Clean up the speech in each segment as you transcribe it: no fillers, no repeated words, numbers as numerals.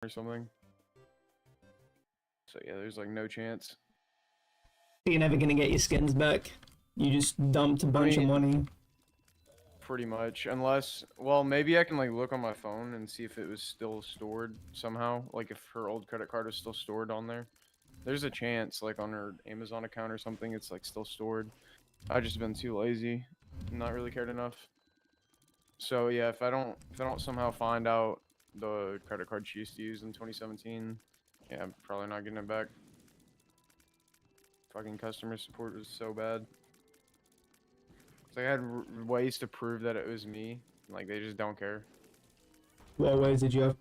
or something. So yeah, there's like no chance. You're never gonna get your skins back. You just dumped a bunch of money. Pretty much, unless, well, maybe I can like look on my phone and see if it was still stored somehow, like if her old credit card is still stored on there. There's a chance, like on her Amazon account or something, it's like still stored. I've just been too lazy, not really cared enough. So yeah, if I don't somehow find out the credit card she used to use in 2017, yeah, I'm probably not getting it back. Fucking customer support was so bad. It's like I had ways to prove that it was me. Like, they just don't care. What ways did you have?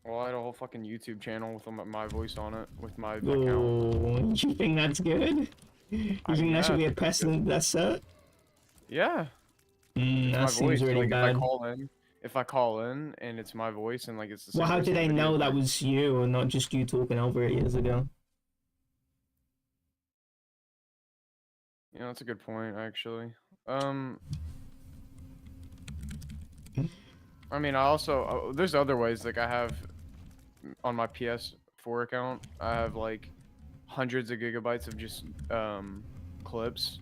Well, I had a whole fucking YouTube channel with my voice on it, with my account. Oh, you think that's good? You think that should be a precedent that's set? Yeah. That seems really like, bad. If I call in and it's my voice and like it's the same Well, how voice did on they the video, know that was you and not just you talking over it years ago? You know, that's a good point, actually. I mean, I also there's other ways. Like I have on my PS4 account, I have like hundreds of gigabytes of just clips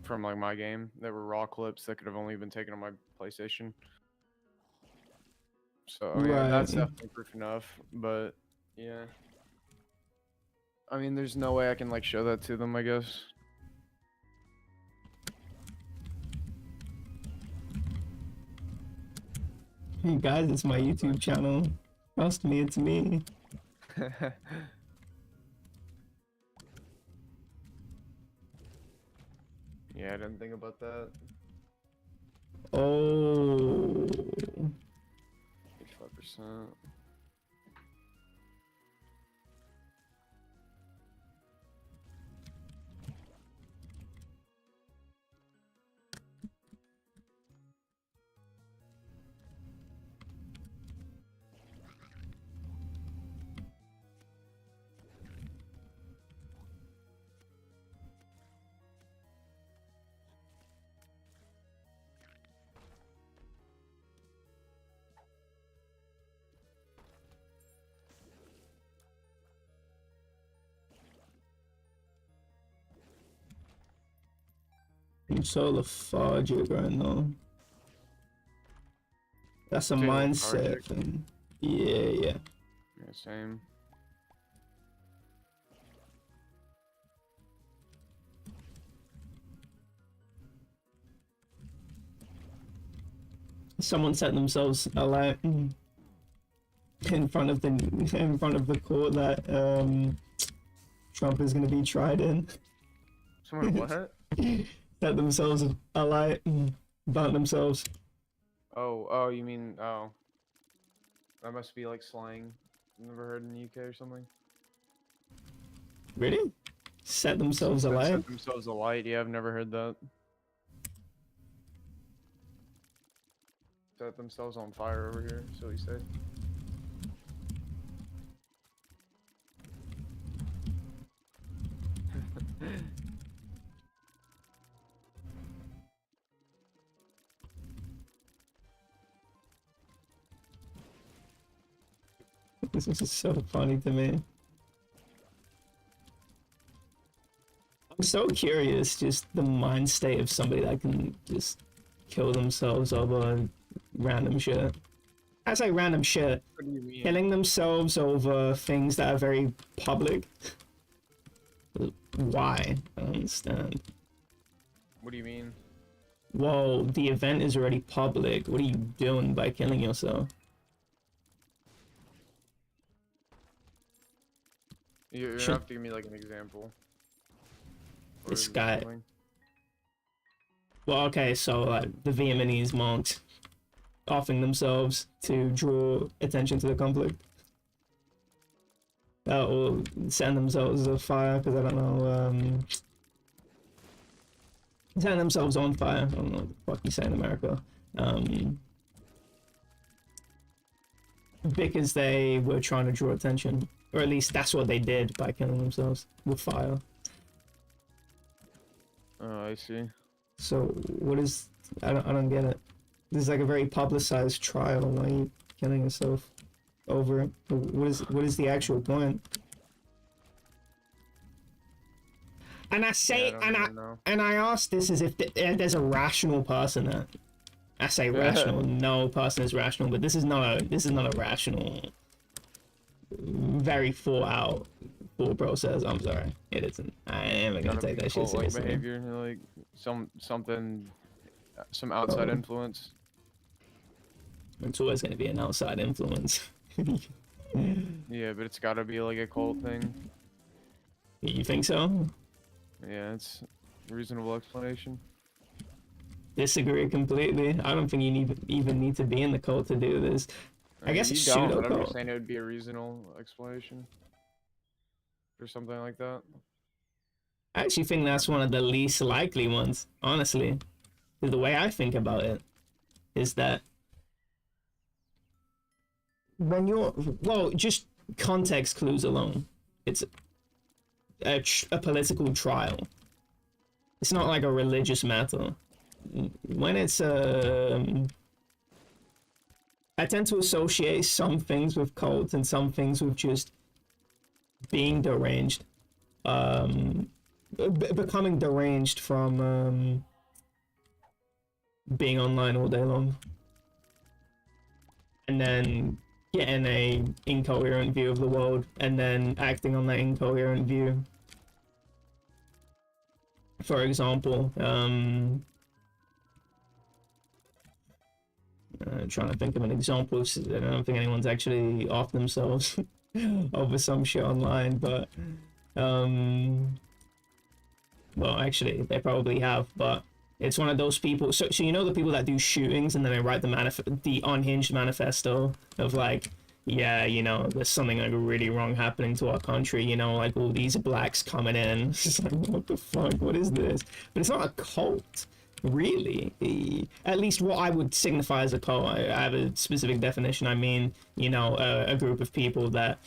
from like my game that were raw clips that could have only been taken on my PlayStation. So yeah, that's definitely proof enough. But yeah, I mean, there's no way I can like show that to them, I guess. Hey guys, it's my YouTube channel. Trust me, it's me. Yeah, I didn't think about that. Oh. 85%. I'm so lethargic right now. That's a mindset thing. Yeah. Yeah, same. Someone set themselves alight in front of the court that Trump is going to be tried in. Someone what? Set themselves alight, burnt themselves. Oh, you mean, oh. That must be like slang. Never heard in the UK or something? Really? Set themselves alight? Set themselves alight, yeah, I've never heard that. Set themselves on fire over here, so you say. This is so funny to me. I'm so curious, just the mind state of somebody that can just kill themselves over random shit. I say random shit. What do you mean? Killing themselves over things that are very public. Why? I don't understand. What do you mean? Whoa, the event is already public. What are you doing by killing yourself? You have to give me like an example. This guy. Well, okay, so the Vietnamese monks offering themselves to draw attention to the conflict. Or setting themselves afire, because I don't know, setting themselves on fire. I don't know what the fuck you say in America. Because they were trying to draw attention. Or at least that's what they did by killing themselves with fire. Oh, I see. So what is... I don't get it. This is like a very publicized trial. Why are you killing yourself over it. What is the actual point? And I say, and I ask this as if there's a rational person there. I say rational. No person is rational, but this is not a rational, very thought process. I'm sorry, it isn't. I am gonna take that shit seriously. Behavior, like some outside influence. It's always gonna be an outside influence. Yeah, but it's gotta be like a cult thing. You think so? Yeah, it's a reasonable explanation. Disagree completely. I don't think you even need to be in the cult to do this. I guess it's pseudo cult. I'm just saying it would be a reasonable explanation or something like that. I actually think that's one of the least likely ones, honestly. The way I think about it is that when you're, well, just context clues alone, it's a political trial. It's not like a religious matter. When it's I tend to associate some things with cults and some things with just being deranged, becoming deranged from being online all day long, and then getting a incoherent view of the world, and then acting on that incoherent view. For example, trying to think of an example. I don't think anyone's actually off themselves over some shit online, but well, actually, they probably have. But it's one of those people. So you know the people that do shootings and then they write the unhinged manifesto of like, yeah, you know, there's something like really wrong happening to our country. You know, like all these blacks coming in. It's just like, what the fuck? What is this? But it's not a cult. Really, at least what I would signify as a cult. I have a specific definition. I mean, you know, a group of people that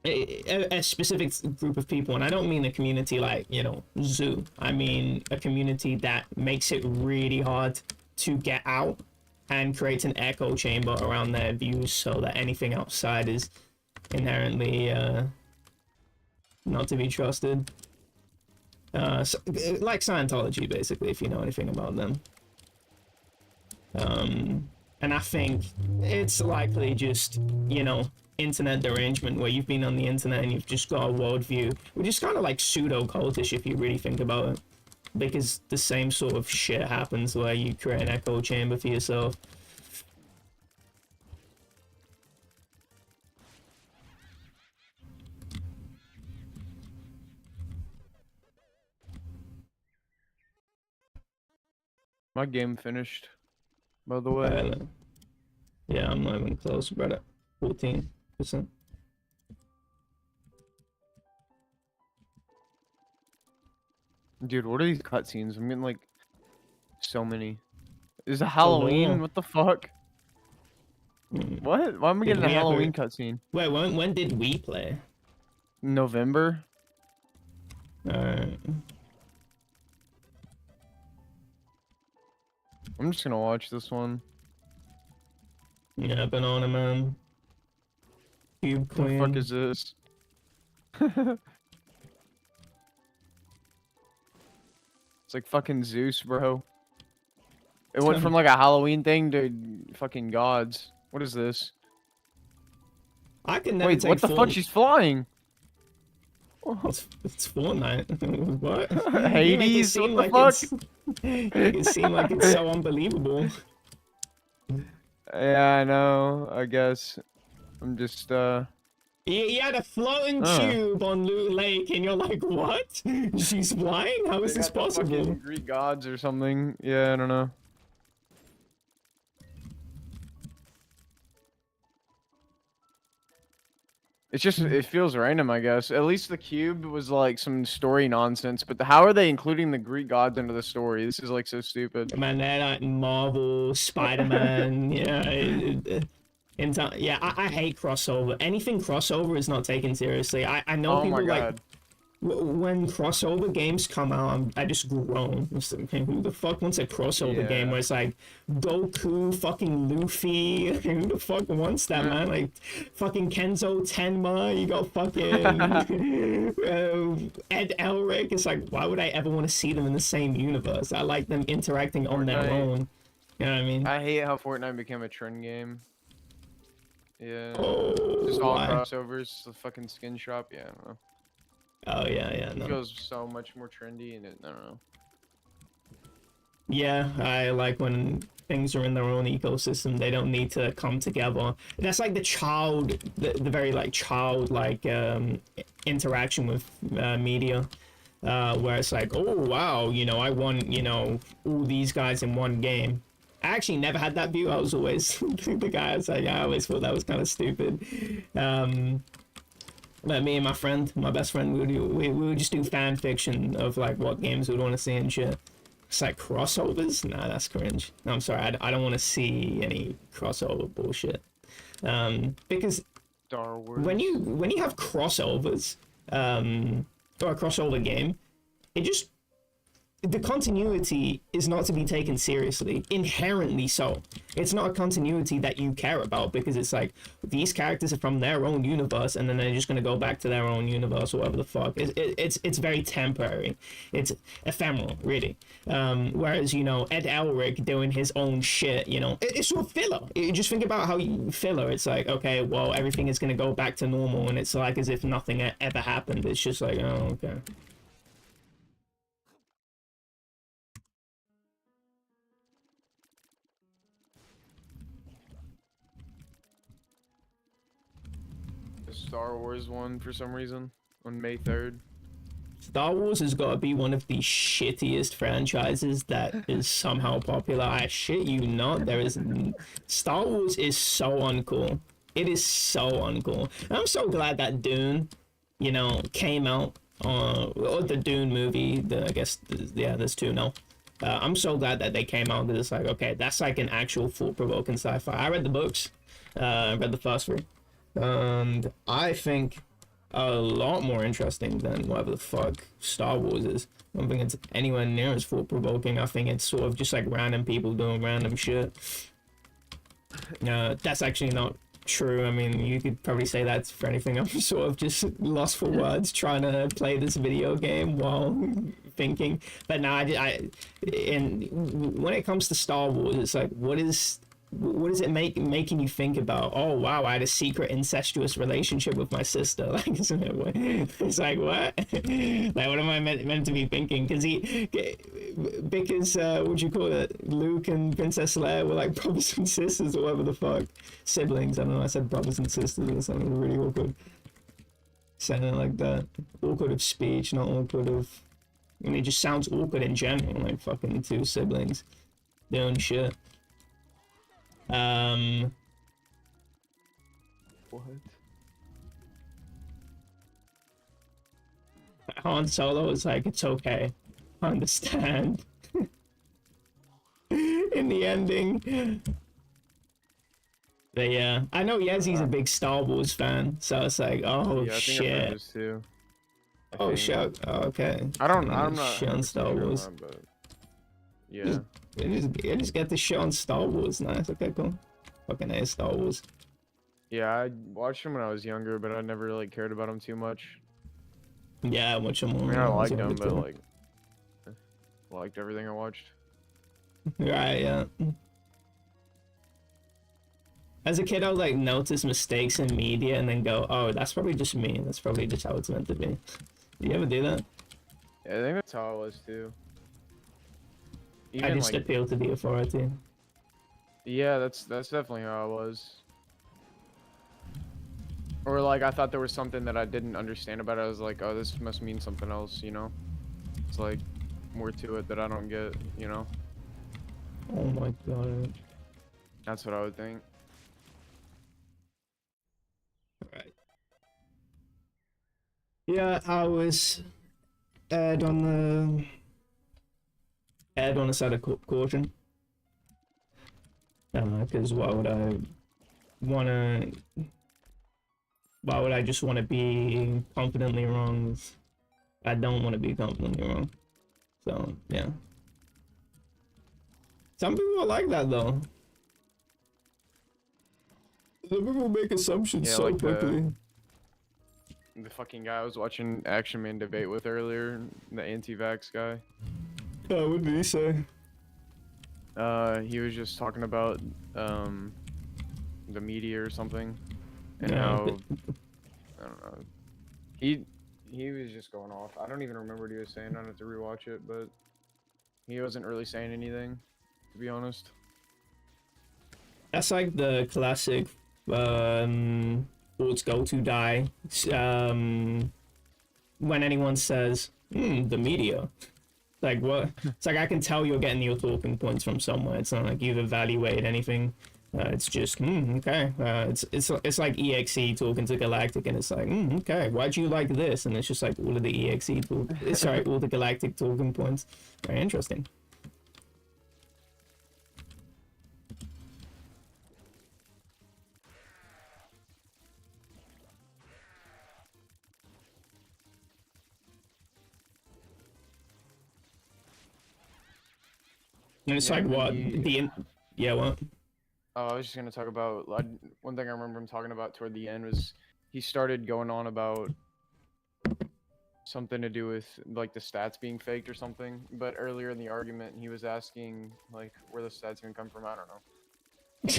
a specific group of people, and I don't mean a community like, you know, zoo. I mean a community that makes it really hard to get out and creates an echo chamber around their views, so that anything outside is inherently not to be trusted. So, like Scientology, basically, if you know anything about them. And I think it's likely just, you know, internet derangement, where you've been on the internet and you've just got a worldview, which is kind of like pseudo-cultish if you really think about it. Because the same sort of shit happens where you create an echo chamber for yourself. My game finished, by the way. Yeah, I'm not even close, brother. 14%. Dude, what are these cutscenes? I'm getting like so many. Is it Halloween? What the fuck? What? Why am I getting a Halloween cutscene? Wait, when did we play? November. Alright. I'm just gonna watch this one. Yeah, I've been on it, man. Cube Queen. What the fuck is this? It's like fucking Zeus, bro. It went from like a Halloween thing to fucking gods. What is this? I can never Wait, what the fuck? She's flying. It's Fortnite. What? Hades? What the fuck? It seemed like it's so unbelievable. Yeah, I know. I guess. I'm just, You had a floating tube on Loot Lake, and you're like, what? She's flying? How is this possible? Greek gods or something. Yeah, I don't know. It's just, it feels random, I guess. At least the cube was like some story nonsense, but how are they including the Greek gods into the story? This is like so stupid. Man, they're like Marvel, Spider-Man, yeah, I hate crossover. Anything crossover is not taken seriously. I know people like, when crossover games come out, I just groan. It's like, okay, who the fuck wants a crossover game Yeah. where it's like Goku, fucking Luffy? Who the fuck wants that, man? Like, fucking Kenzo Tenma, you got fucking Ed Elric. It's like, why would I ever want to see them in the same universe? I like them interacting on their Fortnite. own. You know what I mean? I hate how Fortnite became a trend game. Yeah. Oh, Just all why? crossovers, the fucking skin shop. Yeah, I don't know. Oh, yeah, It no. feels so much more trendy, and I don't know. Yeah, I like when things are in their own ecosystem. They don't need to come together. That's like the very like childlike interaction with media, where it's like, oh wow, you know, I want, you know, all these guys in one game. I actually never had that view. I was always the guy. I always thought that was kind of stupid. But me and my best friend, we would just do fan fiction of like what games we'd want to see and shit. It's like crossovers? Nah, that's cringe. No, I'm sorry. I don't want to see any crossover bullshit. Because Star Wars. when you have crossovers, or a crossover game, it just the continuity is not to be taken seriously, inherently so. It's not a continuity that you care about because it's like these characters are from their own universe and then they're just gonna go back to their own universe or whatever the fuck. It's very temporary. It's ephemeral, really. Whereas, you know, Ed Elric doing his own shit, you know, it's sort of filler. You just think about how filler. It's like, okay, well, everything is gonna go back to normal and it's like as if nothing ever happened. It's just like, oh, okay. The Star Wars one for some reason on May 3rd. Star Wars has got to be one of the shittiest franchises that is somehow popular. I shit you not. Star Wars is so uncool. It is so uncool. And I'm so glad that Dune, you know, came out. Or the Dune movie. There's two now. I'm so glad that they came out because it's like, okay, that's like an actual thought-provoking sci-fi. I read the books. I read the first three. And I think a lot more interesting than whatever the fuck Star Wars is. I don't think it's anywhere near as thought-provoking. I think it's sort of just like random people doing random shit. That's actually not true. I mean, you could probably say that for anything. I'm sort of just lost for words trying to play this video game while thinking. But no, when it comes to Star Wars, it's like, what is it making you think about? Oh wow, I had a secret incestuous relationship with my sister. Like, it's like, what? Like, what am I meant to be thinking? Because what you call it? Luke and Princess Leia were like brothers and sisters or whatever the fuck, siblings. I don't know. I said brothers and sisters or something really awkward. Saying it like that, awkward of speech, not awkward of. I mean, it just sounds awkward in general. Like fucking two siblings doing shit. What? Han Solo is like, it's okay. I understand. In the ending. But yeah, I know Yezi's a big Star Wars fan, so it's like, oh Yeah, I think I've heard shit. this too. Oh shit. Oh, okay. I'm not shit on 100% Star sure Wars. on, but yeah. I just get the shit on Star Wars. Nice. Okay, cool. Fucking A, Star Wars. Yeah, I watched them when I was younger, but I never really cared about them too much. Yeah, much more. I mean, I liked them, but like, liked everything I watched. Right, yeah. As a kid, I would like notice mistakes in media and then go, "Oh, that's probably just me. That's probably just how it's meant to be." Do you ever do that? Yeah, I think that's how I was too. I just appeal to the authority. Yeah, that's definitely how I was. Or like I thought there was something that I didn't understand about it. I was like, oh, this must mean something else, you know? It's like more to it that I don't get, you know? Oh my god. That's what I would think. Right. Yeah, I was aired on the side of caution. Because why would I just want to be confidently wrong? I don't want to be completely wrong. So yeah. Some people are like that though. Some people make assumptions Yeah, so like quickly. the fucking guy I was watching Action Man debate with earlier, the anti-vax guy. Oh, what did he say? He was just talking about the media or something, and Yeah. how I don't know. He was just going off. I don't even remember what he was saying. I don't have to rewatch it, but he wasn't really saying anything, to be honest. That's like the classic sports go-to die. When anyone says, the media. Like what? It's like I can tell you're getting your talking points from somewhere. It's not like you've evaluated anything. It's just okay. It's like EXE talking to Galactic, and it's like okay. Why'd you like this? And it's just like all of the EXE talk. Sorry, all the Galactic talking points. Very interesting. And it's Yeah, like and then what yeah, what? Oh, I was just gonna talk about one thing I remember him talking about toward the end was he started going on about something to do with like the stats being faked or something. But earlier in the argument, he was asking like where the stats even come from. I don't know.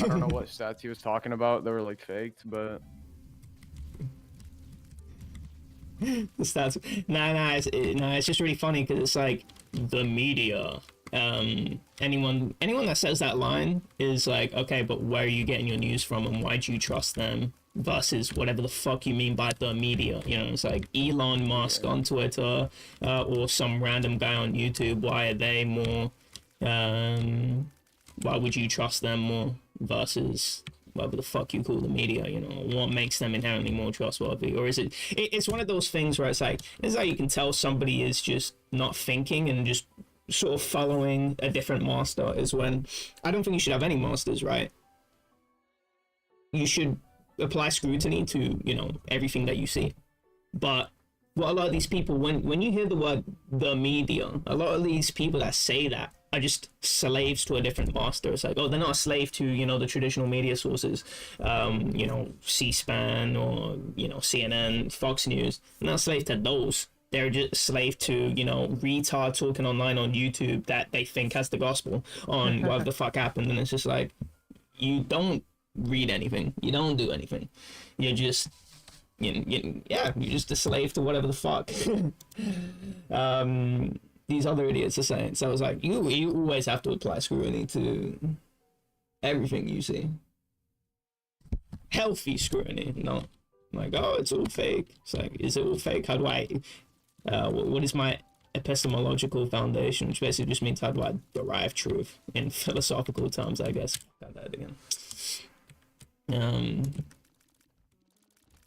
I don't know what stats he was talking about that were like faked, but The stats. It's just really funny because it's like the media. Anyone that says that line is like, okay, but where are you getting your news from, and why do you trust them? Versus whatever the fuck you mean by the media. You know, it's like Elon Musk on Twitter, or some random guy on YouTube. Why are they more? Why would you trust them more versus whatever the fuck you call the media? You know, what makes them inherently more trustworthy? Or is it? It's one of those things where it's like you can tell somebody is just not thinking and just sort of following a different master. Is when I don't think you should have any masters, right? You should apply scrutiny to, you know, everything that you see. But what a lot of these people, when you hear the word the media, a lot of these people that say that are just slaves to a different master. It's like, oh, they're not a slave to, you know, the traditional media sources, you know, C-SPAN or, you know, CNN, Fox News. They're not a slave to those. They're just a slave to, you know, retard talking online on YouTube that they think has the gospel on what the fuck happened. And it's just like, you don't read anything. You don't do anything. You're just, you're just a slave to whatever the fuck these other idiots are saying. So I was like, you always have to apply scrutiny to everything you see. Healthy scrutiny, not like, oh, it's all fake. It's like, is it all fake? How do I, what is my epistemological foundation? Which basically just means how do I derive truth in philosophical terms, I guess. Got that again.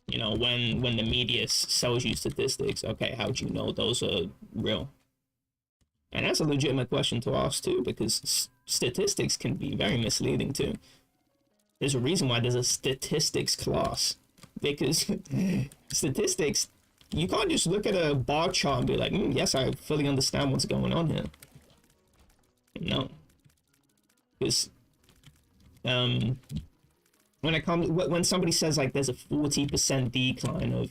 You know, when the media sells you statistics, okay, how do you know those are real? And that's a legitimate question to ask too, because statistics can be very misleading too. There's a reason why there's a statistics class, because statistics, you can't just look at a bar chart and be like, yes, I fully understand what's going on here. No, because when somebody says like there's a 40% decline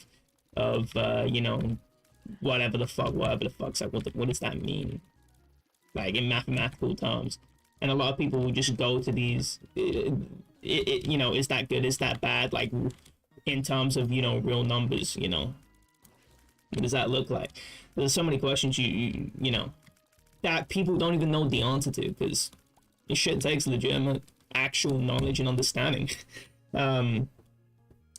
of you know, whatever the fuck's like, what does that mean, like in mathematical terms? And a lot of people will just go to these you know, is that good, is that bad, like in terms of, you know, real numbers, you know, what does that look like? There's so many questions you know that people don't even know the answer to, because this shit takes legitimate actual knowledge and understanding. And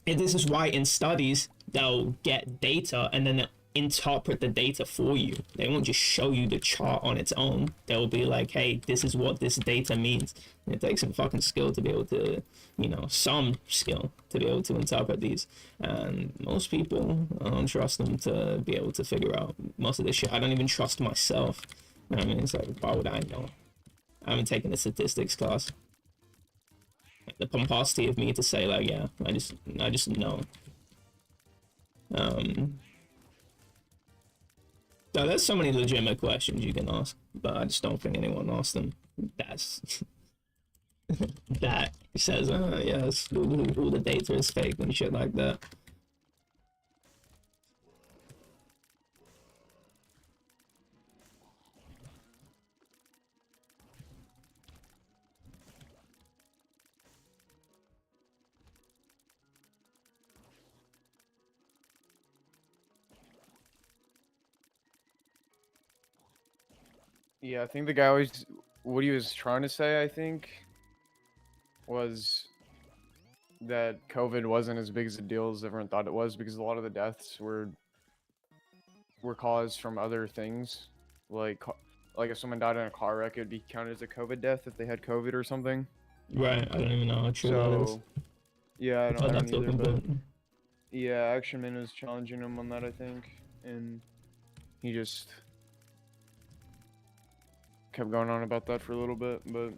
this is why in studies they'll get data and then they'll interpret the data for you. They won't just show you the chart on its own. They'll be like, hey, this is what this data means. And it takes some fucking skill to be able to, you know, some skill to be able to interpret these. And most people, I don't trust them to be able to figure out most of this shit. I don't even trust myself. You know what I mean? It's like, why would I know? I haven't taken a statistics class. The pomposity of me to say like, yeah, I just know. So there's so many legitimate questions you can ask, but I just don't think anyone asked them. That's that says, yes, all the data is fake and shit like that. Yeah, I think the guy was what he was trying to say, I think, was that COVID wasn't as big as a deal as everyone thought it was because a lot of the deaths were caused from other things, like if someone died in a car wreck, it'd be counted as a COVID death if they had COVID or something. Right, I don't even know how true that is. So, yeah, I Oh, don't that's either, looking but good. yeah, Action Man was challenging him on that, I think, and he just kept going on about that for a little bit, but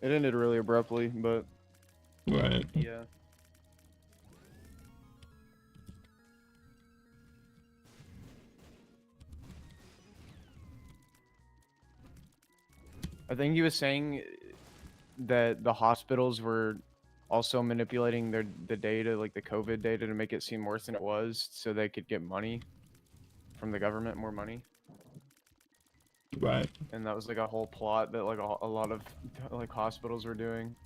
it ended really abruptly, but Right. yeah. I think he was saying that the hospitals were also manipulating the data, like the COVID data, to make it seem worse than it was, so they could get money from the government, more money. Right. And that was like a whole plot that like a lot of like hospitals were doing.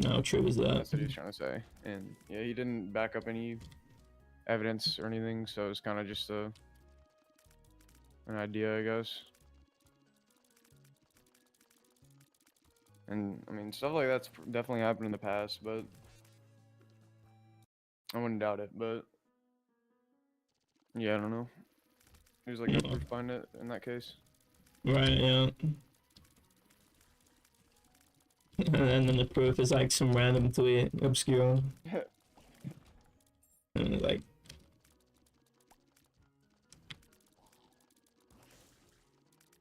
How true is that? That's what he was trying to say. And yeah, he didn't back up any evidence or anything, so it's kind of just an idea, I guess. And I mean, stuff like that's definitely happened in the past, but I wouldn't doubt it. But yeah, I don't know. He was like, no proof behind it in that case. Right, yeah. And then the proof is like some random tweet, obscure. And like,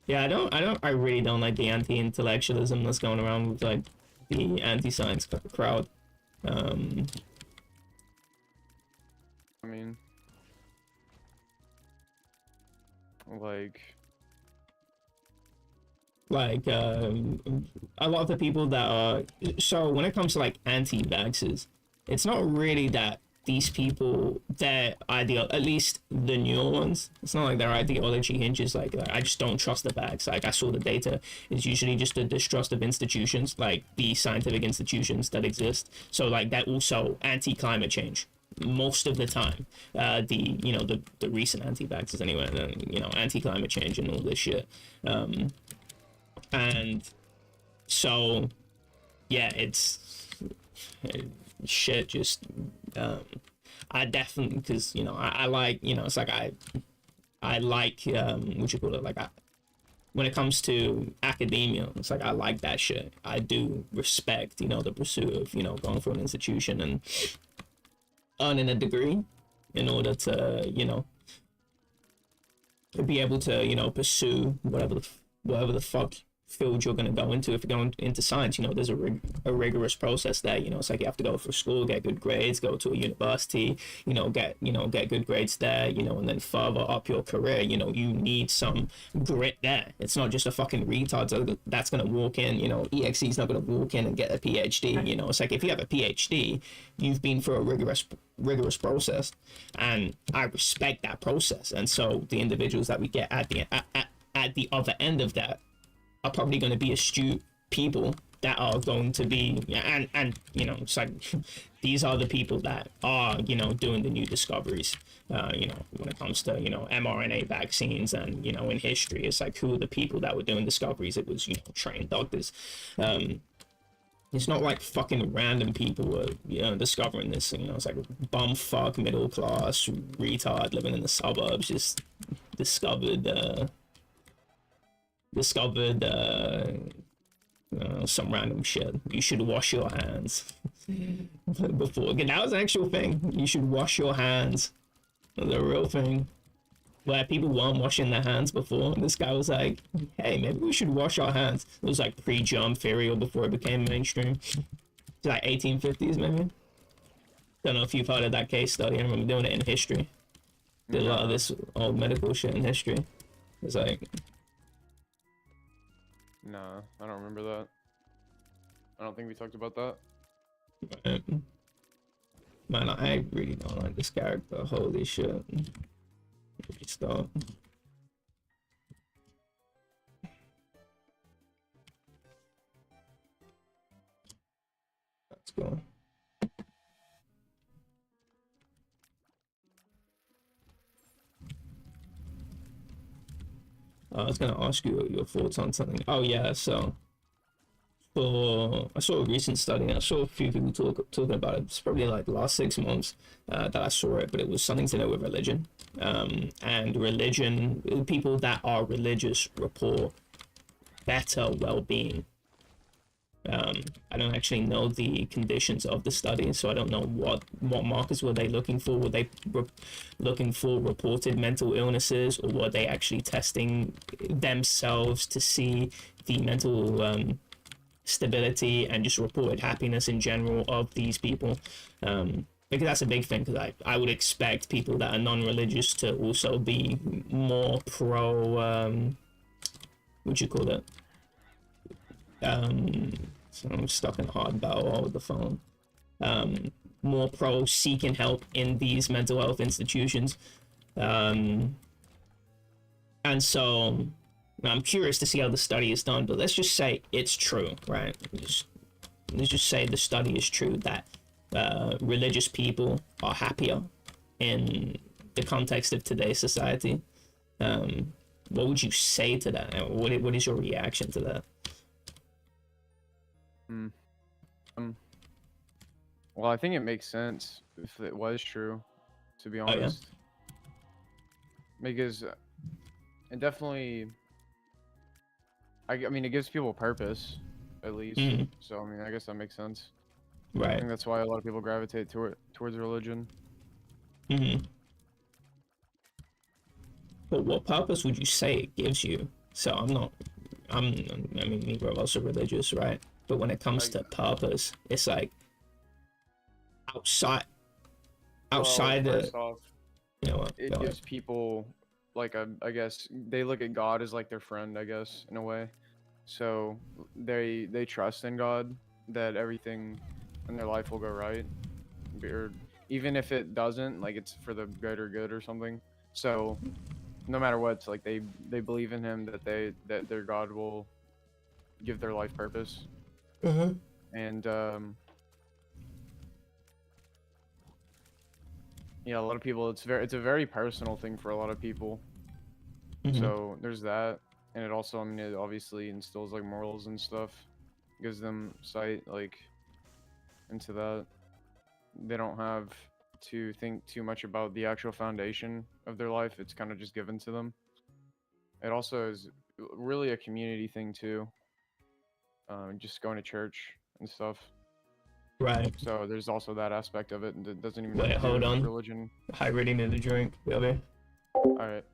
yeah, I really don't like the anti-intellectualism that's going around with like the anti-science crowd. I mean, a lot of the people that are, so when it comes to like anti-vaxxers, it's not really that these people, their at least the newer ones, it's not like their ideology hinges like I just don't trust the vax. Like I saw the data, it's usually just a distrust of institutions, like the scientific institutions that exist. So like that also anti-climate change most of the time. The recent anti-vaxxers anyway, anti-climate change and all this shit. And so yeah, it's shit. Just I definitely, because I like, it's like I like what you call it, like when it comes to academia, it's like I like that shit. I do respect the pursuit of going for an institution and earning a degree in order to be able to pursue whatever the fuck field you're going to go into. If you're going into science, there's a rigorous process there. It's like you have to go for school, get good grades, go to a university, get good grades there, and then further up your career, you need some grit there. It's not just a fucking retard that's going to walk in, EXE's not going to walk in and get a PhD. It's like if you have a PhD, you've been through a rigorous process, and I respect that process. And so the individuals that we get at the other end of that are probably going to be astute people that are going to be, and it's like these are the people that are doing the new discoveries, when it comes to mRNA vaccines. And in history, it's like, who are the people that were doing discoveries? It was trained doctors. It's not like fucking random people were discovering this. It's like bumfuck middle class retard living in the suburbs just discovered some random shit. You should wash your hands before. Again, that was an actual thing. You should wash your hands. The real thing. Where people weren't washing their hands before. And this guy was like, hey, maybe we should wash our hands. It was like pre-germ theory or before it became mainstream. It's like 1850s maybe. Don't know if you've heard of that case study. I remember doing it in history. did a lot of Nah, this old medical shit in history. It's like, nah, I don't remember that. I don't think we talked about that. man, I really don't like this character. Holy shit. Stop. Let's go. I was gonna ask you your thoughts on something. Oh yeah, so I saw a recent study. I saw a few people talking about it. It's probably like the last 6 months that I saw it, but it was something to do with religion. And religion, people that are religious report better well-being. I don't actually know the conditions of the study, so I don't know what markers were they looking for. Were they looking for reported mental illnesses, or were they actually testing themselves to see the mental stability and just reported happiness in general of these people? Because that's a big thing, because I would expect people that are non-religious to also be more pro, what you call it? So I'm stuck in a hard battle with the phone. More pro seeking help in these mental health institutions. And so I'm curious to see how the study is done, but let's just say it's true, right? Let's just say the study is true that religious people are happier in the context of today's society. What would you say to that? What is your reaction to that? Well, I think it makes sense if it was true, to be Oh yeah. honest. Because it definitely, I mean, it gives people purpose, at least. So, I mean, I guess that makes sense. I Right. think that's why a lot of people gravitate towards religion. But what purpose would you say it gives you? So I mean, neither of us are religious, right? But when it comes to purpose, it's like outside Well, the, first off, you know what? it gives people like I guess they look at God as like their friend, I guess, in a way. So they trust in God that everything in their life will go right, or even if it doesn't, like it's for the greater good or something. So no matter what, it's like they believe in Him, that their God will give their life purpose. And yeah, a lot of people, it's a very personal thing for a lot of people. So there's that, and it also, I mean, it obviously instills like morals and stuff, gives them sight like into that. They don't have to think too much about the actual foundation of their life. It's kind of just given to them. It also is really a community thing too. Just going to church and stuff. Right. So there's also that aspect of it, and it doesn't even Wait, have to do hold with on. religion. I really need a drink. Baby. All right.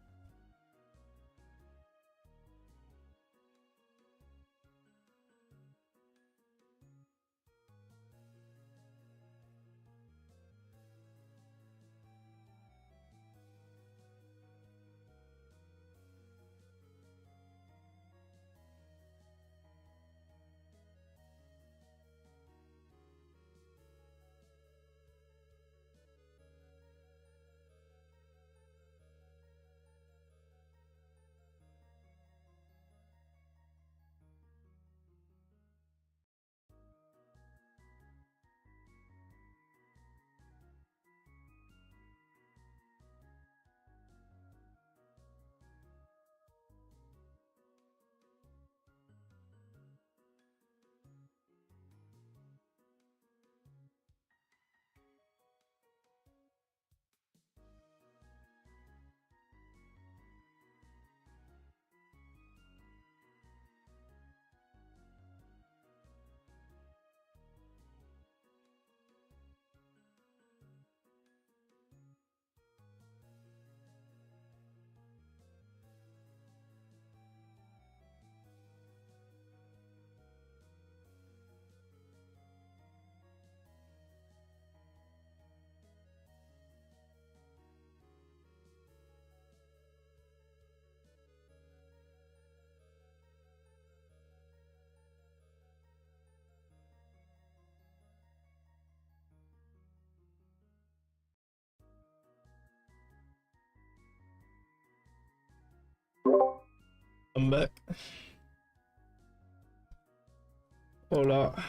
I'm back. Hola.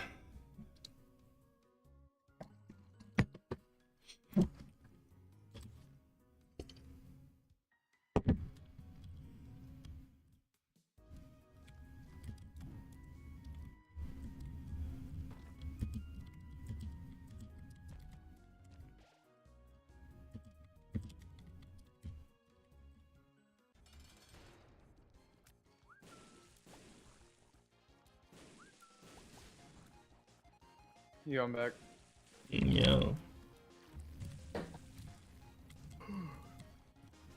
Yeah, I'm back. Yo.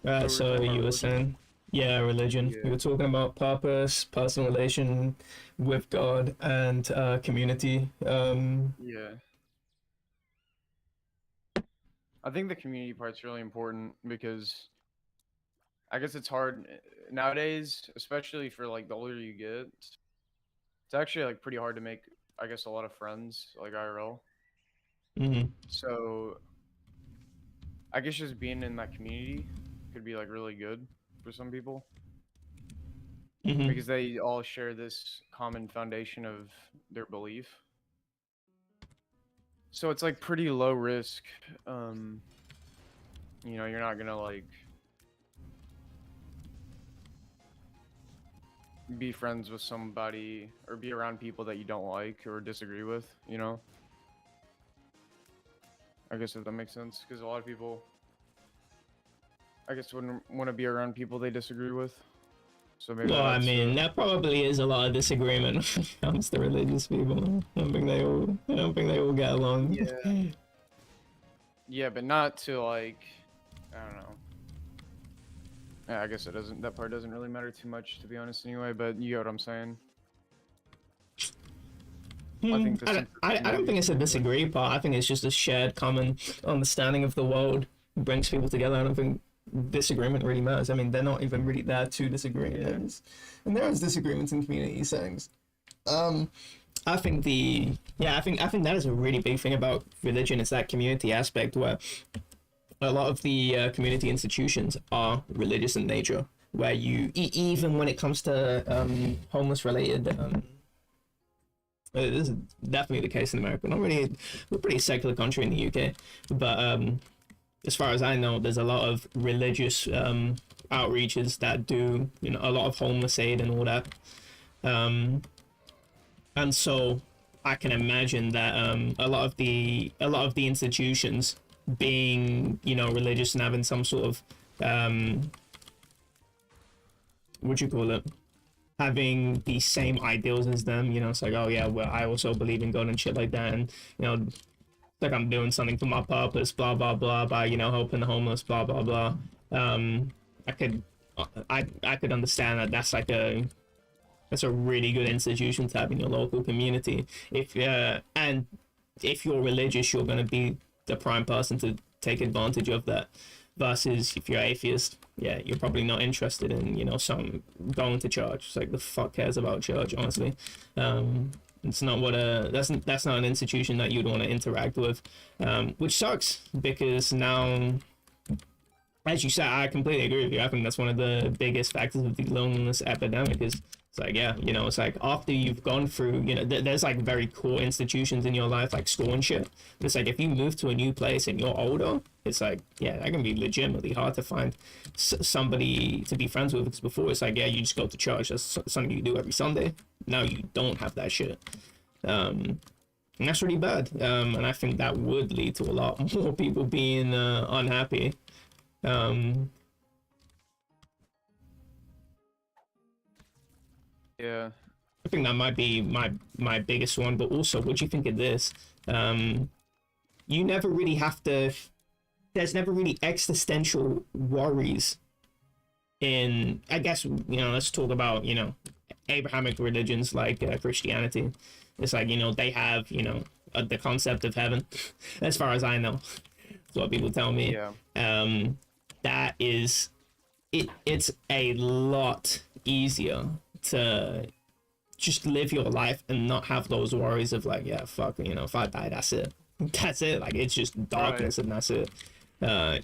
So So we're talking about you were religion? saying, yeah, religion. Yeah. We were talking about purpose, personal relation with God, and community. Yeah. I think the community part's really important because I guess it's hard nowadays, especially for like the older you get. It's actually like pretty hard to make, I guess, a lot of friends like IRL. Mm-hmm. So I guess just being in that community could be like really good for some people Mm-hmm. because they all share this common foundation of their belief. So it's like pretty low risk. Um, you're not gonna like be friends with somebody or be around people that you don't like or disagree with, I guess if that makes sense, because a lot of people, I guess, wouldn't want to be around people they disagree with. So maybe Well, I that's mean, that probably is a lot of disagreement when it comes to religious people. I don't think they all get along. yeah, yeah, but not to like, I don't know. Yeah, I guess it doesn't. That part doesn't really matter too much, to be honest, anyway. But you get what I'm saying. I think the sense of I don't community think is it's a really disagree part. I think it's just a shared common understanding of the world brings people together. I don't think disagreement really matters. I mean, they're not even really there to disagree. Yeah. And there is disagreements in community settings. I think I think that is a really big thing about religion. Is that community aspect where a lot of the community institutions are religious in nature. Where you even when it comes to homeless related. This is definitely the case in America. Not really, we're a pretty secular country in the UK, but as far as I know, there's a lot of religious outreaches that do a lot of homeless aid and all that. And so I can imagine that a lot of the institutions being religious and having some sort of what do you call it, having the same ideals as them. It's like, oh yeah, well, I also believe in God and shit like that, and it's like I'm doing something for my purpose, blah blah blah, by helping the homeless, blah blah blah. I could I could understand that that's a really good institution to have in your local community. And if you're religious, you're going to be the prime person to take advantage of that. Versus if you're atheist, yeah, you're probably not interested in some going to church. It's like, the fuck cares about church, honestly. It's not that's not an institution that you'd want to interact with, which sucks because now, as you said, I completely agree with you. I think that's one of the biggest factors of the loneliness epidemic. Is it's like, yeah, it's like after you've gone through, there's like very core institutions in your life, like school and shit. But it's like if you move to a new place and you're older, it's like, yeah, that can be legitimately hard to find somebody to be friends with. Because before it's like, yeah, you just go to church. That's something you do every Sunday. Now you don't have that shit. And that's really bad. And I think that would lead to a lot more people being unhappy. Yeah. I think that might be my biggest one. But also, what do you think of this? You never really have to. There's never really existential worries in, I guess, let's talk about, Abrahamic religions like Christianity. It's like, they have, the concept of heaven, as far as I know. That's what people tell me. Yeah. That is, it's a lot easier to just live your life and not have those worries of like, yeah, fuck, if I die, that's it. That's it. Like, it's just darkness, right. And that's it.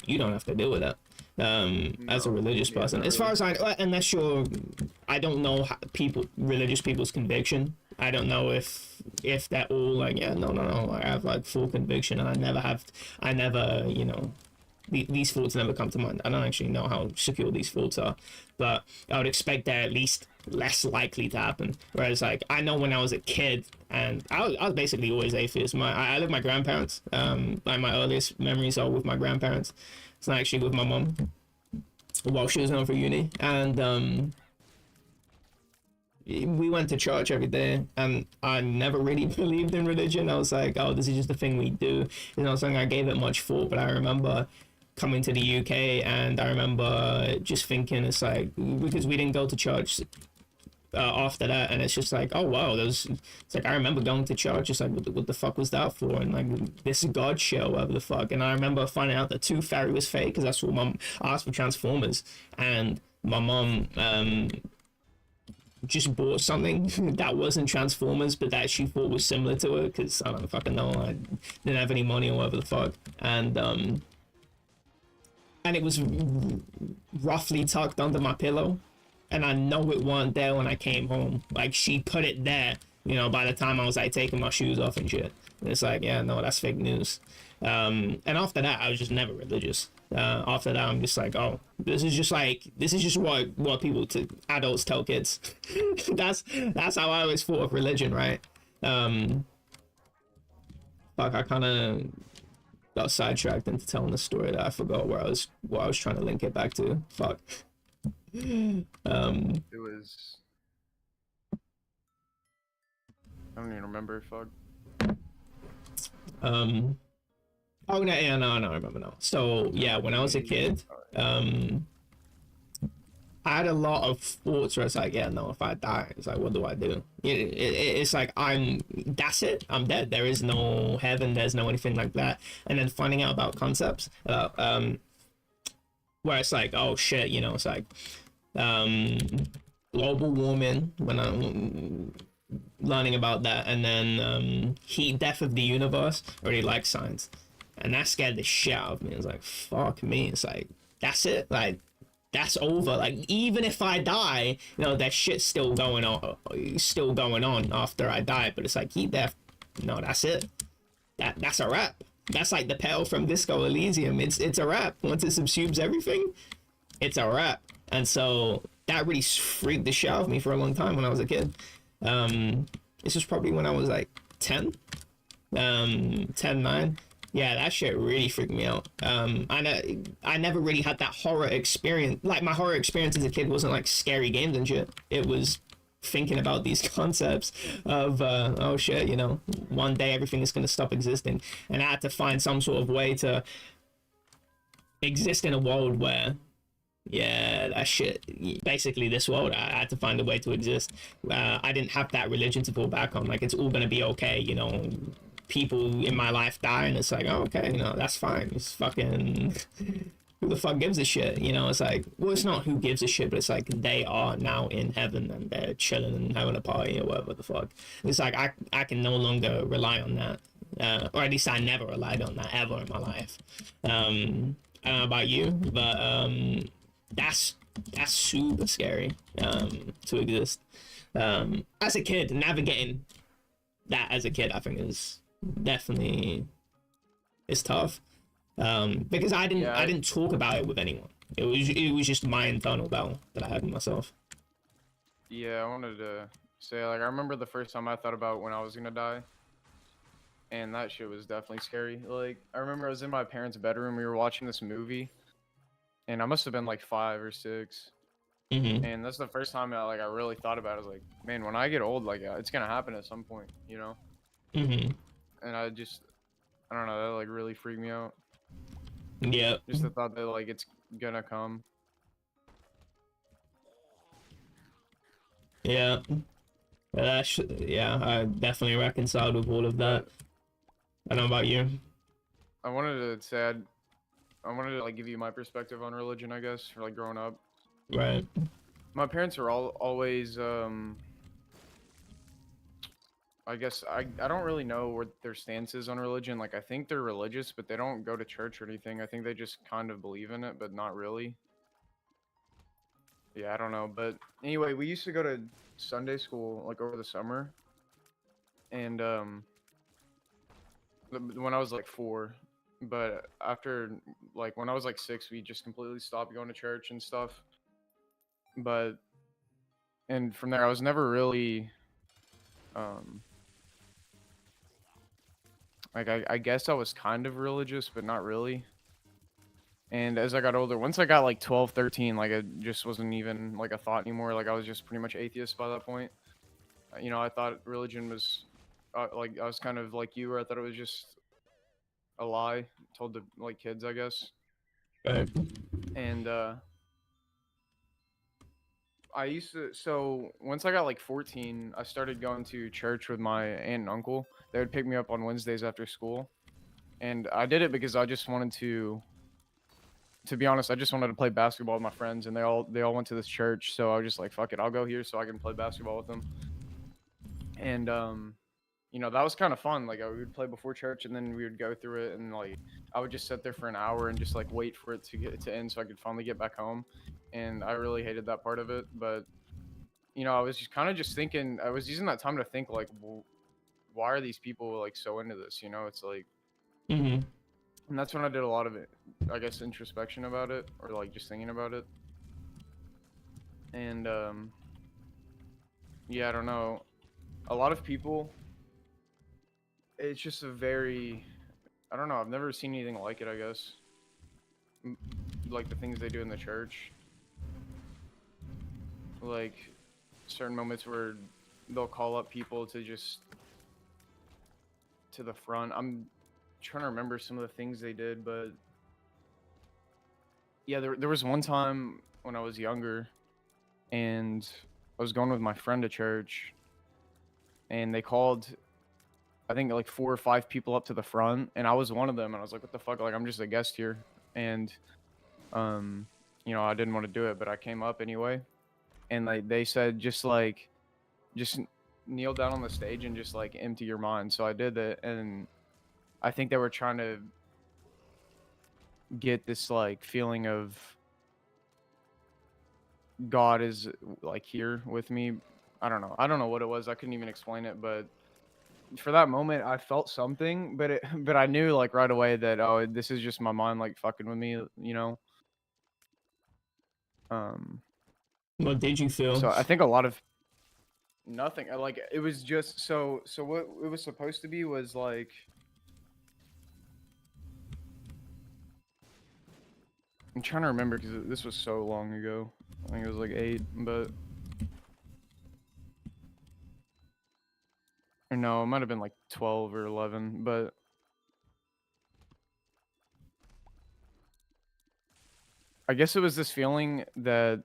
You don't have to deal with that. as a No, religious yeah, person. not As far really. as unless you're, I don't know how religious people's conviction. I don't know if they're all like, yeah, no, I have like full conviction, and I never, you know, these thoughts never come to mind. I don't actually know how secure these thoughts are, but I would expect they're at least less likely to happen. Whereas, like, I know when I was a kid, and I was basically always atheist. I live with my grandparents. Like my earliest memories are with my grandparents. It's not actually with my mom while she was going for uni, and we went to church every day, and I never really believed in religion. I was like, oh, this is just a thing we do. You know, something I gave it much thought. But I remember coming to the UK, and I remember just thinking, it's like, because we didn't go to church after that, and it's just like, oh wow, it's like I remember going to church, just like what the fuck was that for, and like this God show, whatever the fuck. And I remember finding out that Tooth Fairy was fake because I saw mom ask for Transformers, and my mom just bought something that wasn't Transformers, but that she thought was similar to it, because I don't fucking know, I didn't have any money or whatever the fuck, and it was roughly tucked under my pillow, and I know it wasn't there when I came home. Like, she put it there, you know, by the time I was like taking my shoes off and shit. And it's like, yeah, no, that's fake news. And after that, I was just never religious. After that, I'm just like, oh, this is just what people adults tell kids. that's how I always thought of religion, right? Fuck, I kind of got sidetracked into telling the story that I forgot what I was trying to link it back to. Fuck. It was. I don't even remember. Fuck. Oh no, yeah, no, I remember now. So yeah, when I was a kid, I had a lot of thoughts where it's like, yeah, no, if I die, it's like, what do I do? It's like, that's it, I'm dead. There is no heaven, there's no anything like that. And then finding out about concepts, where it's like, oh shit, you know, it's like, global warming, when I'm learning about that, and then heat death of the universe. I really like science, and that scared the shit out of me. It's like, fuck me. It's like, that's it, like, that's over. Like, even if I die, you know, that shit's still going on after I die. But it's like, heat death, no, that's it. That's a wrap. That's like the pearl from Disco Elysium. It's a wrap. Once it subsumes everything, it's a wrap. And so that really freaked the shit out of me for a long time when I was a kid. This was probably when I was like 10, 9. Yeah, that shit really freaked me out. I never really had that horror experience. Like, my horror experience as a kid wasn't like scary games and shit. It was thinking about these concepts of, oh shit, you know, one day everything is going to stop existing. And I had to find some sort of way to exist in a world where, yeah, that shit, basically this world, I had to find a way to exist. I didn't have that religion to fall back on. Like, it's all gonna be okay, you know, people in my life die, and it's like, oh, okay, you know, that's fine. It's fucking, who the fuck gives a shit, you know? It's like, well, it's not who gives a shit, but it's like, they are now in heaven, and they're chilling and having a party or whatever the fuck. It's like, I can no longer rely on that, or at least I never relied on that ever in my life. I don't know about you, but that's super scary to exist. As a kid, navigating that as a kid, I think is definitely, it's tough, because I didn't talk about it with anyone. It was just my internal battle that I had with myself. Yeah, I wanted to say, like, I remember the first time I thought about when I was gonna die, and that shit was definitely scary. Like, I remember I was in my parents' bedroom, we were watching this movie, and I must have been like 5 or 6. Mm-hmm. And that's the first time I really thought about it. I was like, man, when I get old, like, it's gonna happen at some point, you know? Mm-hmm. And I don't know, that like really freaked me out. Yeah. Just the thought that like it's gonna come. Yeah. Yeah, I definitely reconciled with all of that. I don't know about you. I wanted to say I wanted to like give you my perspective on religion, I guess, for like growing up. Right. My parents are always I I guess I don't really know what their stance is on religion. Like, I think they're religious, but they don't go to church or anything. I think they just kind of believe in it, but not really. Yeah, I don't know. But anyway, we used to go to Sunday school like over the summer, and when I was like 4, but after like when I was like 6, we just completely stopped going to church and stuff. But and from there, I was never really um like I guess I was kind of religious, but not really. And as I got older, once I got like 12, 13, like it just wasn't even like a thought anymore. Like I was just pretty much atheist by that point. You know, I thought religion was like I was kind of like you, where I thought it was just a lie told to like kids, I guess. Right. And I used to, so once I got like 14, I started going to church with my aunt and uncle. They would pick me up on Wednesdays after school. And I did it because I just wanted to be honest, I just wanted to play basketball with my friends, and they all went to this church, so I was just like, fuck it, I'll go here so I can play basketball with them. And you know, that was kind of fun. Like we would play before church, and then we would go through it, and like I would just sit there for an hour and just like wait for it to get to end so I could finally get back home. And I really hated that part of it, but you know, I was just kind of just thinking, I was using that time to think like, well, why are these people like so into this? You know, it's like, Mm-hmm. and that's when I did a lot of it, I guess, introspection about it, or like just thinking about it. And yeah, I don't know. A lot of people, it's just a very, I don't know. I've never seen anything like it, I guess. Like the things they do in the church. Like certain moments where they'll call up people to just to the front. I'm trying to remember some of the things they did, but yeah, there was one time when I was younger, and I was going with my friend to church, and they called, I think, like 4 or 5 people up to the front, and I was one of them, and I was like, what the fuck, like I'm just a guest here. And um you know, I didn't want to do it, but I came up anyway, and like they said, just kneel down on the stage and just like empty your mind. So I did that, and I think they were trying to get this like feeling of God is like here with me. I don't know what it was. I couldn't even explain it, but for that moment I felt something, but but I knew like right away that, oh, this is just my mind like fucking with me, you know. Um What did you feel? so I think a lot of nothing. Like it was just so what it was supposed to be was like, I'm trying to remember because this was so long ago. I think it was like 8, but or no, it might have been like 12 or 11. But I guess it was this feeling that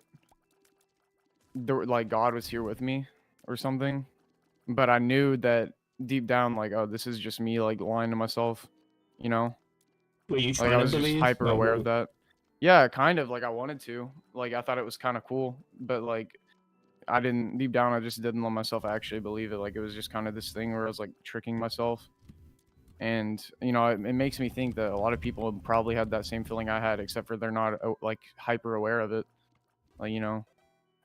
like God was here with me or something. But I knew that deep down, like, oh, this is just me like lying to myself, you know? Were you Like I trying to was just believe? hyper aware of that. Yeah, kind of like I wanted to. Like I thought it was kind of cool, but like I didn't, deep down I just didn't let myself actually believe it. Like it was just kind of this thing where I was like tricking myself. And you know, it makes me think that a lot of people probably had that same feeling I had, except for they're not like hyper aware of it, like, you know.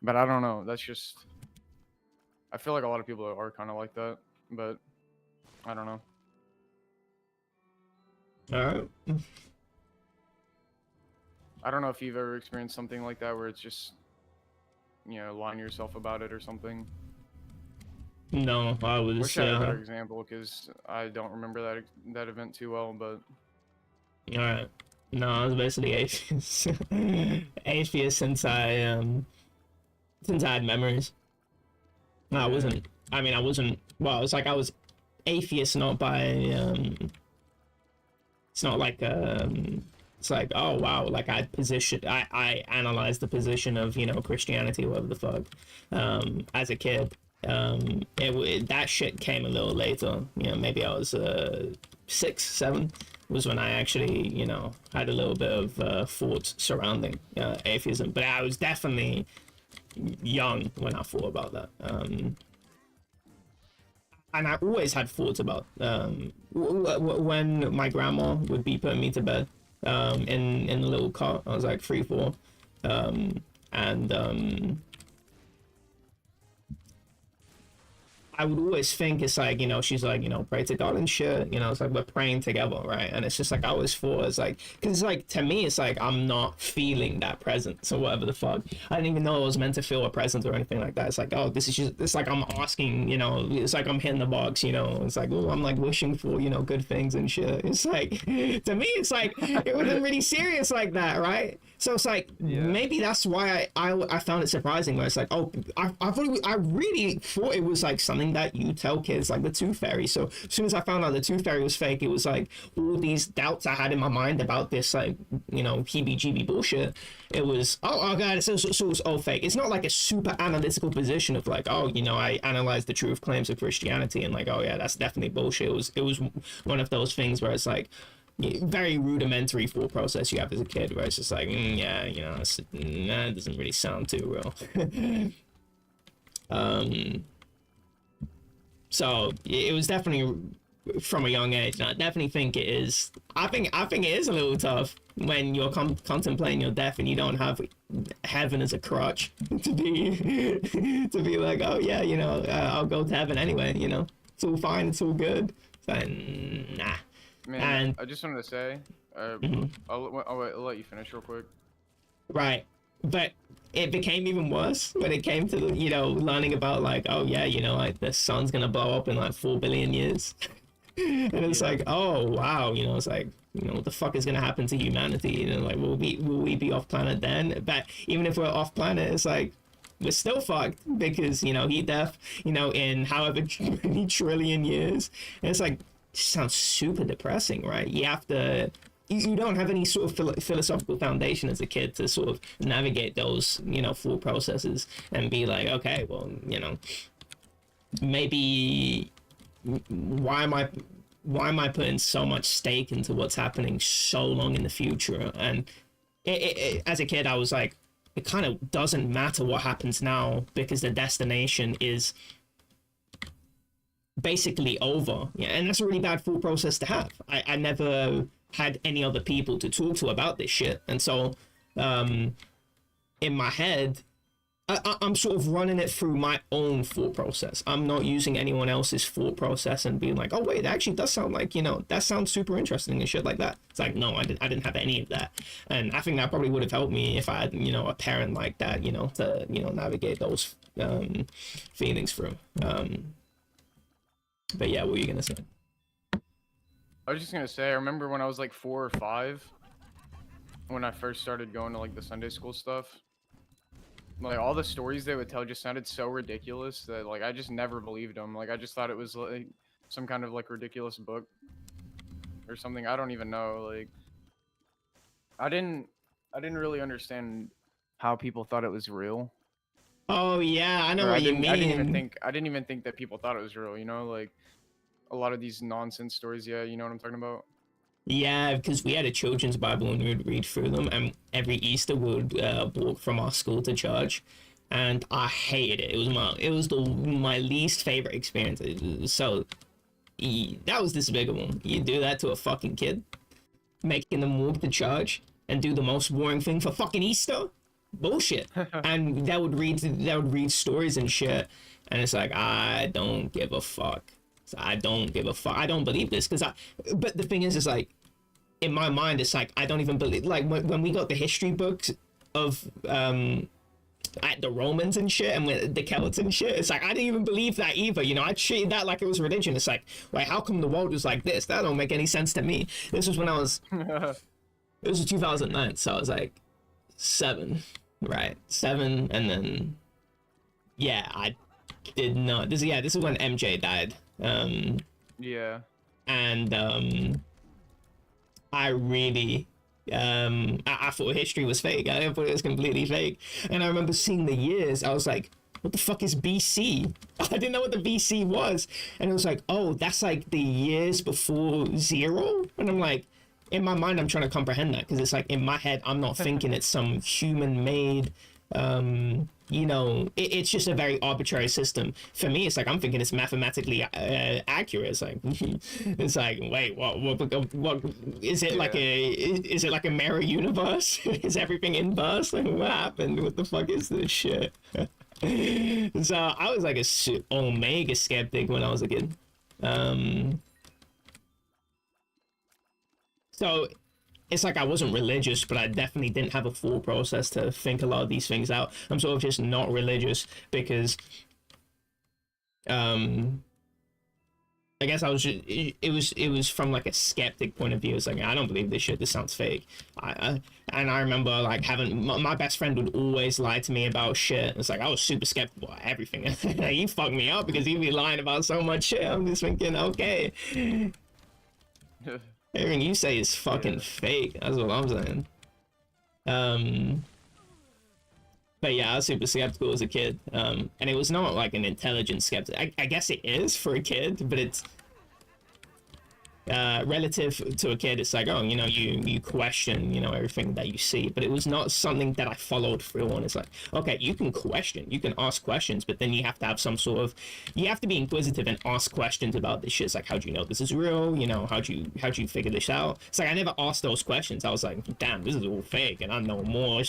But I don't know, that's just, I feel like a lot of people are kind of like that, but I don't know. All right. I don't know if you've ever experienced something like that where it's just, you know, lying to yourself about it or something. No, I was. Wish I had a better example because I don't remember that event too well. But All right. No, I was basically atheist. Atheist since I had memories. No, I wasn't. I mean, I wasn't. Well, it's like I was atheist, not by. It's not like It's like, oh wow, like I analyzed the position of, you know, Christianity, whatever the fuck, as a kid. That shit came a little later. You know, maybe I was 6, 7 was when I actually, you know, had a little bit of thoughts surrounding atheism. But I was definitely young when I thought about that. and I always had thoughts about when my grandma would be putting me to bed in the little cot. I was like 3, 4, and I would always think it's like, you know, she's like, you know, pray to God and shit, you know, it's like we're praying together, right? And it's just like I always thought it's like, because like to me it's like I'm not feeling that presence or whatever the fuck. I didn't even know I was meant to feel a presence or anything like that. It's like, oh, this is just, it's like I'm asking, you know, it's like I'm hitting the box, you know, it's like, oh, I'm like wishing for, you know, good things and shit. It's like, to me it's like it wasn't really serious like that, right? So it's like, maybe that's why I found it surprising, where it's like, oh, I really thought it was like something that you tell kids, like the Tooth Fairy. So as soon as I found out the Tooth Fairy was fake, it was like all these doubts I had in my mind about this, like, you know, heebie-jeebie bullshit. It was, oh god, so it's all fake. It's not like a super analytical position of like, oh, you know, I analyzed the truth claims of Christianity and like, oh yeah, that's definitely bullshit. It was one of those things where it's like, very rudimentary thought process you have as a kid, where it's just like, yeah, you know, it doesn't really sound too real. So it was definitely from a young age, and I definitely think it is. I think it is a little tough when you're contemplating your death and you don't have heaven as a crutch to be like, oh yeah, you know, I'll go to heaven anyway. You know, it's all fine, it's all good. So, nah. Man, and I just wanted to say, I'll let you finish real quick. Right, but it became even worse when it came to, you know, learning about like, oh yeah, you know, like the sun's gonna blow up in like 4 billion years, and it's like, oh wow, you know, it's like, you know, what the fuck is gonna happen to humanity? You know, like will we be off planet then? But even if we're off planet, it's like we're still fucked because, you know, heat death, you know, in however many trillion years, and it's like, sounds super depressing, right? You have to, you don't have any sort of philosophical foundation as a kid to sort of navigate those, you know, thought processes and be like, okay, well, you know, maybe why am I putting so much stake into what's happening so long in the future? And as a kid, I was like, it kind of doesn't matter what happens now because the destination is basically over. Yeah, and that's a really bad thought process to have. I never had any other people to talk to about this shit, and so in my head I'm sort of running it through my own thought process. I'm not using anyone else's thought process and being like, oh wait, that actually does sound like, you know, that sounds super interesting and shit like that. It's like, no, I didn't have any of that. And I think that probably would have helped me if I had, you know, a parent like that, you know, to, you know, navigate those feelings through. But yeah, what were you gonna say? I was just gonna say, I remember when I was like 4 or 5, when I first started going to like the Sunday school stuff, like all the stories they would tell just sounded so ridiculous that like I just never believed them. Like I just thought it was like some kind of like ridiculous book or something. I don't even know. Like I didn't really understand how people thought it was real. Oh yeah, I know what you mean. I didn't even think that people thought it was real, you know, like a lot of these nonsense stories, yeah, you know what I'm talking about? Yeah, because we had a children's Bible and we would read through them, and every Easter we would walk from our school to church, and I hated it. It was my least favorite experience. So that was despicable. You do that to a fucking kid, making them walk to church and do the most boring thing for fucking Easter? Bullshit. And that would read stories and shit, and it's like, I don't give a fuck. I don't give a fuck. I don't believe this but the thing is like, in my mind, it's like, I don't even believe, like when we got the history books of the Romans and shit, and the Celts and shit, it's like, I didn't even believe that either, you know. I treated that like it was religion. It's like, wait, how come the world was like this? That don't make any sense to me. This was when I was, it was 2009, so I was like 7, right? 7, and then, yeah, I did not, this is when MJ died. Yeah. And I really I thought history was fake. I thought it was completely fake. And I remember seeing the years. I was like, what the fuck is BC? I didn't know what the BC was. And it was like, oh, that's like the years before 0. And I'm like, in my mind, I'm trying to comprehend that, because it's like, in my head, I'm not thinking it's some human-made you know, it's just a very arbitrary system. For me, it's like I'm thinking it's mathematically accurate. It's like it's like, wait, what is it like is it like a mirror universe? Is everything inverse? Like, what happened? What the fuck is this shit? So I was like a omega skeptic when I was a kid. So it's like I wasn't religious, but I definitely didn't have a full process to think a lot of these things out. I'm sort of just not religious because, I guess I was just, it was from like a skeptic point of view. It's like, I don't believe this shit. This sounds fake. And I remember like having my best friend would always lie to me about shit. It's like I was super skeptical about everything. He fucked me up because he'd be lying about so much shit. I'm just thinking, okay. Everything you say is fucking fake. That's what I'm saying. But yeah, I was super skeptical as a kid. And it was not like an intelligent skeptic. I guess it is for a kid, but it's relative to a kid. It's like, oh, you know, you question, you know, everything that you see. But it was not something that I followed through on. It's like, okay, you can question, you can ask questions, but then you have to have some sort of, you have to be inquisitive and ask questions about this shit. It's like, how do you know this is real? You know, how'd you figure this out? It's like I never asked those questions. I was like, damn, this is all fake, and I know more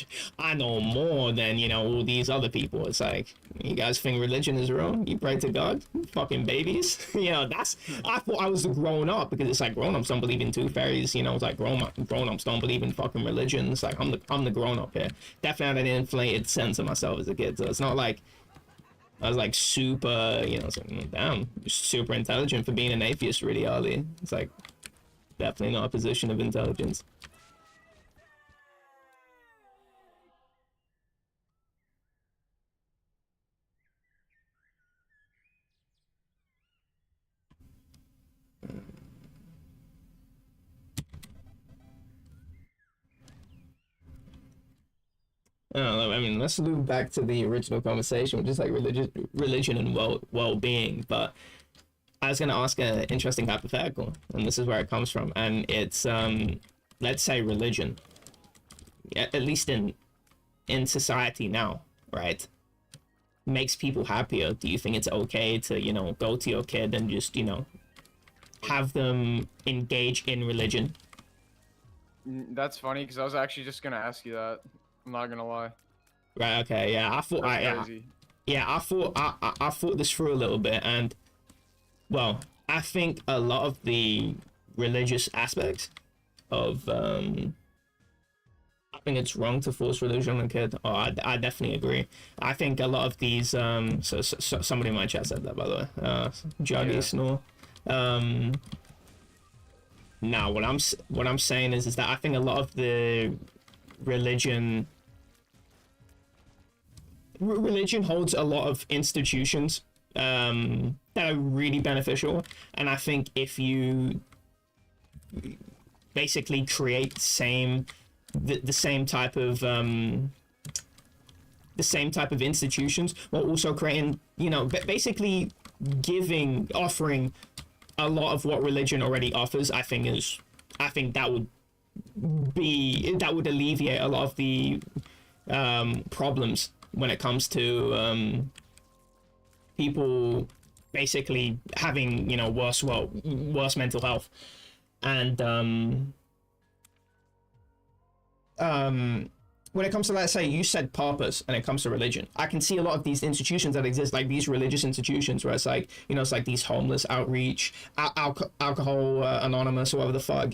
than, you know, all these other people. It's like, you guys think religion is real? You pray to God? Fucking babies. You know, that's, I thought I was the grown up, because it's like grown-ups don't believe in tooth fairies. You know, it's like grown-ups don't believe in fucking religion. It's like I'm the grown-up here. Definitely had an inflated sense of myself as a kid. So it's not like I was like super, you know, it's like, damn, super intelligent for being an atheist really early. It's like definitely not a position of intelligence. I don't know. I mean, let's loop back to the original conversation, which is like religion and well-being. But I was gonna ask an interesting hypothetical, and this is where it comes from. And it's let's say religion, at least in society now, right, makes people happier. Do you think it's okay to, you know, go to your kid and just, you know, have them engage in religion? That's funny, because I was actually just gonna ask you that. I'm not gonna lie. Right. Okay. Yeah. I thought. I thought this through a little bit, and well, I think a lot of the religious aspects of I think it's wrong to force religion on a kid. Oh, I definitely agree. I think a lot of these so somebody in my chat said that, by the way. Juggy Snore. Now what I'm saying is that I think a lot of the religion holds a lot of institutions that are really beneficial, and I think if you basically create the same type of institutions while also creating, you know, basically offering a lot of what religion already offers, I think that would alleviate a lot of the problems when it comes to people basically having, you know, worse mental health. And when it comes to, let's say, you said purpose, and it comes to religion, I can see a lot of these institutions that exist, like these religious institutions, where it's like, you know, it's like these homeless outreach, alcohol anonymous, or whatever the fuck,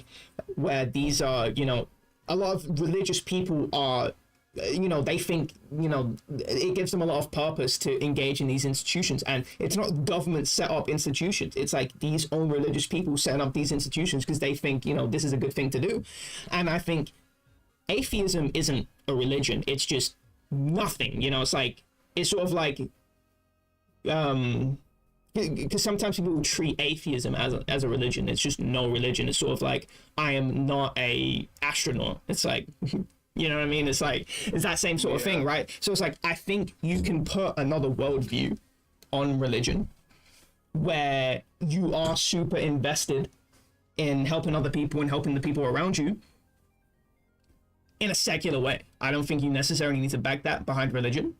where these are, you know, a lot of religious people are, you know, they think, you know, it gives them a lot of purpose to engage in these institutions. And it's not government set up institutions, it's like these own religious people setting up these institutions because they think, you know, this is a good thing to do. And I think atheism isn't a religion, it's just nothing, you know. It's like, it's sort of like because sometimes people will treat atheism as a religion. It's just no religion. It's sort of like, I am not a astronaut. It's like, you know what I mean? It's like, it's that same sort of thing, right? So it's like, I think you can put another worldview on religion where you are super invested in helping other people and helping the people around you in a secular way. I don't think you necessarily need to back that behind religion.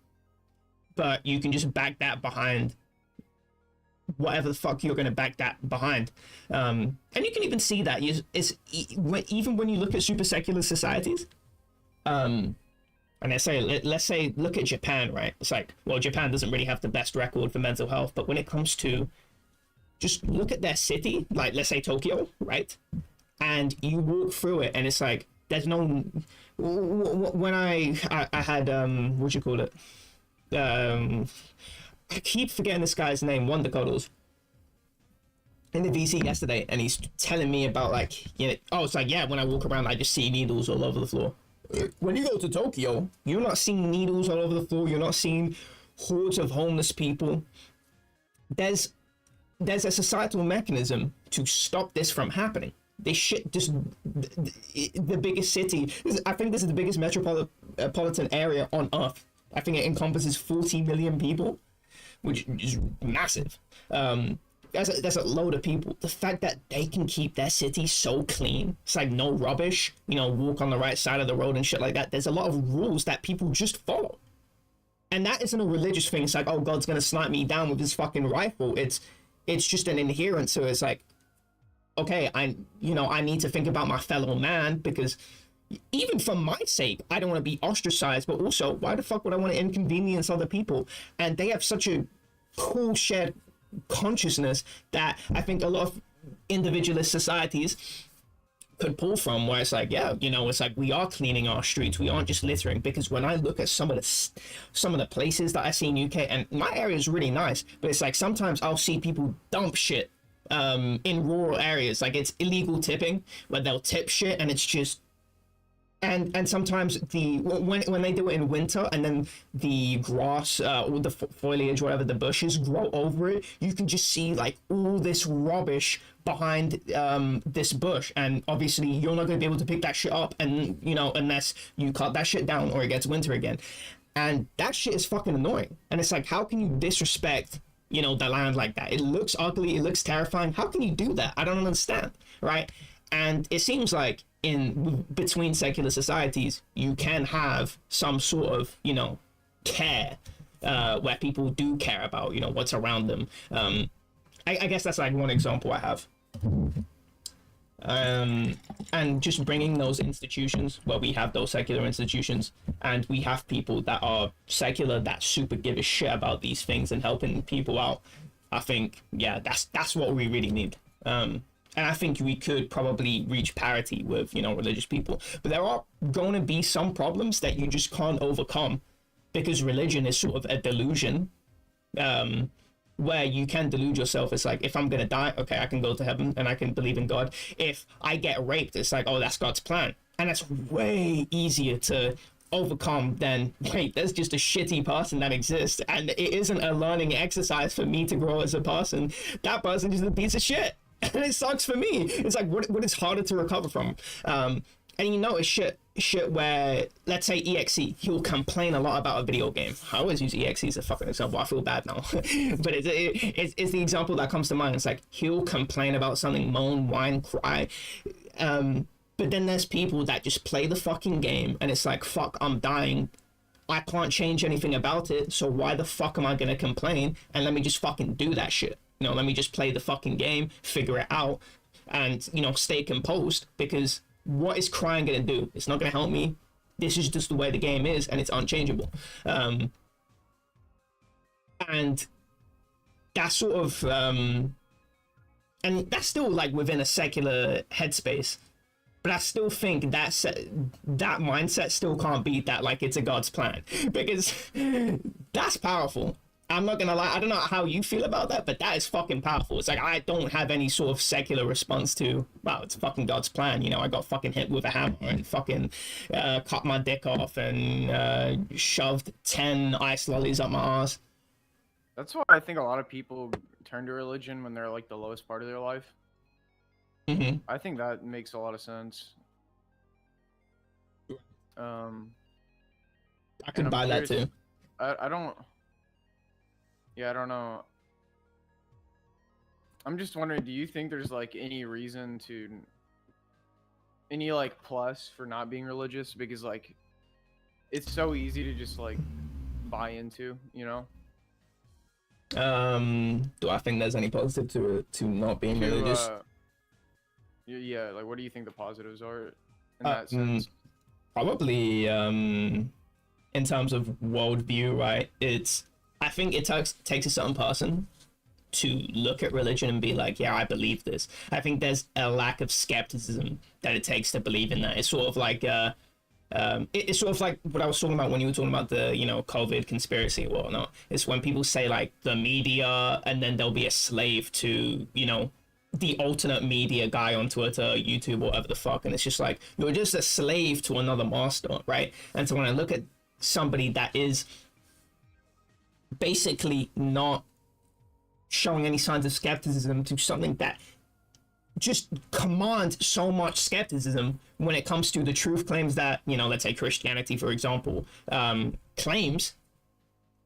but you can just back that behind whatever the fuck you're going to back that behind. And you can even see that even when you look at super secular societies, and let's say look at Japan, right? It's like, well, Japan doesn't really have the best record for mental health, but when it comes to just look at their city, like let's say Tokyo, right? And you walk through it and it's like there's no, when I had what you call it, I keep forgetting this guy's name, Wonder Cuddles, in the VC yesterday, and he's telling me about like, you know, oh, it's like, yeah, when I walk around I just see needles all over the floor. When you go to Tokyo, you're not seeing needles all over the floor, you're not seeing hordes of homeless people. There's a societal mechanism to stop this from happening. This shit just, the biggest city, I think this is the biggest metropolitan area on Earth. I think it encompasses 40 million people, which is massive. That's a load of people. The fact that they can keep their city so clean, it's like no rubbish, you know, walk on the right side of the road and shit like that. There's a lot of rules that people just follow. And that isn't a religious thing. It's like, oh, God's gonna snipe me down with his fucking rifle. It's just an inherent to it. It's like, okay, I need to think about my fellow man, because even for my sake, I don't want to be ostracized, but also, why the fuck would I want to inconvenience other people? And they have such a cool shared consciousness that I think a lot of individualist societies could pull from, where it's like, yeah, you know, it's like we are cleaning our streets, we aren't just littering. Because when I look at some of the places that I see in UK, and my area is really nice, but it's like sometimes I'll see people dump shit in rural areas, like it's illegal tipping, where they'll tip shit and it's just, and sometimes when they do it in winter and then the grass or the foliage, whatever, the bushes grow over it, you can just see like all this rubbish behind this bush, and obviously you're not going to be able to pick that shit up, and you know, unless you cut that shit down or it gets winter again. And that shit is fucking annoying. And it's like, how can you disrespect, you know, the land like that? It looks ugly, it looks terrifying. How can you do that? I don't understand, right? And it seems like in between secular societies, you can have some sort of, you know, care, where people do care about, you know, what's around them. I guess that's like one example I have. And just bringing those institutions where we have those secular institutions and we have people that are secular that super give a shit about these things and helping people out. I think, yeah, that's what we really need. And I think we could probably reach parity with, you know, religious people. But there are going to be some problems that you just can't overcome, because religion is sort of a delusion, where you can delude yourself. It's like, if I'm going to die, okay, I can go to heaven and I can believe in God. If I get raped, it's like, oh, that's God's plan. And that's way easier to overcome than, wait, there's just a shitty person that exists and it isn't a learning exercise for me to grow as a person. That person is a piece of shit. And it sucks for me. It's like, what is harder to recover from? And you know, it's shit where, let's say EXE, he'll complain a lot about a video game. I always use EXE as a fucking example. I feel bad now. But it's the example that comes to mind. It's like, he'll complain about something, moan, whine, cry. But then there's people that just play the fucking game and it's like, fuck, I'm dying. I can't change anything about it. So why the fuck am I going to complain? And let me just fucking do that shit. You know, let me just play the fucking game, figure it out, and, you know, stay composed, because what is crying going to do? It's not going to help me. This is just the way the game is, and it's unchangeable. And that sort of, and that's still like within a secular headspace, but I still think that mindset still can't beat that, like it's a God's plan, because that's powerful. I'm not gonna lie, I don't know how you feel about that, but that is fucking powerful. It's like, I don't have any sort of secular response to, wow, it's fucking God's plan. You know, I got fucking hit with a hammer and fucking cut my dick off and shoved 10 ice lollies up my ass. That's why I think a lot of people turn to religion when they're like the lowest part of their life. Mm-hmm. I think that makes a lot of sense. I could buy that too. I don't... Yeah, I don't know. I'm just wondering, do you think there's like any reason to, any like plus for not being religious? Because like, it's so easy to just like buy into, you know? Do I think there's any positive to it, to not being To religious? yeah, like what do you think the positives are in that Um, sense? Probably in terms of worldview, right? I think it takes a certain person to look at religion and be like, yeah, I believe this. I think there's a lack of skepticism that it takes to believe in that. It's sort of like it's sort of like what I was talking about when you were talking about the, COVID conspiracy or whatnot. It's when people say like the media, and then there'll be a slave to, the alternate media guy on Twitter, YouTube, or whatever the fuck, and it's just like you're just a slave to another master, right? And so when I look at somebody that is basically not showing any signs of skepticism to something that just commands so much skepticism when it comes to the truth claims that, let's say Christianity, for example, claims,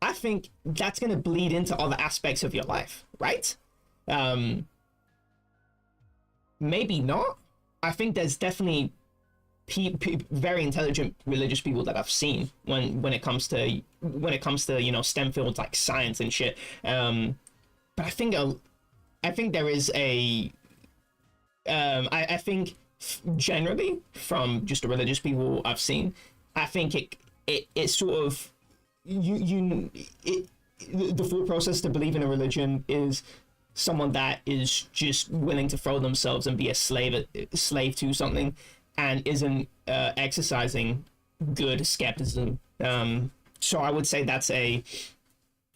I think that's going to bleed into other aspects of your life, right? Maybe not. I think there's definitely very intelligent religious people that I've seen when it comes to STEM fields like science and shit. But I think there is a I think generally from just the religious people I've seen, I think it sort of the full process to believe in a religion is someone that is just willing to throw themselves and be a slave to something, and isn't exercising good skepticism. So I would say that's a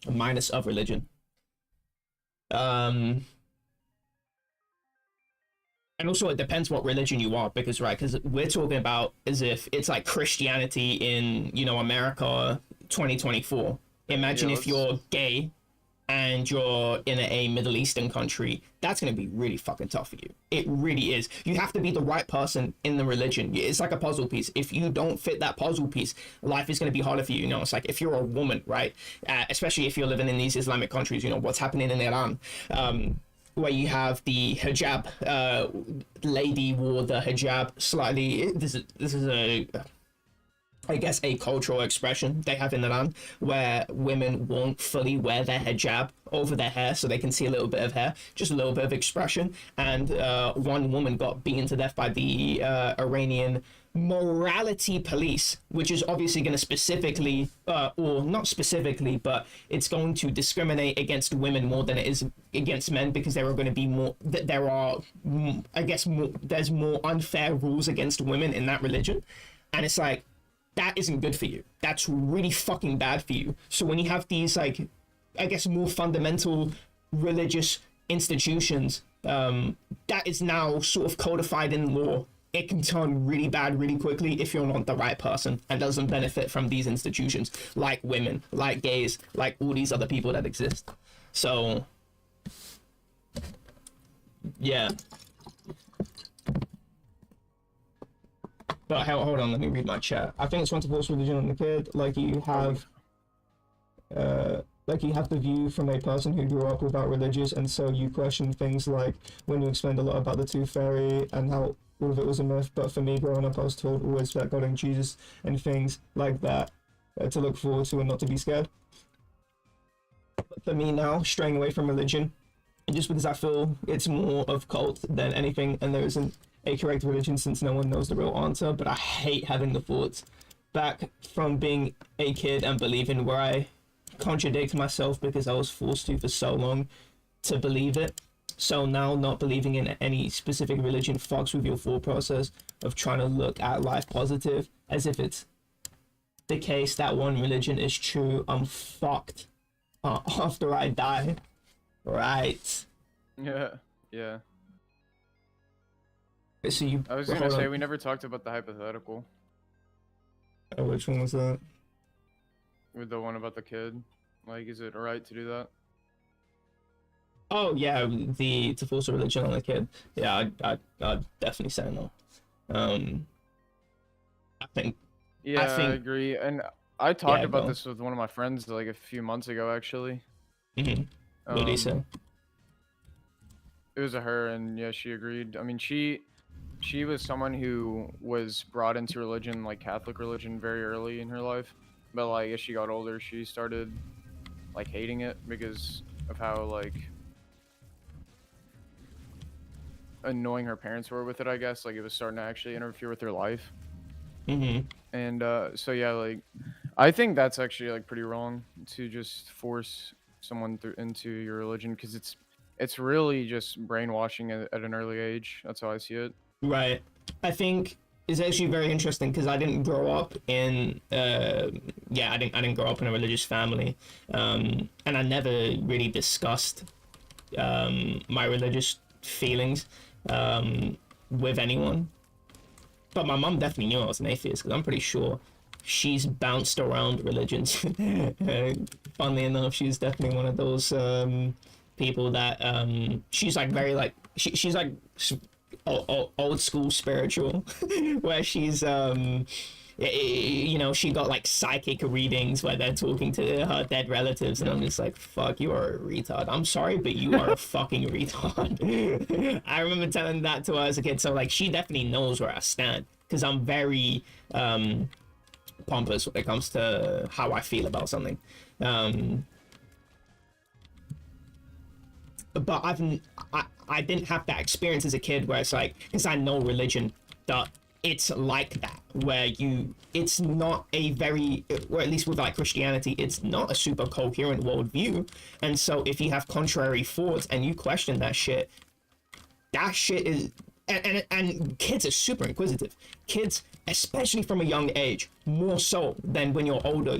minus of religion. And also it depends what religion you are, because we're talking about as if it's like Christianity in America 2024. Imagine if you're gay and you're in a Middle Eastern country, that's going to be really fucking tough for you. It really is. You have to be the right person in the religion. It's like a puzzle piece. If you don't fit that puzzle piece, life is going to be harder for you. It's like if you're a woman, right? Especially if you're living in these Islamic countries, what's happening in Iran, where you have the hijab, lady wore the hijab slightly. This is a cultural expression they have in Iran, where women won't fully wear their hijab over their hair so they can see a little bit of hair, just a little bit of expression. And one woman got beaten to death by the Iranian morality police, which is obviously going to specifically, or not specifically, but it's going to discriminate against women more than it is against men, because there are going to be more, there's more unfair rules against women in that religion. And it's like, that isn't good for you. That's really fucking bad for you. So when you have these, more fundamental religious institutions, that is now sort of codified in law. It can turn really bad really quickly if you're not the right person and doesn't benefit from these institutions, like women, like gays, like all these other people that exist. So, yeah. But hold on, let me read my chat. I think it's wrong to force religion on the kid, like you have the view from a person who grew up without religious, and so you question things like when you explained a lot about the tooth fairy and how all of it was a myth. But for me, growing up, I was told always about God and Jesus and things like that to look forward to and not to be scared. But for me now, straying away from religion, just because I feel it's more of cult than anything, and there isn't a correct religion since no one knows the real answer. But I hate having the thoughts back from being a kid and believing, where I contradict myself because I was forced to for so long to believe it. So now not believing in any specific religion fucks with your thought process of trying to look at life positive, as if it's the case that one religion is true. I'm fucked after I die. Right. Yeah. So you, I was gonna say, we never talked about the hypothetical. Which one was that? With the one about the kid. Like, is it alright to do that? Oh yeah, to force a religion on a kid. Yeah, I'd definitely say no. I think. Yeah, I agree. And I talked about this with one of my friends like a few months ago, actually. Mm-hmm. What did he say? It was a her, and yeah, she agreed. I mean, she was someone who was brought into religion, like Catholic religion, very early in her life. but like as she got older, she started like hating it because of how like annoying her parents were with it. I guess like it was starting to actually interfere with her life. Mm-hmm. And so yeah, like I think that's actually like pretty wrong to just force someone through into your religion because it's really just brainwashing at an early age. That's how I see it. Right. I think it's actually very interesting because I didn't grow up in I didn't grow up in a religious family, and I never really discussed my religious feelings with anyone. But my mom definitely knew I was an atheist because I'm pretty sure she's bounced around religions. Funnily enough, she's definitely one of those people that she's like very like she's like old school spiritual, where she's you know, she got like psychic readings where they're talking to her dead relatives, and I'm just like, fuck, you are a retard. I'm sorry, but you are a fucking retard. I remember telling that to her as a kid, so like she definitely knows where I stand because I'm very pompous when it comes to how I feel about something. But I didn't have that experience as a kid where it's like, because I know religion, that it's like that, where it's not a very, or at least with like Christianity, it's not a super coherent worldview. And so if you have contrary thoughts and you question that shit is, and kids are super inquisitive. Kids, especially from a young age, more so than when you're older,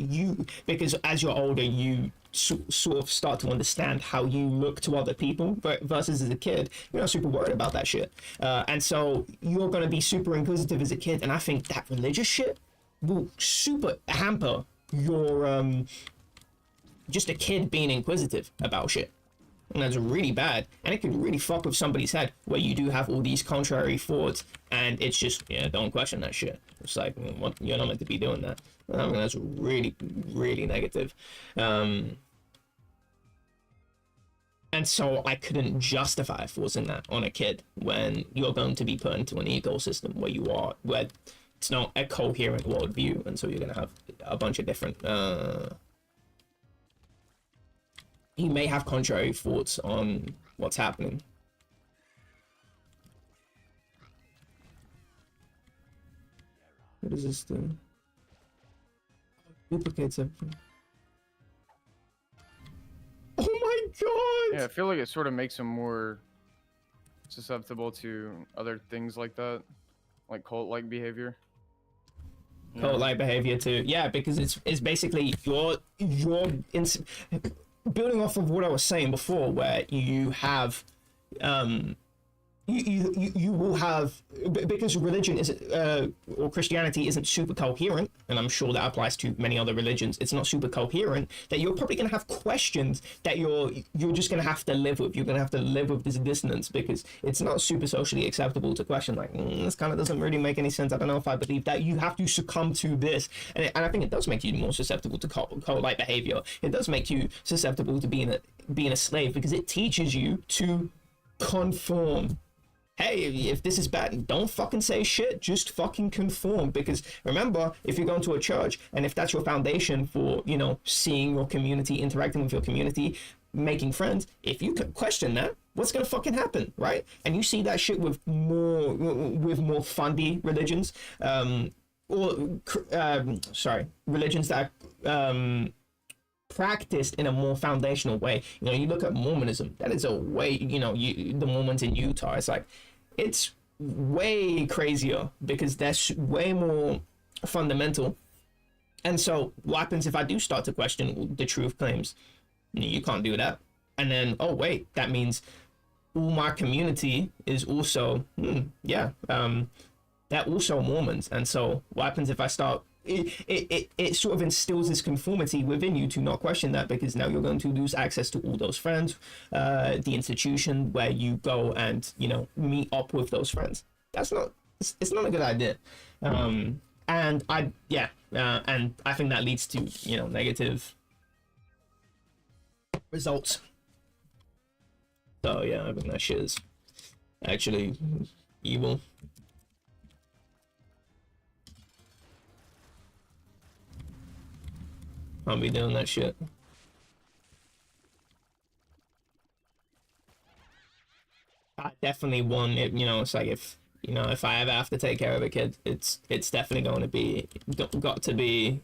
because as you're older, you sort of start to understand how you look to other people versus as a kid you're not super worried about that shit, and so you're going to be super inquisitive as a kid, and I think that religious shit will super hamper your just a kid being inquisitive about shit, and that's really bad, and it could really fuck with somebody's head where you do have all these contrary thoughts and it's just, yeah, don't question that shit. It's like, what, you're not meant to be doing that. I mean, that's really, really negative. And so I couldn't justify forcing that on a kid when you're going to be put into an ecosystem where it's not a coherent worldview, and so you're going to have a bunch of different you may have contrary thoughts on what's happening. What does this do? Duplicates everything. Oh my god! Yeah, I feel like it sort of makes them more susceptible to other things like that, like cult-like behavior. Cult-like behavior too. Yeah, because it's basically your building off of what I was saying before, where you have you will have, because religion is or Christianity isn't super coherent, and I'm sure that applies to many other religions. It's not super coherent, that you're probably going to have questions that you're just going to have to live with. You're going to have to live with this dissonance because it's not super socially acceptable to question like, this kind of doesn't really make any sense. I don't know if I believe that. You have to succumb to this, and I think it does make you more susceptible to cult-like behavior. It does make you susceptible to being a slave because it teaches you to conform. Hey, if this is bad, don't fucking say shit, just fucking conform. Because remember, if you're going to a church, and if that's your foundation for, you know, seeing your community, interacting with your community, making friends, if you can question that, what's gonna fucking happen, right? And you see that shit with more fundy religions, religions that practiced in a more foundational way. You know, you look at Mormonism, that is a way, you know, the Mormons in Utah, it's like, it's way crazier because that's way more fundamental. And so what happens if I do start to question the truth claims? You can't do that. And then, oh wait, that means all my community is also they're also Mormons. And so what happens if I start, it sort of instills this conformity within you to not question that, because now you're going to lose access to all those friends, the institution where you go and, you know, meet up with those friends. That's not, it's not a good idea. And I think that leads to, you know, negative results. So yeah, I think that shit is actually evil. I'll be doing that shit. I definitely want it. You know, it's like if if I ever have to take care of a kid, it's definitely going to be got to be.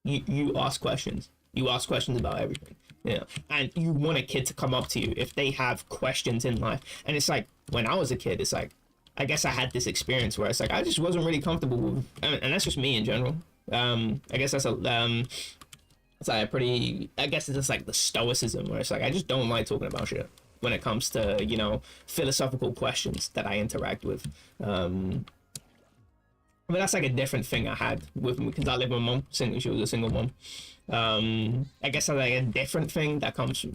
You ask questions. You ask questions about everything. Yeah, and you want a kid to come up to you if they have questions in life. And it's like when I was a kid, it's like I guess I had this experience where it's like I just wasn't really comfortable with, and that's just me in general. I guess that's it's like a pretty. I guess it's just like the stoicism where it's like I just don't like talking about shit when it comes to philosophical questions that I interact with. But that's like a different thing I had with me because I live with my mom. She was a single mom. I guess that's like a different thing that comes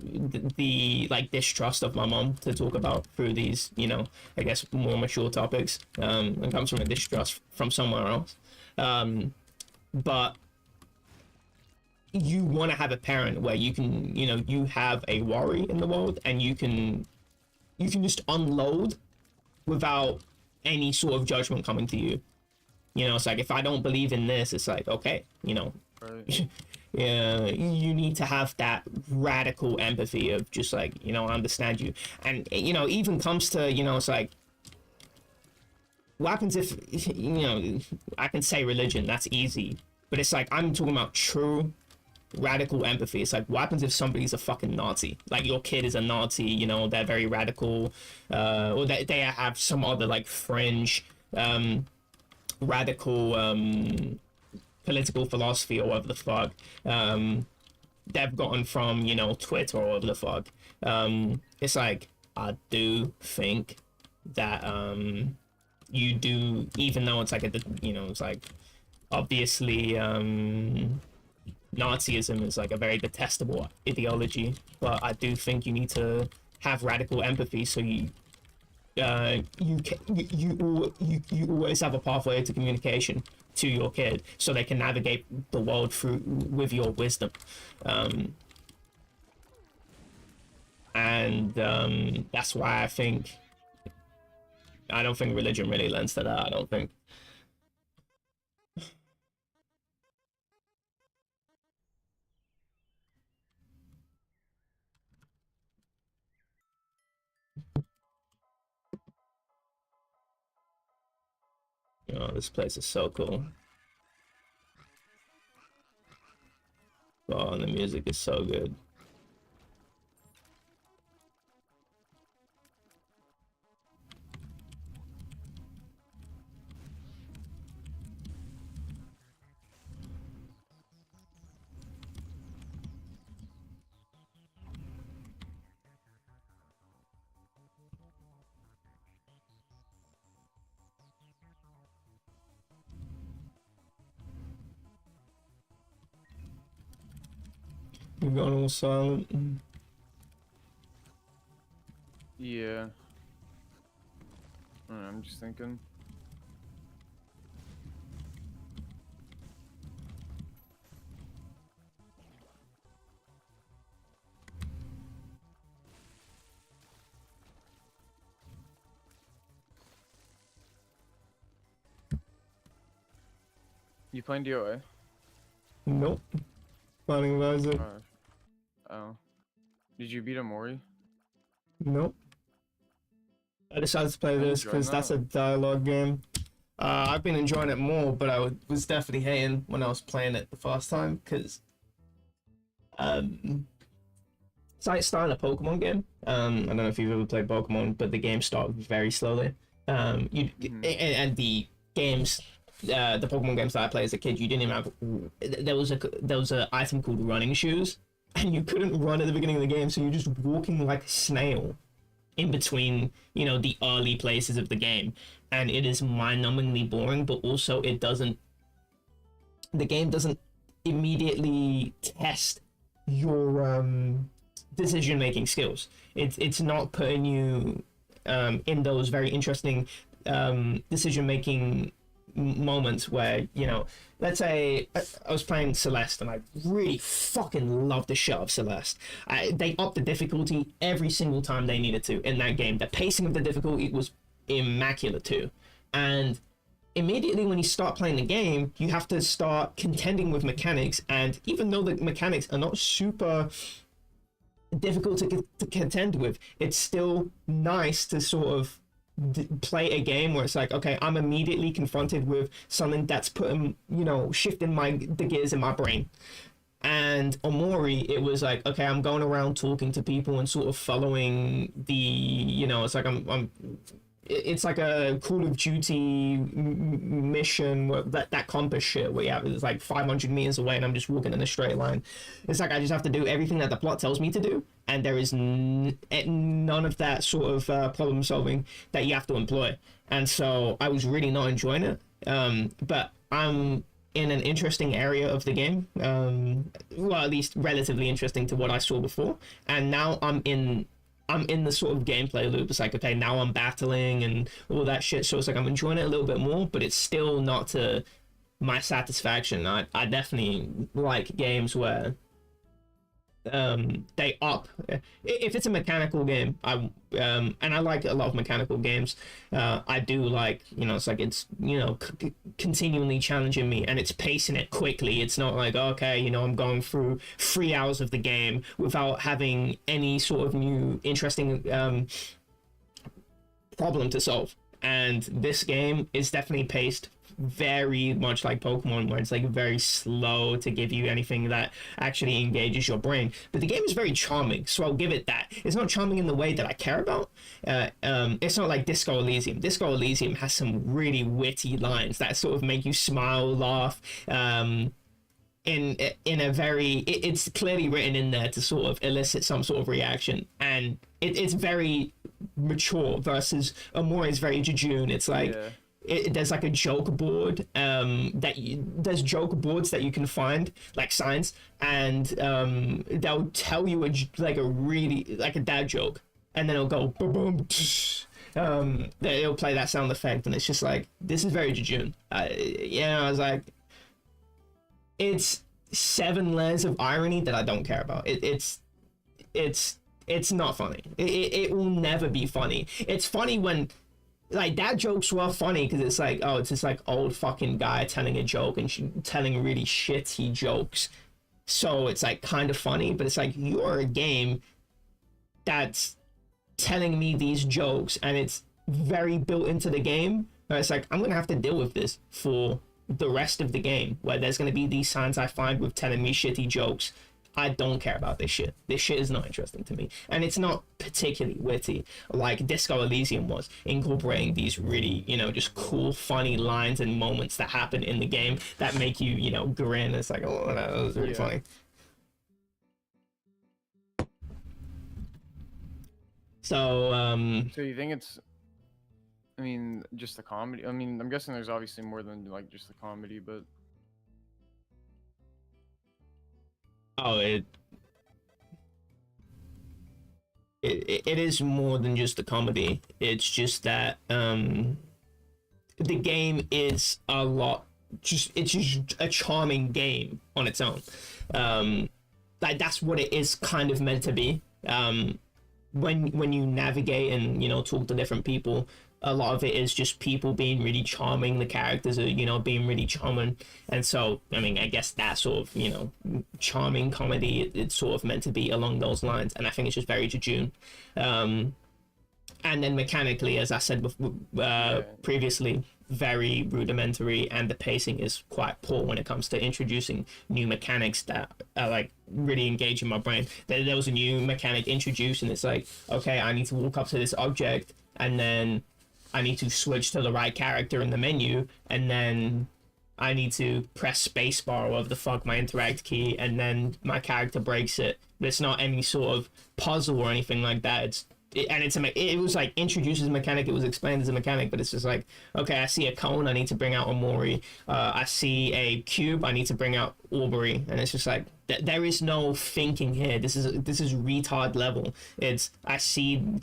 the like distrust of my mom to talk about through these I guess more mature topics. It comes from a distrust from somewhere else. But you want to have a parent where you can you have a worry in the world and you can just unload without any sort of judgment coming to you. It's like if I don't believe in this, it's like okay, Right. yeah, you need to have that radical empathy of just like I understand you. And even comes to it's like what happens if I can say religion, that's easy, but it's like I'm talking about true radical empathy. It's like what happens if somebody's a fucking Nazi, like your kid is a Nazi, they're very radical, or they have some other like fringe radical political philosophy or whatever the fuck they've gotten from Twitter or whatever the fuck. It's like I do think that you do, even though it's like it's like obviously Nazism is like a very detestable ideology, but I do think you need to have radical empathy so you always have a pathway to communication to your kid so they can navigate the world through with your wisdom. And that's why I don't think religion really lends to that. I don't think. Oh, this place is so cool. Oh, and the music is so good. You've gone all silent. Yeah. I'm just thinking. You playing DOA? Nope. Finding Isaac. Oh. Did you beat Amori? Nope. I decided to play this because that's a dialogue game. I've been enjoying it more, but I was definitely hating when I was playing it the first time because it's like starting a Pokemon game. I don't know if you've ever played Pokemon, but the game starts very slowly. And the games, the Pokemon games that I played as a kid, you didn't even have. There was a item called running shoes, and you couldn't run at the beginning of the game, so you're just walking like a snail in between, the early places of the game, and it is mind-numbingly boring. But also, the game doesn't immediately test your decision-making skills. It's not putting you in those very interesting decision-making moments where let's say I was playing Celeste and I really fucking loved the shit of Celeste. They upped the difficulty every single time they needed to in that game. The pacing of the difficulty was immaculate too, and immediately when you start playing the game, you have to start contending with mechanics, and even though the mechanics are not super difficult to contend with, it's still nice to sort of play a game where it's like, okay, I'm immediately confronted with something that's putting, shifting the gears in my brain. And Omori, it was like, okay, I'm going around talking to people and sort of following it's like it's like a Call of Duty mission where that compass shit where it's like 500 meters away and I'm just walking in a straight line. It's like I just have to do everything that the plot tells me to do, and there is none of that sort of problem solving that you have to employ. And so I was really not enjoying it. But I'm in an interesting area of the game, well, at least relatively interesting to what I saw before, and now I'm in the sort of gameplay loop. It's like, okay, now I'm battling and all that shit. So it's like I'm enjoying it a little bit more, but it's still not to my satisfaction. I definitely like games where they up. If it's a mechanical game, and I like a lot of mechanical games. I do like, it's like it's continually challenging me and it's pacing it quickly. It's not like, okay, I'm going through 3 hours of the game without having any sort of new interesting problem to solve. And this game is definitely paced very much like Pokemon, where it's like very slow to give you anything that actually engages your brain. But the game is very charming, so I'll give it that. It's not charming in the way that I care about. It's not like Disco Elysium. Disco Elysium has some really witty lines that sort of make you smile, laugh, in a very, it's clearly written in there to sort of elicit some sort of reaction, and it's very mature, versus Amore is very jejune. It's like, there's like a joke board there's joke boards that you can find, like signs, and they'll tell you a dad joke, and then it'll go boom boom. It'll play that sound effect, and it's just like, this is very jejune. I was like, it's 7 layers of irony that I don't care about. It's not funny. It will never be funny. It's funny when, like, dad jokes were funny because it's like, oh, it's this like old fucking guy telling a joke and telling really shitty jokes, so it's like kind of funny. But it's like, you're a game that's telling me these jokes and it's very built into the game, and it's like, I'm gonna have to deal with this for the rest of the game, where there's gonna be these signs I find with telling me shitty jokes. I don't care about this shit. This shit is not interesting to me. And it's not particularly witty like Disco Elysium was, incorporating these really, just cool, funny lines and moments that happen in the game that make you, grin. It's like, oh, that was really funny. So, So you think it's, just the comedy? I'm guessing there's obviously more than, like, just the comedy, but... Oh, it is more than just the comedy. It's just that the game is it's just a charming game on its own. Like, that's what it is kind of meant to be. When you navigate and talk to different people, a lot of it is just people being really charming. The characters are, being really charming. And so, I guess that sort of, charming comedy, it's sort of meant to be along those lines. And I think it's just very jejune. And then mechanically, as I said before, previously, very rudimentary, and the pacing is quite poor when it comes to introducing new mechanics that are like really engaging my brain. There was a new mechanic introduced, and it's like, okay, I need to walk up to this object, and then I need to switch to the right character in the menu, and then I need to press spacebar or whatever the fuck, my interact key, and then my character breaks it. But it's not any sort of puzzle or anything like that. It was like introduced as a mechanic, it was explained as a mechanic, but it's just like, okay, I see a cone, I need to bring out Omori. I see a cube, I need to bring out Aubrey, and it's just like, there is no thinking here. This is retard level. It's I see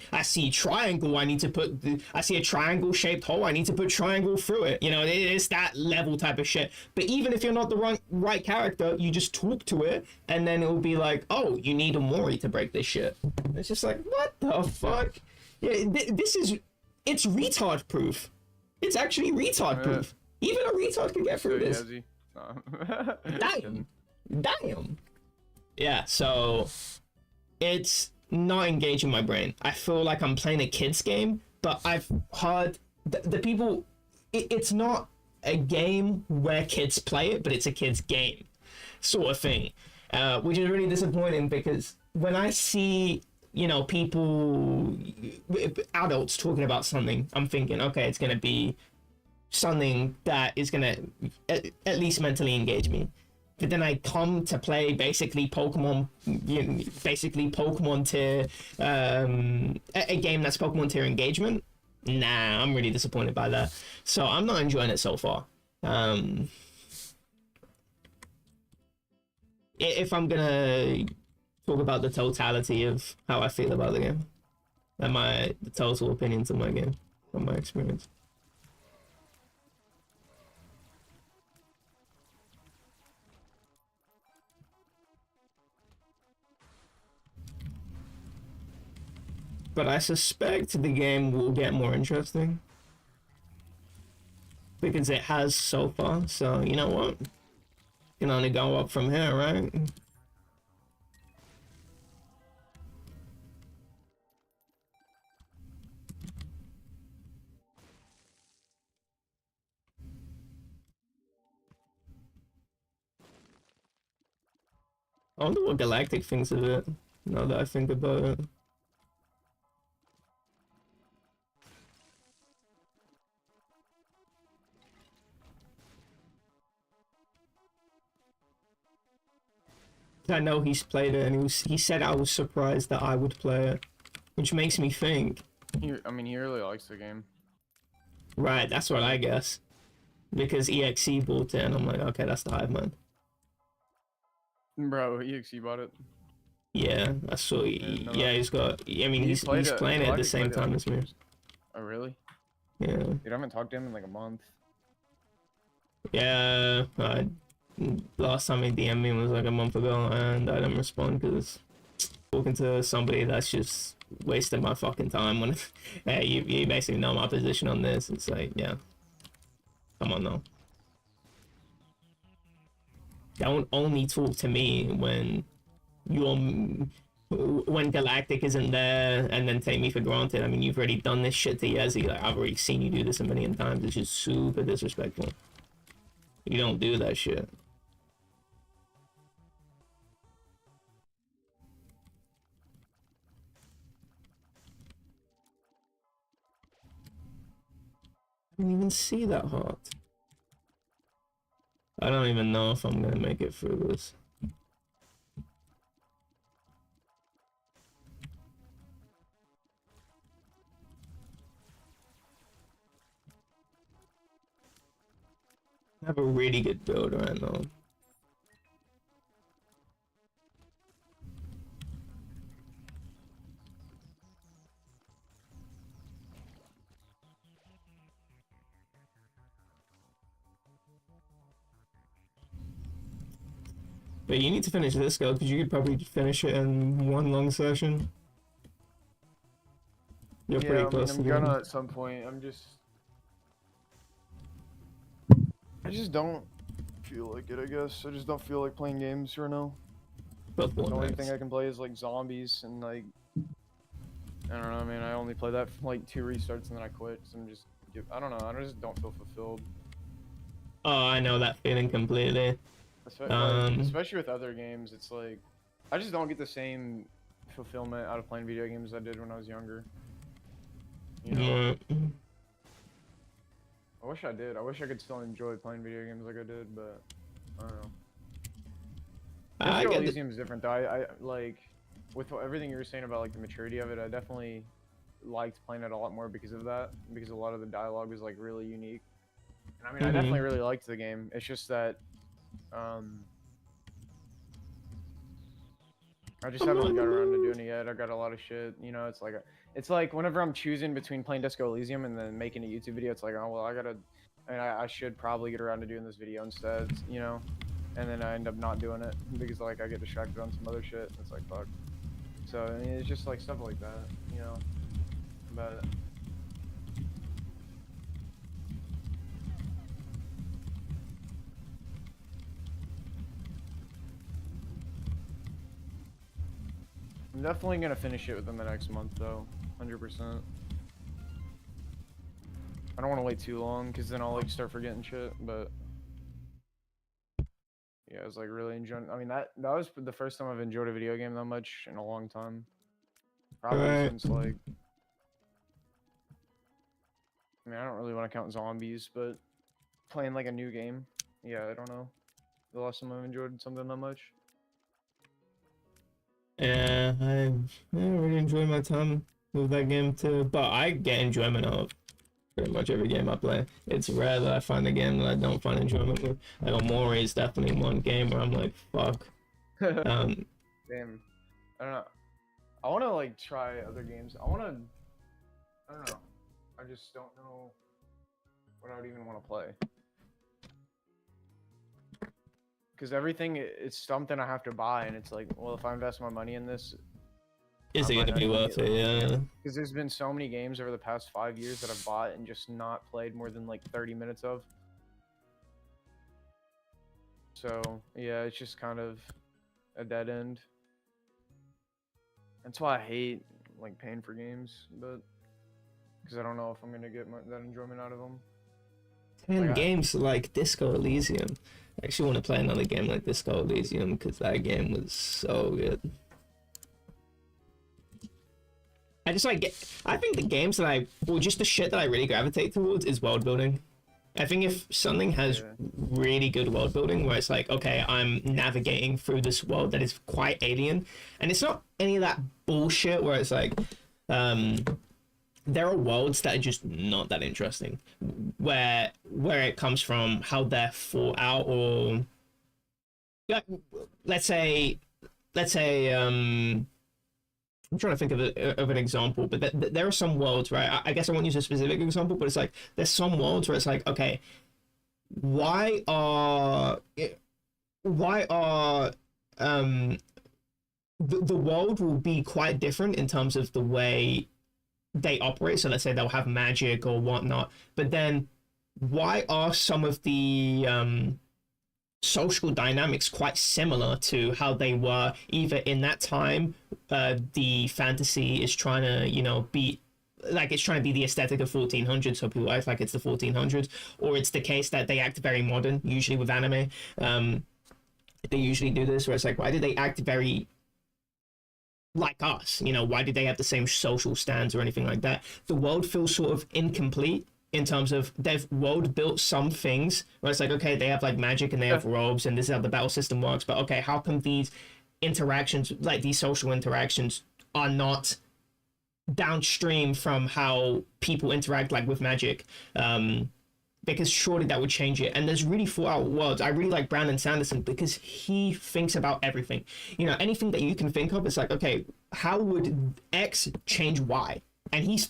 triangle, I see a triangle shaped hole, I need to put triangle through it. It's that level type of shit. But even if you're not the right character, you just talk to it, and then it will be like, oh, you need Omori to break this shit. It's just like, what the fuck? Yeah, it's retard proof. It's actually retard proof. Even a retard can get through this. Yezzy. No. Damn. Damn. Yeah, so it's not engaging my brain. I feel like I'm playing a kid's game, but I've heard the people, it's not a game where kids play it, but it's a kid's game sort of thing, which is really disappointing because when I see, you know, people, adults talking about something, I'm thinking, okay, it's going to be something that is going to at least mentally engage me. But then I come to play basically Pokemon, basically Pokemon tier, a game that's Pokemon tier engagement. Nah, I'm really disappointed by that. So I'm not enjoying it so far. If I'm gonna talk about the totality of how I feel about the game, and the total opinions of my game, from my experience. But I suspect the game will get more interesting because it has so far. So you know what? Can only go up from here, right? I wonder what Galactic thinks of it, now that I think about it. I know he's played it, and he said I was surprised that I would play it, which makes me think. I mean, he really likes the game. Right, that's what I guess. Because EXE bought it, and I'm like, okay, that's the Hive Mind. Bro, EXE bought it. Yeah, I saw. Yeah, he's got. I mean, he's playing it at the same time as me. Oh, really? Yeah. Dude, I haven't talked to him in like a month. Yeah, last time he DM'd me was like a month ago, and I didn't respond because talking to somebody that's just wasting my fucking time when hey, you basically know my position on this. It's like, yeah, come on now. Don't only talk to me when when Galactic isn't there and then take me for granted. I mean, you've already done this shit to Yezzy. Like, I've already seen you do this a million times. It's just super disrespectful. You don't do that shit. I didn't even see that heart. I don't even know if I'm gonna make it through this. I have a really good build right now. But you need to finish this go because you could probably finish it in one long session. You're pretty close to I'm gonna at some point. I just don't feel like it, I guess. I just don't feel like playing games right now. The only thing I can play is like zombies and like, I don't know, man. I only play that for like 2 restarts and then I quit. So I don't know. I just don't feel fulfilled. Oh, I know that feeling completely. Especially with other games, it's like I just don't get the same fulfillment out of playing video games as I did when I was younger. You know? I wish I did. I wish I could still enjoy playing video games like I did, but I don't know. Disco Elysium is different though. I like with everything you were saying about like the maturity of it. I definitely liked playing it a lot more because of that. Because a lot of the dialogue was like really unique. And I mean, I definitely really liked the game. It's just that I just haven't got around to doing it yet. I got a lot of shit, you know. It's like whenever I'm choosing between playing Disco Elysium and then making a YouTube video, it's like, oh well, I should probably get around to doing this video instead, you know. And then I end up not doing it because like I get distracted on some other shit. It's like fuck. So I mean, it's just like stuff like that, you know. But I'm definitely gonna finish it within the next month though, 100%. I don't want to wait too long because then I'll like start forgetting shit. But yeah, I was like really enjoying. I mean that was the first time I've enjoyed a video game that much in a long time. Probably Right. since like, I mean I don't really want to count zombies, but playing like a new game. Yeah, I don't know. The last time I've enjoyed something that much. Yeah, I really enjoy my time with that game too. But I get enjoyment out of pretty much every game I play. It's rare that I find a game that I don't find enjoyment with. Like Omori is definitely one game where I'm like, fuck. Damn. I don't know. I want to like try other games. I don't know. I just don't know what I would even want to play. Because everything, it's something I have to buy, and it's like, well, if I invest my money in this, Is it gonna be worth it? Yeah. because there's been so many games over the past 5 years that I've bought and just not played more than like 30 minutes of. So yeah, it's just kind of a dead end. That's why I hate like paying for games, but because I don't know if I'm gonna get that enjoyment out of them. 10 Like, games like Disco Elysium. I actually want to play another game like Disco Elysium because that game was so good. I think the games that just the shit that I really gravitate towards is world building. I think if something has really good world building where it's like, okay, I'm navigating through this world that is quite alien, and it's not any of that bullshit where it's like, there are worlds that are just not that interesting, where it comes from, how they're thought out, or let's say I'm trying to think of an example, but there are some worlds, right? I guess I won't use a specific example, but it's like there's some worlds where it's like, okay, why are the world will be quite different in terms of the way they operate. So let's say they'll have magic or whatnot, but then why are some of the social dynamics quite similar to how they were either in that time? The fantasy is trying to, be like, it's trying to be the aesthetic of 1400s, so people act like it's the 1400s, or it's the case that they act very modern, usually with anime. They usually do this where it's like, why do they act very like us? Why do they have the same social stands or anything like that? The world feels sort of incomplete in terms of they've world built some things where it's like, okay, they have like magic and they have robes and this is how the battle system works, but okay, how come these interactions, like these social interactions, are not downstream from how people interact like with magic? Because surely that would change it. And there's really thought out worlds. I really like Brandon Sanderson because he thinks about everything. Anything that you can think of, it's like, okay, how would X change Y? And he's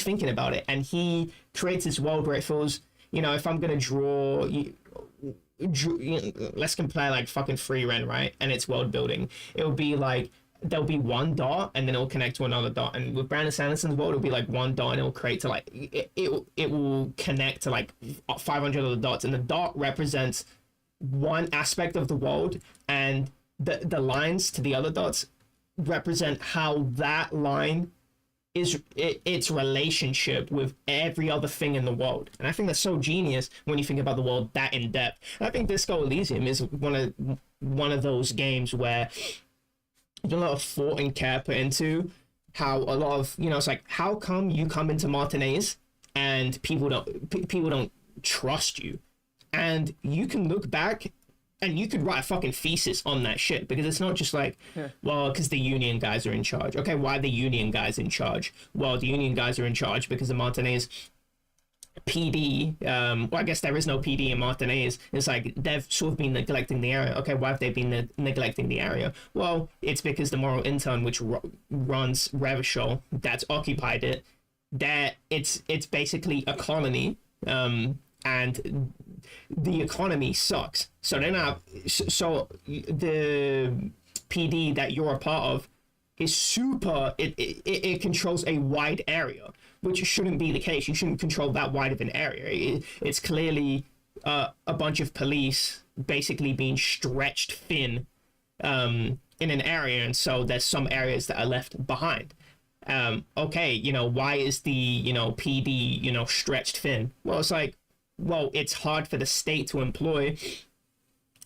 thinking about it, and he creates this world where it feels, if I'm gonna draw, let's compare like fucking Free Rent, right? And it's world building. It would be like there'll be one dot, and then it'll connect to another dot. And with Brandon Sanderson's world, it'll be like one dot, and it'll create to like it will connect to like 500 other dots, and the dot represents one aspect of the world, and the lines to the other dots represent how that line is its relationship with every other thing in the world. And I think that's so genius when you think about the world that in depth. And I think Disco Elysium is one of those games where there's a lot of thought and care put into how a lot of, it's like, how come you come into Martinez and people don't trust you? And you can look back and you could write a fucking thesis on that shit, because it's not just like, well, because the union guys are in charge. Okay, why are the union guys in charge? Well, the union guys are in charge because the Martinez PD, well, I guess there is no PD in Martinez. It's like they've sort of been neglecting the area. Okay, why have they been neglecting the area? Well, it's because the moral intern, which runs Revachol, that's occupied it, that it's basically a colony, and the economy sucks. So they're not. So the PD that you're a part of is super. It controls a wide area, which shouldn't be the case. You shouldn't control that wide of an area. It's clearly a bunch of police basically being stretched thin in an area, and so there's some areas that are left behind. Okay, you know, why is the, you know, PD, you know, stretched thin? Well, it's like, well, it's hard for the state to employ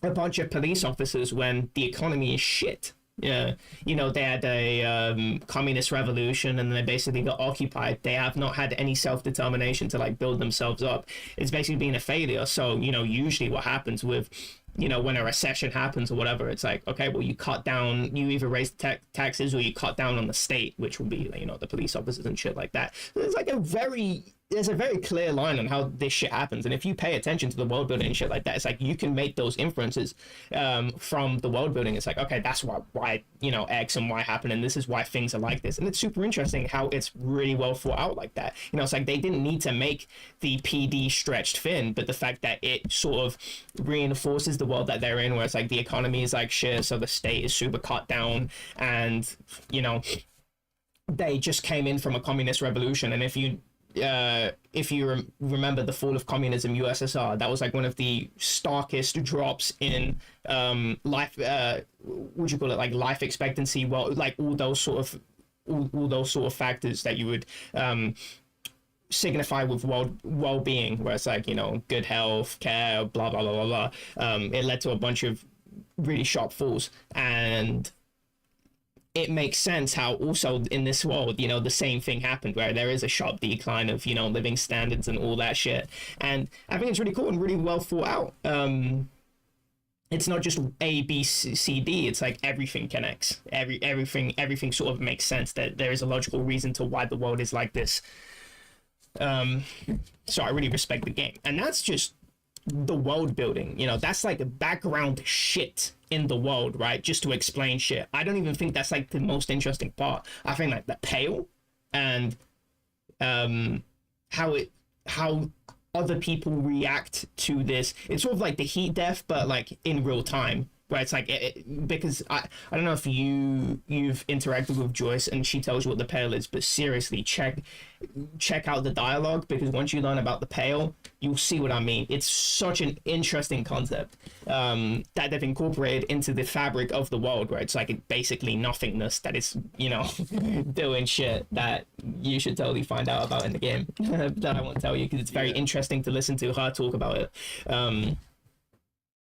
a bunch of police officers when the economy is shit. Yeah, you know, they had a communist revolution and they basically got occupied. They have not had any self-determination to like build themselves up. It's basically been a failure. So, you know, usually what happens with, you know, when a recession happens or whatever, it's like, okay, well, you cut down, you either raise taxes or you cut down on the state, which will be, you know, the police officers and shit like that. There's like there's a very clear line on how this shit happens. And if you pay attention to the world building and shit like that, it's like you can make those inferences from the world building. It's like, okay, that's why, you know, X and Y happen, and this is why things are like this. And it's super interesting how it's really well thought out like that. You know, it's like they didn't need to make the PD stretched thin, but the fact that it sort of reinforces the world that they're in, where it's like the economy is like shit, so the state is super cut down, and, you know, they just came in from a communist revolution. And if you remember the fall of communism, USSR, that was like one of the starkest drops in life, would you call it, like life expectancy, well, like all those sort of factors that you would signify with well-being, where it's like, you know, good health care, blah blah blah blah blah. It led to a bunch of really sharp falls, and it makes sense how also in this world, you know, the same thing happened, where there is a sharp decline of, you know, living standards and all that shit. And I think it's really cool and really well thought out. It's not just A, B, C, D. It's like everything connects. Everything sort of makes sense. That there is a logical reason to why the world is like this. So I really respect the game, and that's just the world building. You know, that's like background shit in the world, right? Just to explain shit. I don't even think that's like the most interesting part. I think like the Pale and how other people react to this. It's sort of like the heat death, but like in real time, where it's like because I don't know if you've interacted with Joyce and she tells you what the Pale is, but seriously, check out the dialogue, because once you learn about the Pale, you'll see what I mean. It's such an interesting concept that they've incorporated into the fabric of the world, where it's like basically nothingness that is, you know, doing shit that you should totally find out about in the game that I won't tell you, because it's very interesting to listen to her talk about it.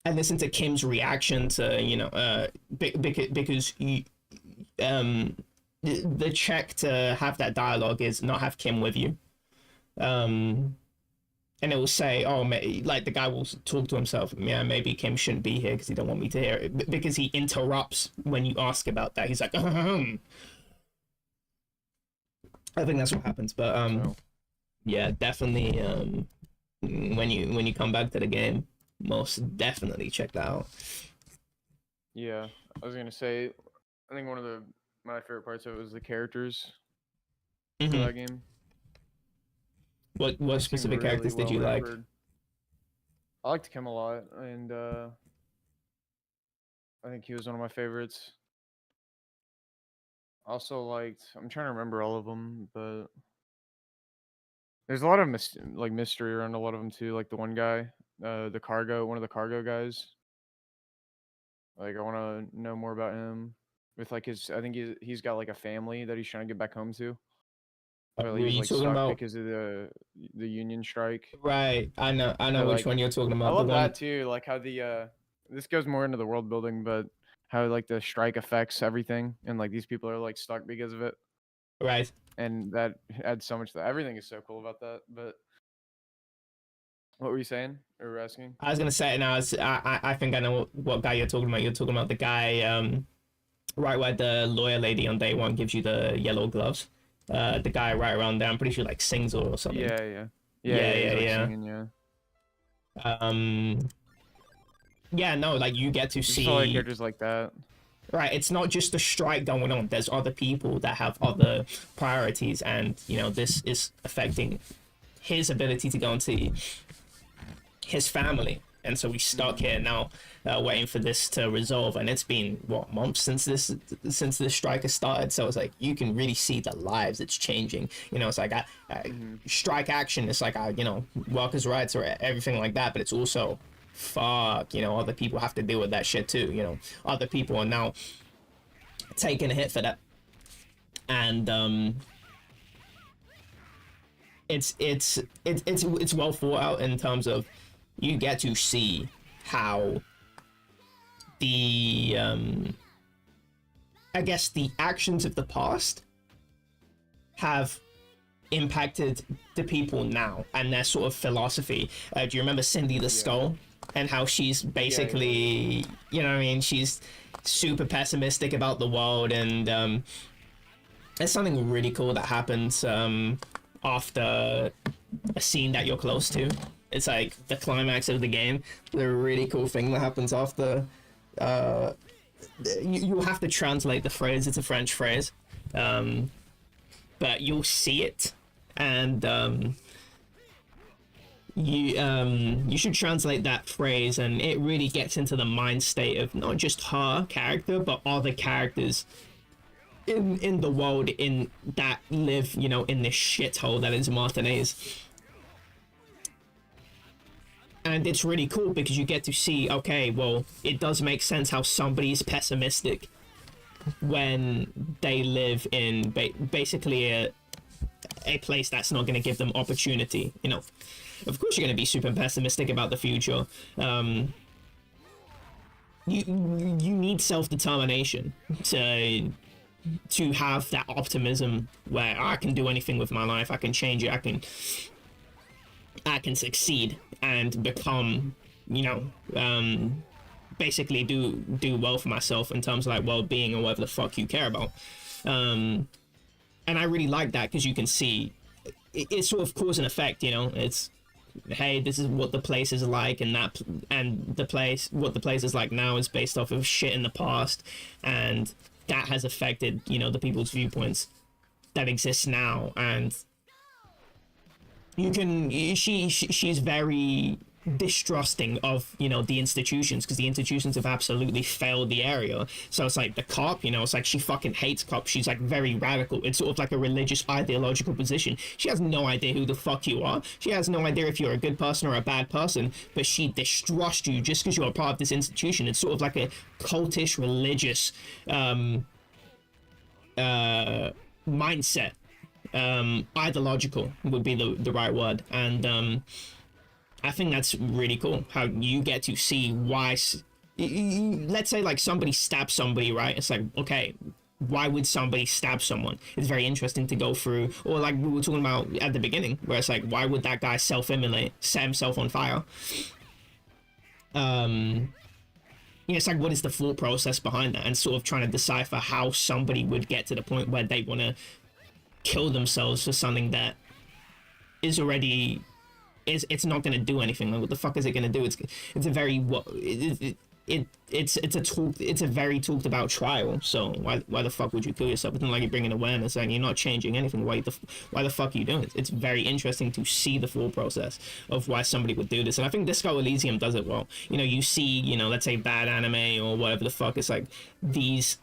And listen to Kim's reaction to, you know, because the check to have that dialogue is not have Kim with you. And it will say, oh, like the guy will talk to himself, yeah, maybe Kim shouldn't be here because he don't want me to hear it, because he interrupts when you ask about that. He's like, I think that's what happens. But yeah, definitely when you come back to the game, most definitely check that out. Yeah, I was gonna say, I think one of my favorite parts of it was the characters for that game. What specific characters did you like? I liked Kim a lot, and I think he was one of my favorites. Also liked, I'm trying to remember all of them, but there's a lot of mystery around a lot of them too. Like the one guy, one of the cargo guys. Like I want to know more about him. With like I think he's got like a family that he's trying to get back home to. But like, he's like stuck because of the union strike. Right, I know which one you're talking about. I love that too. Like how this goes more into the world building, but how like the strike affects everything, and like these people are like stuck because of it. Right. And that adds so much to that. Everything is so cool about that. But what were you saying or asking? I was gonna say, now I think I know what guy you're talking about. You're talking about the guy right where the lawyer lady on day one gives you the yellow gloves. The guy right around there, I'm pretty sure like sings or something. Yeah. Singing, yeah, no, like you get to see like characters like that. Right, it's not just the strike going on. There's other people that have other priorities, and you know, this is affecting his ability to go and see his family. And so we stuck here now, waiting for this to resolve. And it's been what, months since this strike has started. So it's like you can really see the lives it's changing. You know, it's like strike action. It's like you know, workers' rights or everything like that. But it's also, fuck, you know, other people have to deal with that shit too. You know, other people are now taking a hit for that. And it's well thought out in terms of you get to see how the I guess the actions of the past have impacted the people now and their sort of philosophy. Do you remember Cindy the Skull and how she's basically, you know what I mean, she's super pessimistic about the world, and there's something really cool that happens after a scene that you're close to. It's like the climax of the game. The really cool thing that happens after. You'll have to translate the phrase. It's a French phrase, but you'll see it, and you should translate that phrase, and it really gets into the mind state of not just her character, but other characters in the world in that live, you know, in this shithole that is Martinez. And it's really cool because you get to see, okay, well, it does make sense how somebody's pessimistic when they live in basically a place that's not going to give them opportunity. You know, of course you're going to be super pessimistic about the future. You need self-determination to have that optimism where I can do anything with my life, I can change it, I can succeed and become, you know, basically do well for myself in terms of like well-being or whatever the fuck you care about. And I really like that because you can see it's sort of cause and effect, you know. It's, hey, this is what the place is like, and what the place is like now is based off of shit in the past, and that has affected, you know, the people's viewpoints that exist now. And you can, she's very distrusting of, you know, the institutions, because the institutions have absolutely failed the area. So it's like the cop, you know, it's like she fucking hates cops. She's like very radical. It's sort of like a religious ideological position. She has no idea who the fuck you are. She has no idea if you're a good person or a bad person, but she distrusts you just because you're a part of this institution. It's sort of like a cultish religious mindset. Ideological would be the right word. And I think that's really cool how you get to see why. Let's say like somebody stabs somebody, right? It's like, okay, why would somebody stab someone? It's very interesting to go through. Or like we were talking about at the beginning, where it's like, why would that guy self-immolate, set himself on fire? Yeah, it's like, what is the thought process behind that, and sort of trying to decipher how somebody would get to the point where they want to kill themselves for something that is already it's not going to do anything. Like, what the fuck is it going to do? It's a very it's a very talked about trial. So why the fuck would you kill yourself? It's not like you're bringing awareness and you're not changing anything. Why the fuck are you doing it? It's very interesting to see the full process of why somebody would do this. And I think Disco Elysium does it well. You know, you see, you know, let's say bad anime or whatever the fuck, it's like these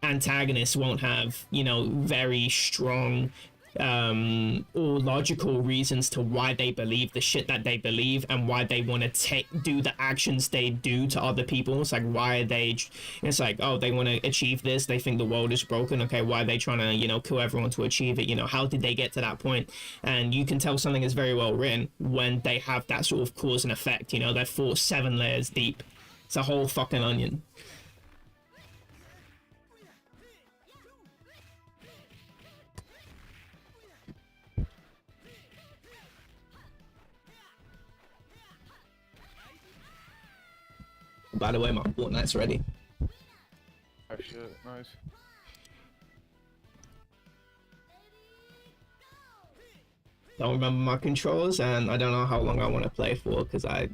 antagonists won't have, you know, very strong or logical reasons to why they believe the shit that they believe and why they want to do the actions they do to other people. It's like, why are they, it's like, oh, they want to achieve this, they think the world is broken, okay, why are they trying to, you know, kill everyone to achieve it? You know, how did they get to that point? And you can tell something is very well written when they have that sort of cause and effect. You know, they're 7 layers deep. It's a whole fucking onion. By the way, my Fortnite's ready. Oh shit, nice. Don't remember my controls, and I don't know how long I want to play for, because I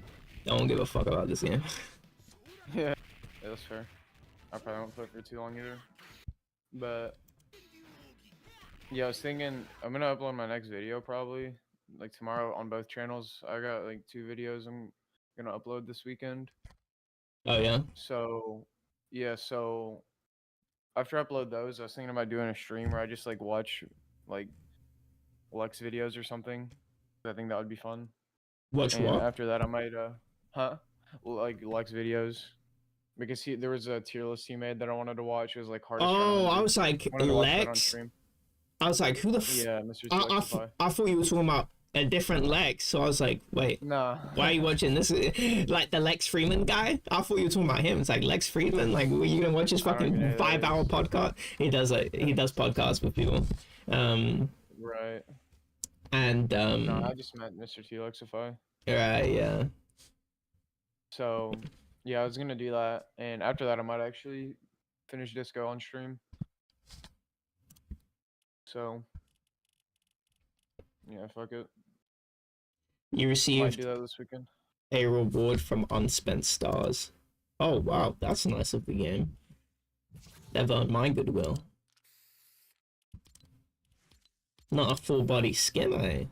don't give a fuck about this game. Yeah, that's fair. I probably won't play for too long either. But yeah, I was thinking I'm gonna upload my next video probably like tomorrow on both channels. I got like 2 videos I'm gonna upload this weekend. Oh yeah? So yeah, so after I upload those, I was thinking about doing a stream where I just like watch like Lex videos or something. I think that would be fun. Watch And what? after that, I might like Lex videos. because there was a tier list he made that I wanted to watch. It was like hardest. Oh, I was like, wanted to watch that on Lex. stream. I was like, who the Yeah, Mr. I thought you were talking about a different Lex. So I was like, wait, nah. why are you watching this? Like the Lex Freeman guy? I thought you were talking about him. It's like Lex Friedman. Like, were you gonna watch his fucking 5-hour podcast? He does podcasts with people. Right. And no, I just met Mr. Telexify. Right, yeah. So yeah, I was gonna do that, and after that I might actually finish Disco on stream. So yeah, fuck it. You Might received do that this weekend. a reward from unspent stars. Oh wow, that's nice of the game. They've earned my goodwill. Not a full body skin, eh?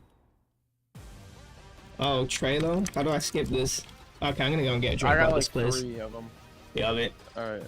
Oh, trailer? How do I skip this? Okay, I'm gonna go and get a drink out this place. 3 of them. Yeah, of it. Alright.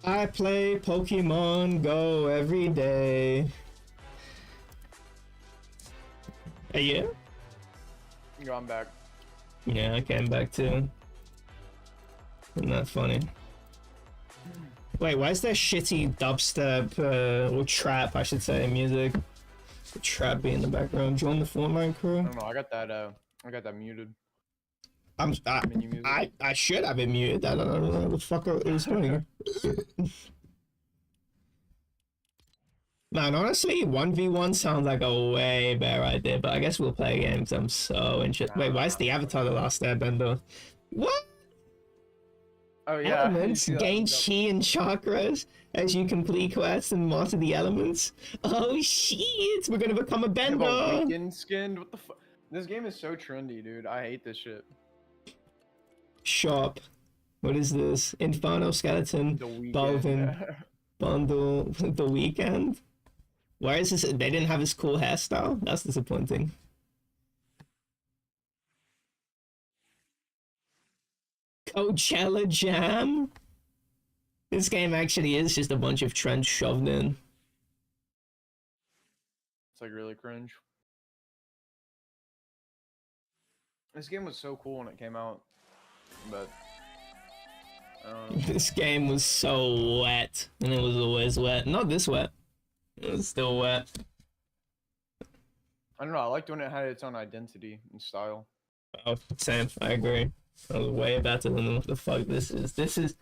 I play Pokemon Go every day. Yeah? Go, I'm back. Yeah, I came back too. Isn't that funny? Wait, why is there shitty dubstep, or trap, I should say, music? Trap being in the background. Join the Fortnite crew? I don't know, I got that muted. I should have it muted. I don't know what the fuck it was doing. Man, honestly, 1v1 sounds like a way better idea, but I guess we'll play games. I'm so interested. Wait, why is the Avatar the Last Airbender? What? Oh yeah. Elements gain chi and chakras as you complete quests and master the elements. Oh shit! We're gonna become a bender. Weekend skinned. What the fuck? This game is so trendy, dude. I hate this shit. Shop. What is this? Inferno Skeleton. Balvin. Bundle. The Weekend. Why is this? They didn't have his cool hairstyle? That's disappointing. Coachella Jam? This game actually is just a bunch of trends shoved in. It's like really cringe. This game was so cool when it came out, but I don't know. This game was so wet, and it was always wet. Not this wet. It was still wet. I don't know. I liked when it had its own identity and style. Oh, same. I agree. That was way better than what the fuck this is. This is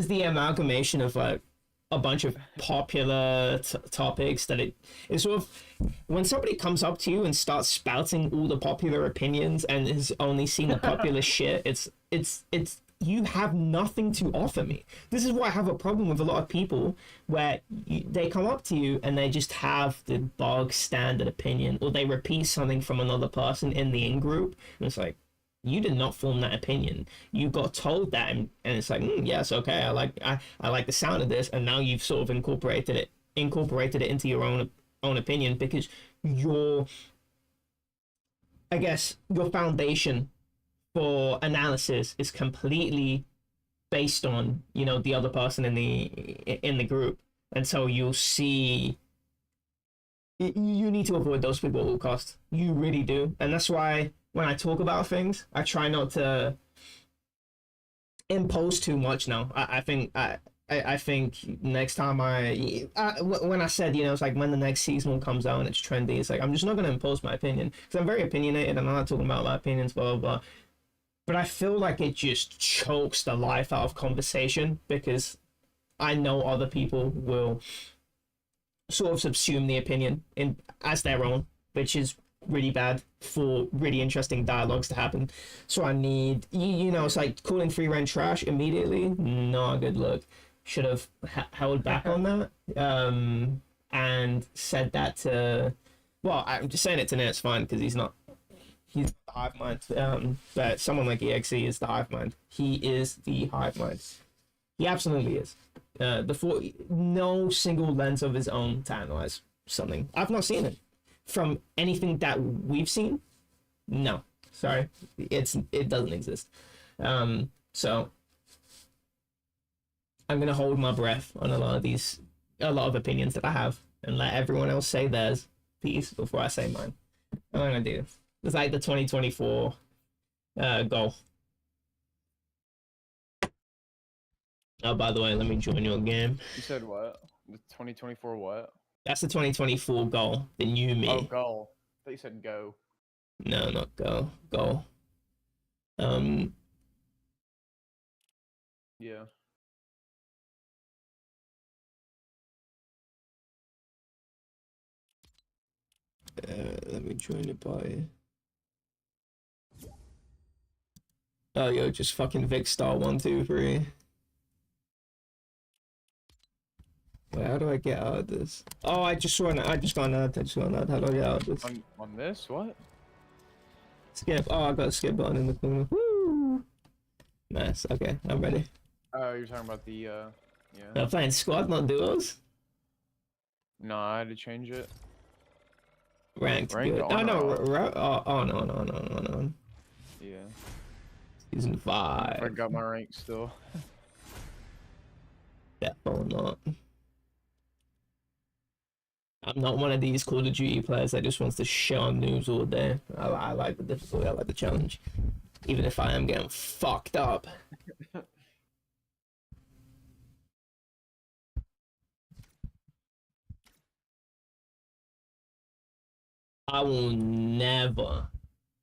the amalgamation of like a bunch of popular topics that it's sort of when somebody comes up to you and starts spouting all the popular opinions and has only seen the popular shit. It's you have nothing to offer me. This is why I have a problem with a lot of people where they come up to you and they just have the bog standard opinion, or they repeat something from another person in the in-group, and it's like, You did not form that opinion. You got told that, and it's like, yes, okay, I like the sound of this, and now you've sort of incorporated it into your own opinion because your, I guess, your foundation for analysis is completely based on, you know, the other person in the group, and so you'll see. You need to avoid those people at all costs. You really do, and that's why when I talk about things, I try not to impose too much now. I think next time when I said, you know, it's like when the next season comes out and it's trendy, it's like I'm just not going to impose my opinion because I'm very opinionated and I'm not talking about my opinions, blah, blah, blah. But I feel like it just chokes the life out of conversation because I know other people will sort of subsume the opinion as their own, which is really bad for really interesting dialogues to happen. So I need, you know, it's like calling free rent trash immediately, not a good look. Should have held back on that, and said that to, well, I'm just saying it to Nate, it's fine because he's the hive mind, but someone like EXE is the hive mind. He is the hive mind. He absolutely is. No single lens of his own to analyze something. I've not seen it from anything that we've seen. No, sorry, it doesn't exist. So I'm gonna hold my breath on a lot of opinions that I have, and let everyone else say theirs piece before I say mine. I'm gonna do. It's like the 2024 goal. Oh, by the way, let me join your game. You said what? The 2024 what? That's the 2024 goal. The new me. Oh, goal. I thought you said go. No, not go. Goal. Yeah. Let me join the party. Oh, yo, just fucking Vic Star 123. Wait, how do I get out of this? Oh, I just got an ad. How do I get out of this? On this? What? Skip. Oh, I got a skip button in the corner. Woo! Nice. Okay, I'm ready. Oh, you're talking about the, yeah. I'm playing squad, not duos? No, I had to change it. Ranked good. Oh, no. No. Yeah. Season 5. I got my rank still. Definitely not. I'm not one of these Call of Duty players that just wants to shit on noobs all day. I like the difficulty, I like the challenge. Even if I am getting fucked up. I will never,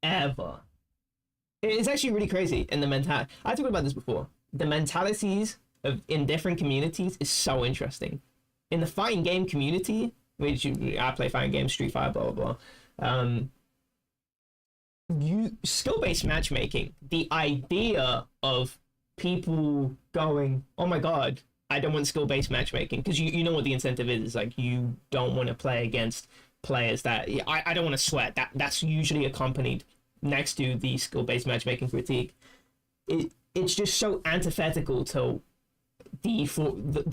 ever. It's actually really crazy in the mentality. I talked about this before. The mentalities in different communities is so interesting. In the fighting game community, which I play fighting games, Street Fighter, blah blah blah. Skill-based matchmaking. The idea of people going, oh my god, I don't want skill-based matchmaking, because you know what the incentive is. It's like you don't want to play against players that I don't want to sweat. That's usually accompanied next to the skill-based matchmaking critique. It's just so antithetical to the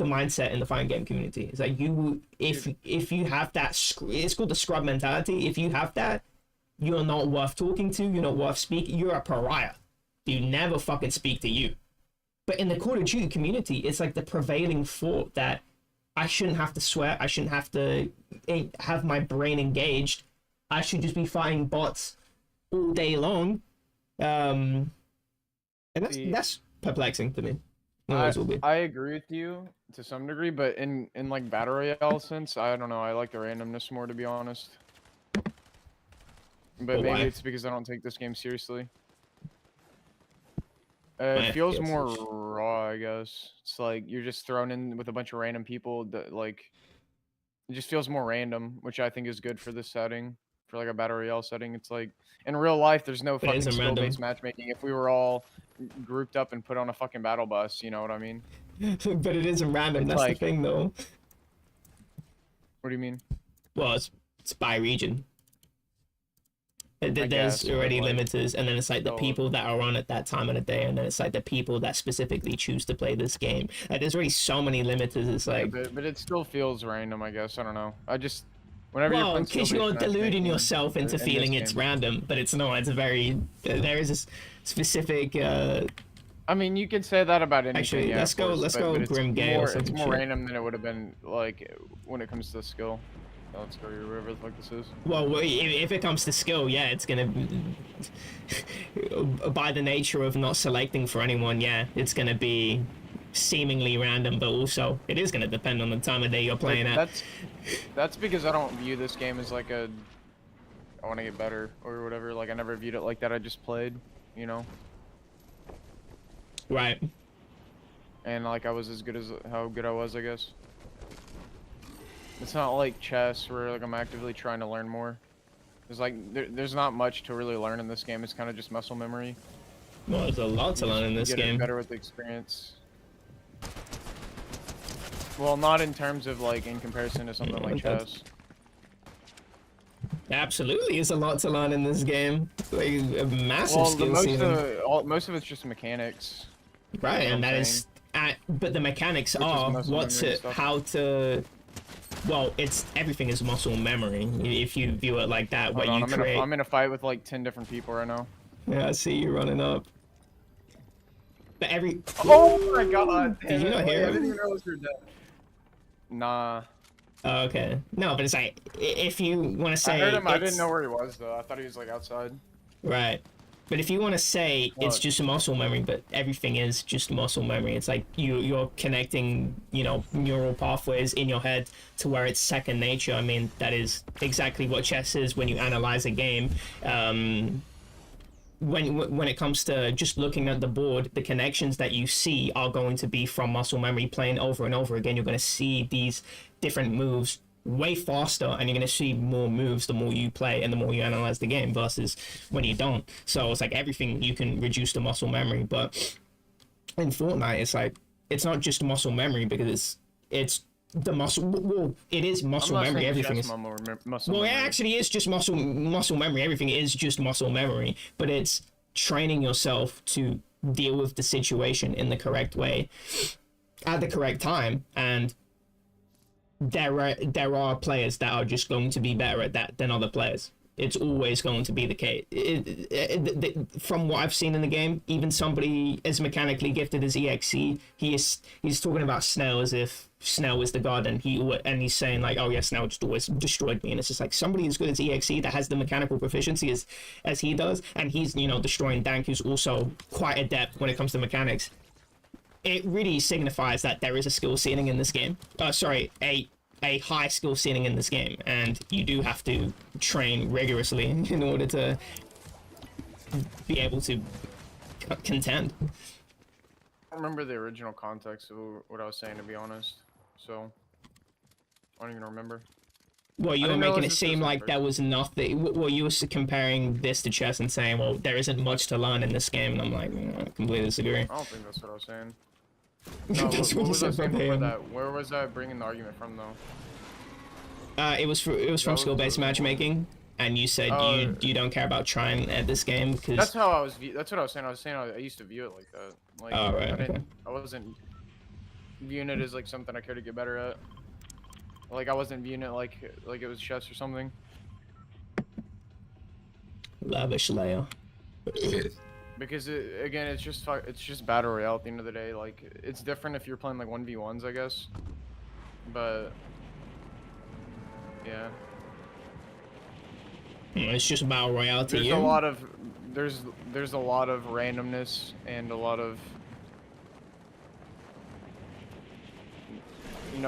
mindset in the fighting game community. It's like if you have that, it's called the scrub mentality. If you have that, you're not worth talking to. You're not worth speaking. You're a pariah. You never fucking speak to you. But in the Call of Duty community, it's like the prevailing thought that I shouldn't have to sweat. I shouldn't have to have my brain engaged. I should just be fighting bots all day long. And that's perplexing to me. I agree with you to some degree, but in like battle royale sense, I don't know. I like the randomness more, to be honest. But maybe it's because I don't take this game seriously. It feels more raw, I guess. It's like you're just thrown in with a bunch of random people that like. It just feels more random, which I think is good for this setting, for like a battle royale setting. It's like in real life, there's no fucking skill-based matchmaking. If we were all grouped up and put on a fucking battle bus, you know what I mean? But it isn't random. That's like, the thing, though. What do you mean? Well, it's by region. I There's guess, but, already like, limiters, and then it's like the still- people that are on at that time of the day, and then it's like the people that specifically choose to play this game. Like, there's already so many limiters. It's like, but it still feels random, I guess. I don't know. I just whenever you're well, playing because skill-based you're deluding matchmaking yourself into in this feeling it's game- random, but it's not. It's a very there is a specific. I mean, you could say that about anything. Actually, yeah, let's of go- course, let's but- go but it's Grim Gale or more, some It's more shit. random than it would have been like when it comes to skill. Let's go wherever the fuck this is. Well, if it comes to skill, yeah, it's gonna. By the nature of not selecting for anyone, yeah, it's gonna be seemingly random, but also it is gonna depend on the time of day you're playing at. That's because I don't view this game as like a I want to get better or whatever. Like I never viewed it like that. I just played, you know. Right. And like I was as good as how good I was, I guess. It's not like chess where like I'm actively trying to learn more. There's like there's not much to really learn in this game. It's kind of just muscle memory. Well, there's a lot to learn in this get game. Better with the experience. Well, not in terms of like in comparison to something like chess. Absolutely, there's a lot to learn in this game. Like a massive Well, skill ceiling. most of it's just mechanics. Right, what and I'm that is, but the mechanics Which is are muscle what's memory it, stuff. how to. Well, it's everything is muscle memory if you view it like that. Where Hold on, you create. I'm in a fight with like 10 different people right now. Yeah, I see you running up. But every. Oh my god! Did you not hear I him? didn't even realize you were dead. Nah. Oh, okay. No, but it's like if you want to say. I heard him. I it's- didn't know where he was though. I thought he was like outside. Right. But if you want to say it's What? just muscle memory, but everything is just muscle memory, it's like you're connecting, neural pathways in your head to where it's second nature. I mean, that is exactly what chess is when you analyze a game. When it comes to just looking at the board, the connections that you see are going to be from muscle memory playing over and over again. You're going to see these different moves way faster, and you're going to see more moves the more you play and the more you analyze the game versus when you don't. So it's like everything you can reduce to muscle memory, but in Fortnite it's like it's not just muscle memory because it's the muscle. Well, it is muscle I'm not memory. saying Everything chess is. muscle Well, it memory. actually is just muscle memory. Everything is just muscle memory, but it's training yourself to deal with the situation in the correct way at the correct time. And there are players that are just going to be better at that than other players. It's always going to be the case. From what I've seen in the game, even somebody as mechanically gifted as EXE, he's talking about Snell as if Snell was the god, and he's saying like, oh yeah, Snell just always destroyed me. And it's just like somebody as good as EXE that has the mechanical proficiency as he does, and he's destroying Dank, who's also quite adept when it comes to mechanics. It really signifies that there is a skill ceiling in this game. A high skill ceiling in this game, and you do have to train rigorously in order to be able to contend. I don't remember the original context of what I was saying, to be honest. So I don't even remember. Well, you were didn't know making it it was seem just like there was nothing. Well, you were comparing this to chess and saying, well, there isn't much to learn in this game, and I'm like, I completely disagree. I don't think that's what I was saying. That's what what you was I said saying before verbatim. that? Where was I bringing the argument from though? It was from was skill-based the- matchmaking, and you said you don't care about trying at this game because. That's how I was. That's what I was saying. I was saying I used to view it like that. Like, Oh, right, okay. I wasn't viewing it as like something I care to get better at. Like I wasn't viewing it like it was chess or something. Lavish layer. Because again, it's just battle royale at the end of the day. Like it's different if you're playing like 1v1s, I guess. But yeah, It's just battle royale to there's you. a lot of there's a lot of randomness and a lot of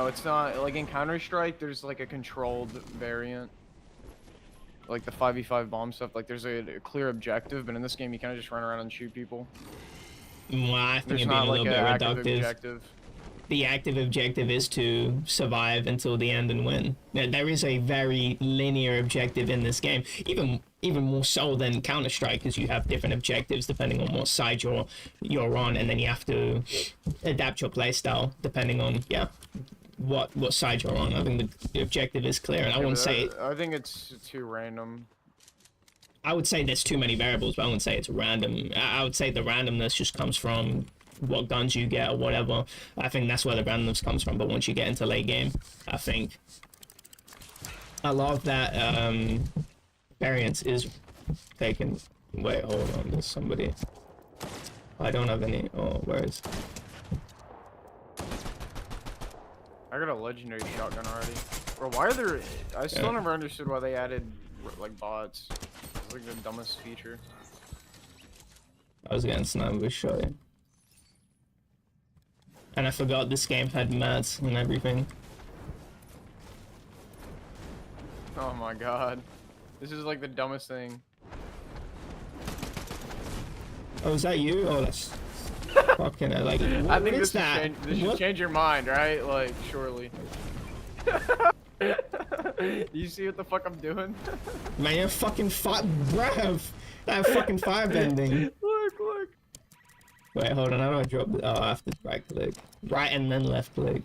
it's not like in Counter-Strike. There's like a controlled variant. Like the 5v5 bomb stuff, like there's a clear objective, but in this game you kind of just run around and shoot people. Well, I think There's you're being not a like little an bit active reductive. objective. The active objective is to survive until the end and win. There is a very linear objective in this game, even more so than Counter-Strike, because you have different objectives depending on what side you're on, and then you have to adapt your playstyle depending on what side you're on. I think the objective is clear, and I wouldn't say I think it's too random. I would say there's too many variables, but I wouldn't say it's random. I would say the randomness just comes from what guns you get or whatever. I think that's where the randomness comes from. But once you get into late game, I think a lot of that variance is taken. Wait, hold on. There's somebody. I don't have any. Oh, where is? I got a legendary shotgun already. Bro, why are there? I still never understood why they added like bots. It's like the dumbest feature. I was getting sniped with shot. And I forgot this game had mats and everything. Oh my god. This is like the dumbest thing. Oh, is that you? Oh, that's fucking like. I think this should change your mind, right? Like, surely. You see what the fuck I'm doing? Man, you're fucking bruv. That fucking firebending. Look. Wait, hold on. How do I drop? Oh, I have to right click. Right and then left click.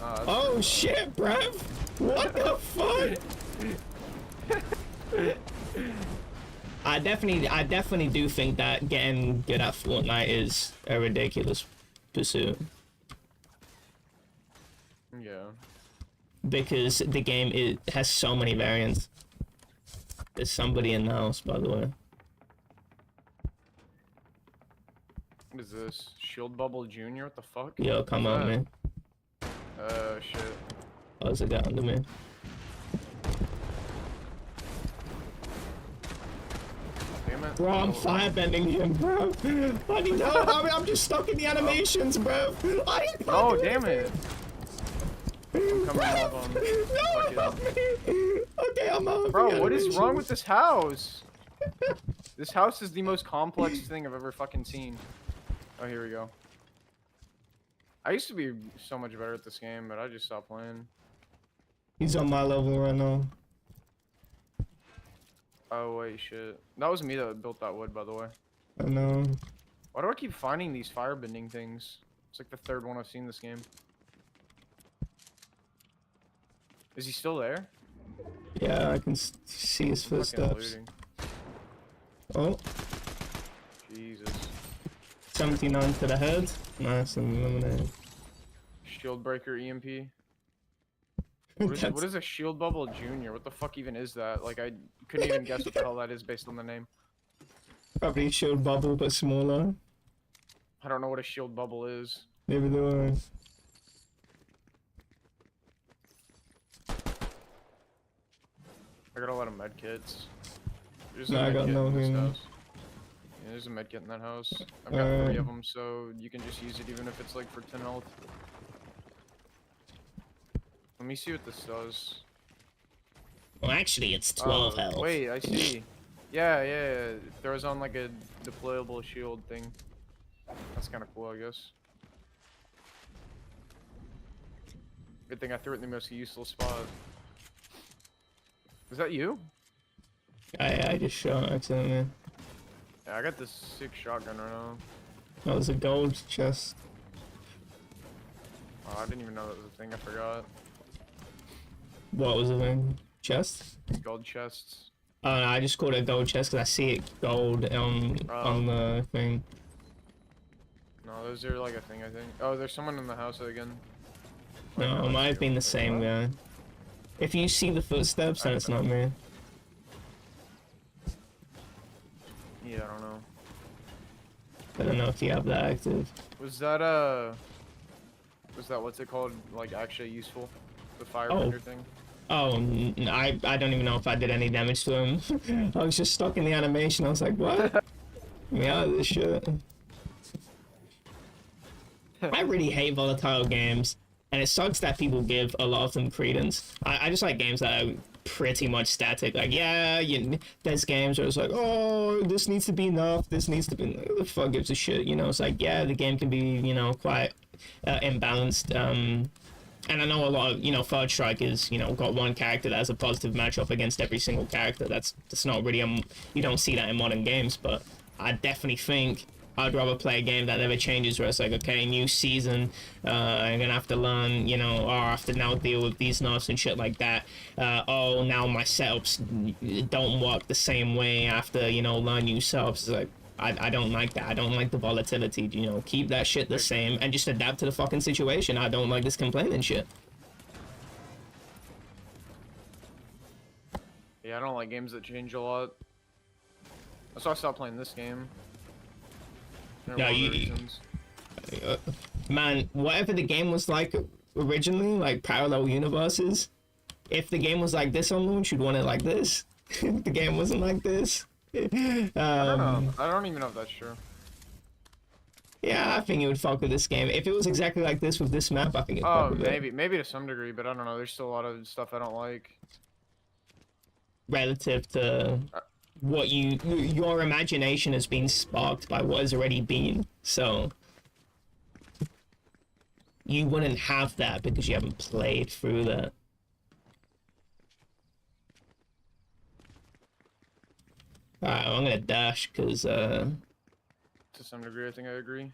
Oh shit, bruv. What the fuck? I definitely do think that getting good at Fortnite is a ridiculous pursuit. Yeah. Because the game has so many variants. There's somebody in the house, by the way. What is this? Shield Bubble Junior? What the fuck? Yo, come on, man. Shit. Oh, there's a guy under me. Damn it. Bro, I'm firebending him, bro. I need help. I'm just stuck in the animations, bro. Oh, damn it. I'm coming up on. No, okay, I'm out. Bro, what is wrong with this house? This house is the most complex thing I've ever fucking seen. Oh, here we go. I used to be so much better at this game, but I just stopped playing. He's on my level right now. Oh, wait, shit. That was me that built that wood, by the way. I know. Why do I keep finding these firebending things? It's like the third one I've seen this game. Is he still there? Yeah, I can see his footsteps. Oh. Jesus. 79 to the head. Nice and eliminated. Shield Breaker EMP. What is a Shield Bubble Junior? What the fuck even is that? Like, I couldn't even guess what the hell that is based on the name. Probably a shield bubble, but smaller. I don't know what a Shield Bubble is. Neither do I got a lot of medkits. No, I got nothing. Yeah, there's a medkit in that house. I've got 3 of them, so you can just use it even if it's like for 10 health. Let me see what this does. Well, actually, it's 12 health. Wait, I see. Yeah. It throws on like a deployable shield thing. That's kind of cool, I guess. Good thing I threw it in the most useless spot. Is that you? I just shot accidentally. Yeah, I got this sick shotgun right now. That was a gold chest. Oh, I didn't even know that was a thing. I forgot. What was the thing? Chest? Gold chests. Oh no, I just called it a gold chest because I see it gold on the thing. No, those are like a thing, I think. Oh, there's someone in the house again. No, it might have been the same guy. If you see the footsteps, then it's not me. Yeah, I don't know. I don't know if you have that active. Was that what's it called? Like actually useful? The firebender thing? Oh, I don't even know if I did any damage to him. I was just stuck in the animation. I was like, what? Get me out of this shit. I really hate volatile games, and it sucks that people give a lot of them credence. I just like games that are pretty much static. Like, yeah, there's games where it's like, oh, this needs to be enough, this needs to be... Who the fuck gives a shit, you know? It's like, yeah, the game can be, you know, quite imbalanced. And I know a lot of, you know, Third Strike is, you know, got one character that has a positive matchup against every single character. That's not really, you don't see that in modern games, but I definitely think I'd rather play a game that never changes, where it's like, okay, new season, I'm gonna have to learn, you know, or I have to now deal with these nerfs and shit like that. Oh, now my setups don't work the same way after, you know, learn new setups. It's like, I don't like that. I don't like the volatility, you know, keep that shit the same and just adapt to the fucking situation. I don't like this complaining shit. Yeah, I don't like games that change a lot. That's why I stopped playing this game. No, man, whatever the game was like originally, like parallel universes, if the game was like this on launch, you'd want it like this. If the game wasn't like this. I don't know. I don't even know if that's true. Yeah, I think it would fuck with this game. If it was exactly like this with this map, I think it'd fuck with it. Maybe to some degree, but I don't know. There's still a lot of stuff I don't like. Relative to what your imagination has been sparked by what has already been, so you wouldn't have that because you haven't played through that. Alright, I'm gonna dash because to some degree I think I agree.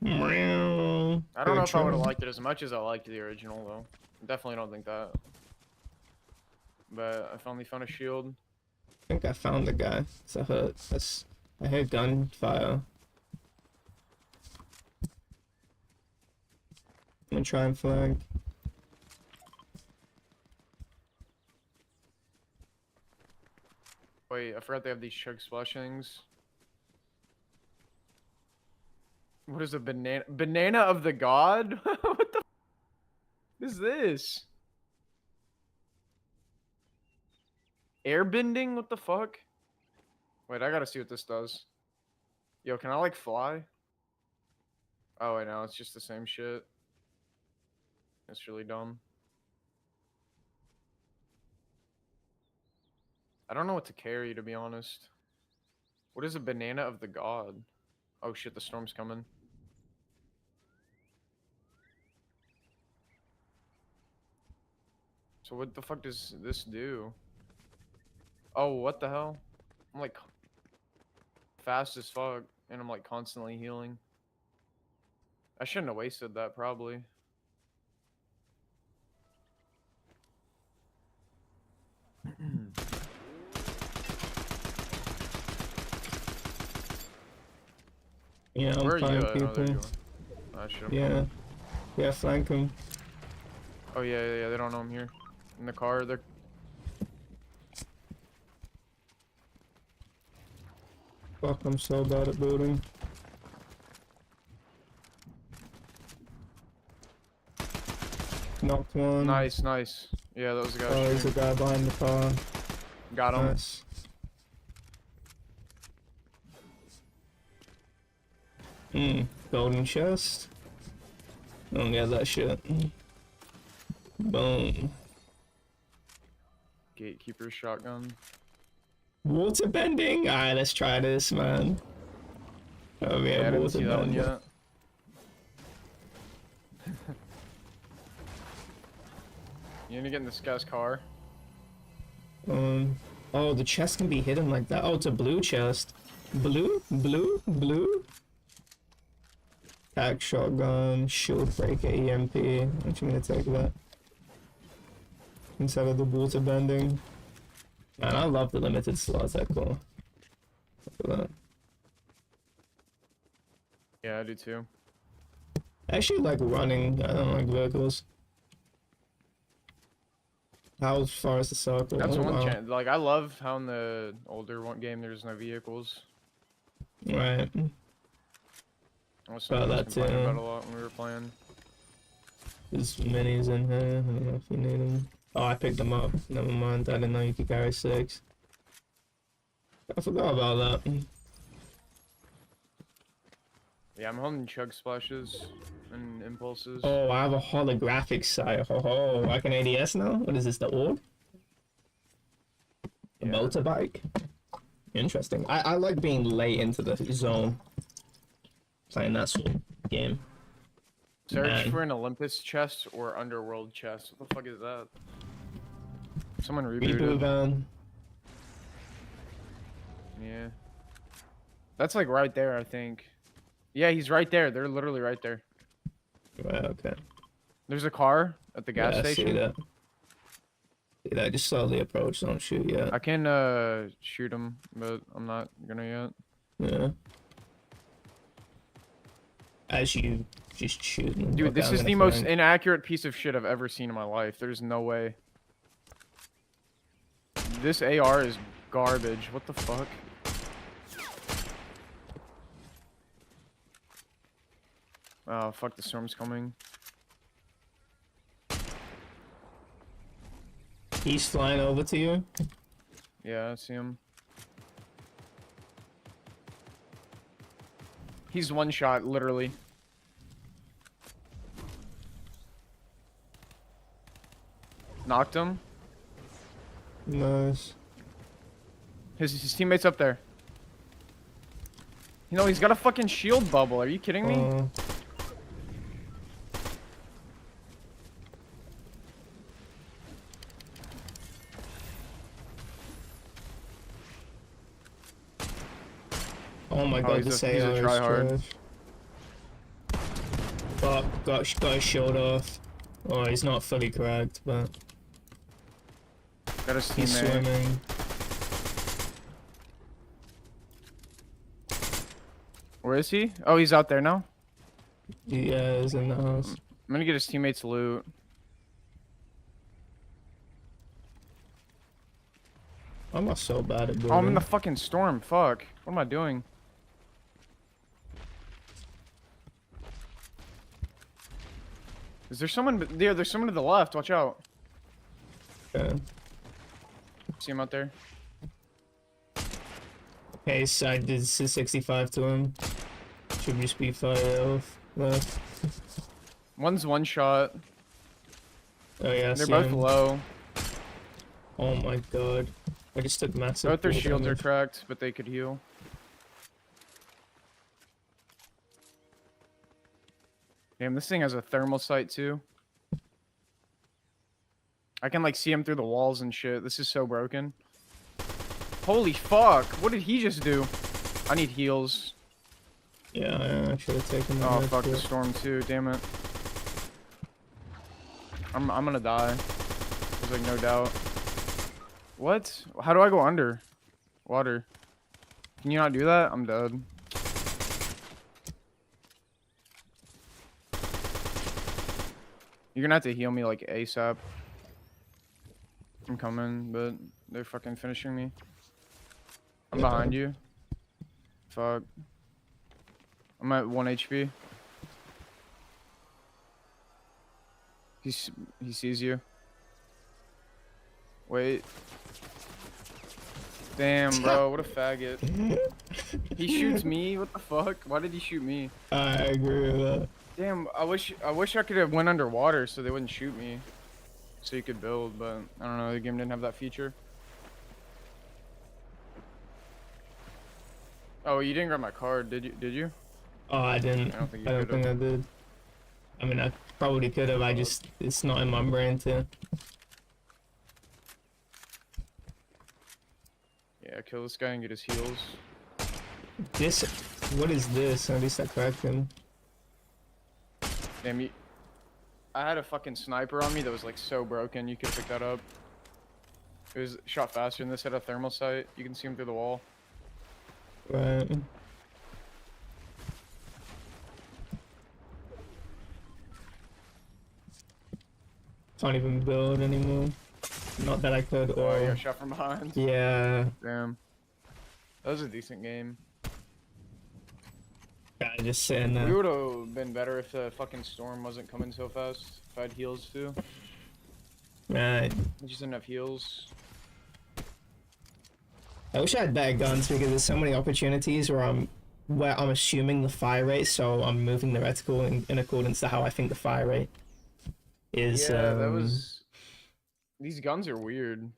I don't know if I would have liked it as much as I liked the original though. Definitely don't think that. But I finally found a shield. I think I found the guy. I heard gunfire. I'm gonna try and flag. Wait, I forgot they have these chug splash things. What is a banana? Banana of the god? What the is this? Airbending? What the fuck? Wait, I gotta see what this does. Yo, can I like fly? Oh wait, no, it's just the same shit. It's really dumb. I don't know what to carry, to be honest. What is a banana of the god? Oh shit, the storm's coming. So what the fuck does this do? Oh, what the hell? I'm like fast as fuck, and I'm like constantly healing. I shouldn't have wasted that, probably. Yeah, I'm Where are you? people. I should have. Yeah. Yeah, flank him. Oh yeah, they don't know I'm here. In the car, they're. Fuck, I'm so bad at building. Knocked one. Nice. Yeah, that was a guy. Oh, there's a guy behind the car. Got him. Nice. Golden chest. Don't get that shit. Boom. Gatekeeper shotgun. Water bending? Alright, let's try this, man. Oh yeah, I didn't water see that one bending. yet. You gonna get in this guy's car? Oh, the chest can be hidden like that. Oh, it's a blue chest. Blue? Tag shotgun, shield breaker, EMP. I'm actually gonna take that. Instead of the water bending. Man, I love the limited slots, that cool. Look at that. Yeah, I do too. I actually like running, I don't like vehicles. How far is the circle? That's Oh, one wow. chance. Like, I love how in the older one game there's no vehicles. Right. I was something I was That complaining too. about a lot when we were playing. There's minis in here. I don't know if you need them. Oh, I picked them up. Never mind. I didn't know you could carry 6. I forgot about that. Yeah, I'm holding chug splashes and impulses. Oh, I have a holographic sight. Oh, I can ADS now? What is this, the orb? A Yeah. motorbike? Interesting. I like being late into the zone. Playing that sort of game. Search Man. for an Olympus chest or Underworld chest. What the fuck is that? Someone rebooted. Reboot van. Yeah. That's like right there, I think. Yeah, he's right there. They're literally right there. Right, okay. There's a car at the gas Yeah, I station. see that. See that? Just slowly approach. Don't shoot yet. I can shoot him, but I'm not gonna yet. Yeah. As you just shoot them. Dude, Okay, this I'm is gonna the most flank. inaccurate piece of shit I've ever seen in my life. There's no way. This AR is garbage. What the fuck? Oh, fuck, the storm's coming. He's flying over to you. Yeah, I see him. He's one shot, literally. Knocked him. Nice. His teammate's up there. You know, he's got a fucking shield bubble. Are you kidding me? Oh my god, he's this a AR is tryhard. trash. Fuck, got his shield off. Oh, he's not fully cracked, but Got his he's teammate. swimming. Where is he? Oh, he's out there now. Yeah, he's in the house. I'm gonna get his teammate's loot. I'm not so bad at building. Oh, I'm in the fucking storm. Fuck. What am I doing? Is there someone? Yeah, there's someone to the left. Watch out. Okay. See him out there? Okay, so I did 65 to him. Should just be 5 health left. One's one shot. Oh yeah, I They're see both him. low. Oh my god. I just took massive. Both their fall shields are damage. cracked, but they could heal. Damn, this thing has a thermal sight too. I can like see him through the walls and shit. This is so broken. Holy fuck! What did he just do? I need heals. Yeah, I should have taken that. Oh med fuck, the kit. storm too. Damn it. I'm gonna die. There's like no doubt. What? How do I go under? Water. Can you not do that? I'm dead. You're gonna have to heal me like ASAP. I'm coming, but they're fucking finishing me. I'm Yeah. behind you. Fuck. I'm at 1 HP. He sees you. Wait. Damn, bro, what a faggot. He shoots me? What the fuck? Why did he shoot me? I agree with that. Damn, I wish I could have went underwater so they wouldn't shoot me. So you could build, but I don't know, the game didn't have that feature. Oh, you didn't grab my card, did you? Oh, I didn't. I don't think you I don't could've. think I did. I mean, I probably could have. It's not in my brain to. Yeah, kill this guy and get his heals. This, what is this? At least I cracked him. Damn, I had a fucking sniper on me that was like so broken, you could pick that up. It was shot faster than this, had a thermal sight. You can see him through the wall. Right. Can't even build anymore. Not that I could. Oh, Or you got shot from behind. yeah. Damn. That was a decent game. I just saying We that. would have been better if the fucking storm wasn't coming so fast. If I had heals too. Right. I just didn't have heals. I wish I had better guns because there's so many opportunities where I'm assuming the fire rate, so I'm moving the reticle in accordance to how I think the fire rate is. Yeah, that was. These guns are weird.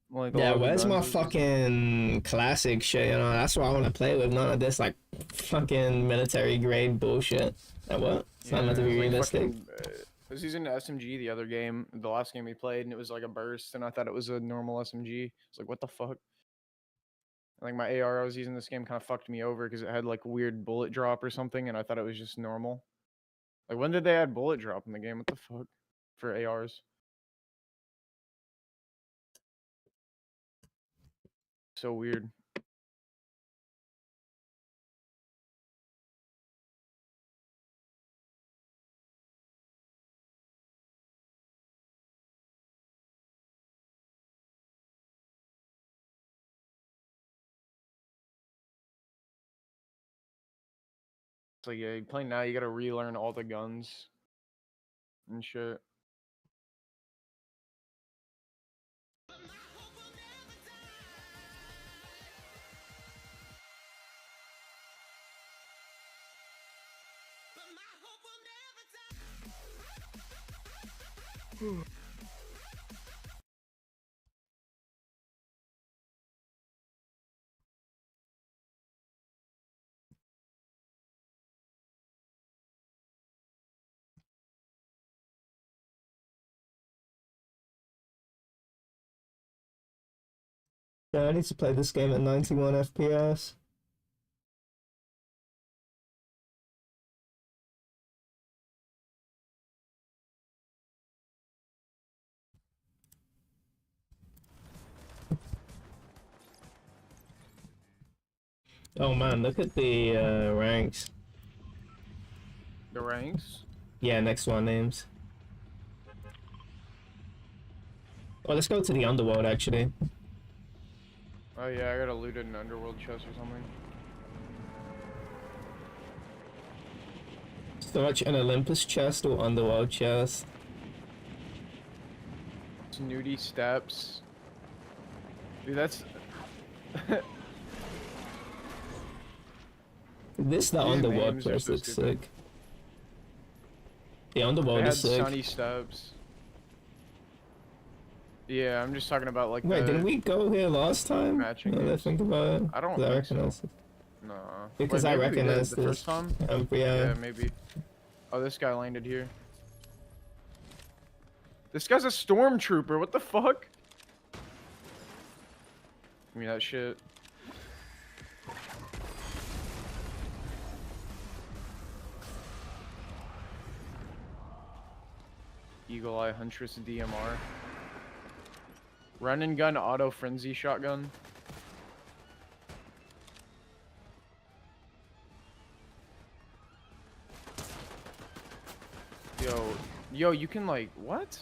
Like, a lot Yeah, of the where's my guns is just- fucking classic shit? You know, that's what I want to play with. None of this like fucking military grade bullshit. Like what? It's not meant to be like realistic. fucking, I was using the SMG the other game, the last game we played, and it was like a burst, and I thought it was a normal SMG. It's like, what the fuck? Like my AR I was using this game kind of fucked me over because it had like weird bullet drop or something, and I thought it was just normal. Like when did they add bullet drop in the game? What the fuck? For ARs. So weird. So yeah, you play now, you gotta relearn all the guns and shit. Yeah, I need to play this game at 91 FPS. Oh man, look at the ranks. The ranks? Yeah, next one names. Well, let's go to the underworld actually. Oh yeah, I gotta loot an underworld chest or something. Search an Olympus chest or underworld chest. Snooty steps. Dude, that's... This the These underworld names are quest so looks stupid. sick. The They underworld had is sick. sunny steps. Yeah, I'm just talking about like Wait, the didn't we go here last time? matching Now that I games. think about it. I don't 'Cause I think so. recognize it. Nah. Because Wait, I maybe we did recognize the this. first time. Yeah. Yeah, maybe. Oh, this guy landed here. This guy's a stormtrooper. What the fuck? Give me that shit. Eagle Eye Huntress DMR. Run and gun auto frenzy shotgun. Yo, you can like, what?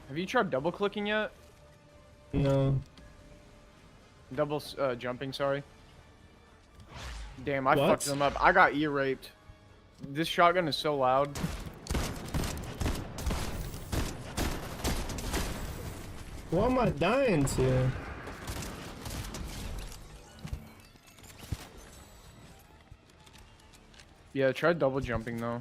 Have you tried double clicking yet? No. Double jumping, sorry. Damn, I What? fucked them up. I got ear raped. This shotgun is so loud. What am I dying to? Yeah, try double jumping though.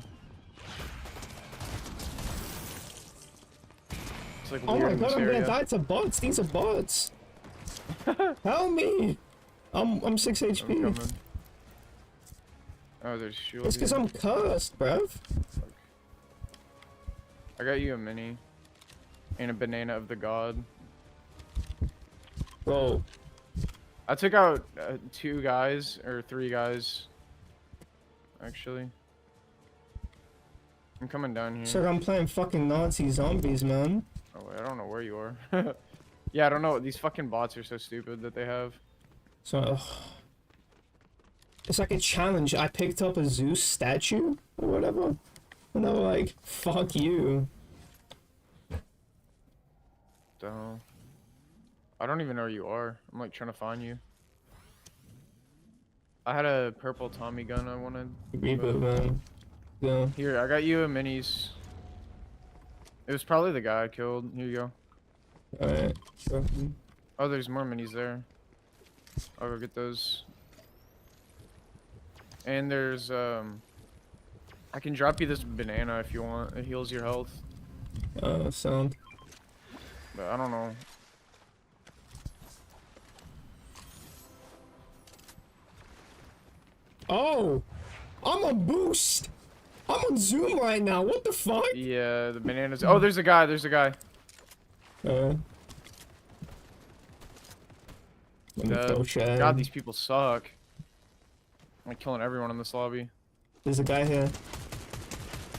It's like Oh weird my in god, this I'm gonna area. die to bots. These are bots. Help me! I'm 6 I'm HP. coming. Oh, there's shield. It's because here. I'm cursed, bruv. I got you a mini. And a banana of the god. Bro, I took out 2 guys, or 3 guys. Actually. I'm coming down here. it's like I'm playing fucking Nazi zombies, man. Oh wait, I don't know where you are. Yeah, I don't know. These fucking bots are so stupid that they have. So, it's like a challenge. I picked up a Zeus statue or whatever, and they were like, "Fuck you." So, I don't even know where you are. I'm like trying to find you. I had a purple Tommy gun I wanted. Reboot, man. Go. Here, I got you a minis. It was probably the guy I killed. Here you go. Alright. Sure. Oh, there's more minis there. I'll go get those. And there's I can drop you this banana if you want. It heals your health. Sound. But I don't know. Oh! I'm on boost! I'm on Zoom right now, what the fuck? Yeah, the bananas. Oh, there's a guy. There's a guy. Let me throw shade. God, these people suck. I'm killing everyone in this lobby. There's a guy here.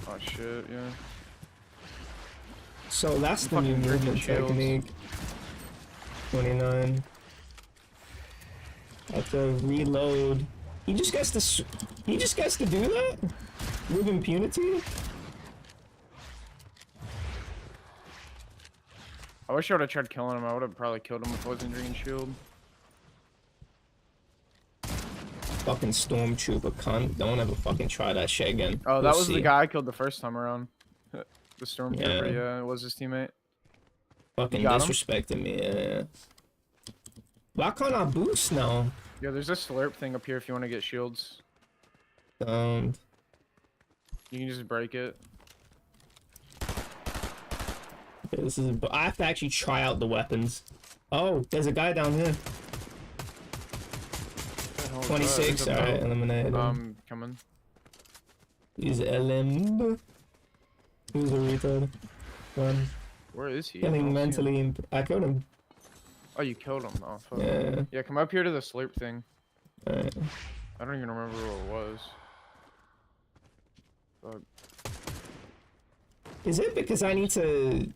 Oh shit, yeah. So that's I'm the new fucking movement shields. technique. 29. I have to reload. He just gets to do that with impunity. I wish I would have tried killing him. I would have probably killed him if I wasn't drinking shield. Fucking stormtrooper cunt. Don't ever fucking try that shit again. Oh, that We'll was see. the guy I killed the first time around. The stormtrooper, Yeah. yeah, it was his teammate. Fucking You got him? disrespecting me, yeah. Why can't I boost now? Yeah, there's a slurp thing up here if you want to get shields. Um, You can just break it. okay, this is. I have to actually try out the weapons. Oh, there's a guy down here. What the hell is that? 26. He's a Alright, boat. eliminated him. Coming. He's LM. Who's a retard? One. Where is he? I Feeling don't see him. mentally. I killed him. Oh, you killed him. Oh, fuck. Yeah. Yeah, come up here to the slurp thing. Alright. I don't even remember what it was. Fuck. Is it because I need to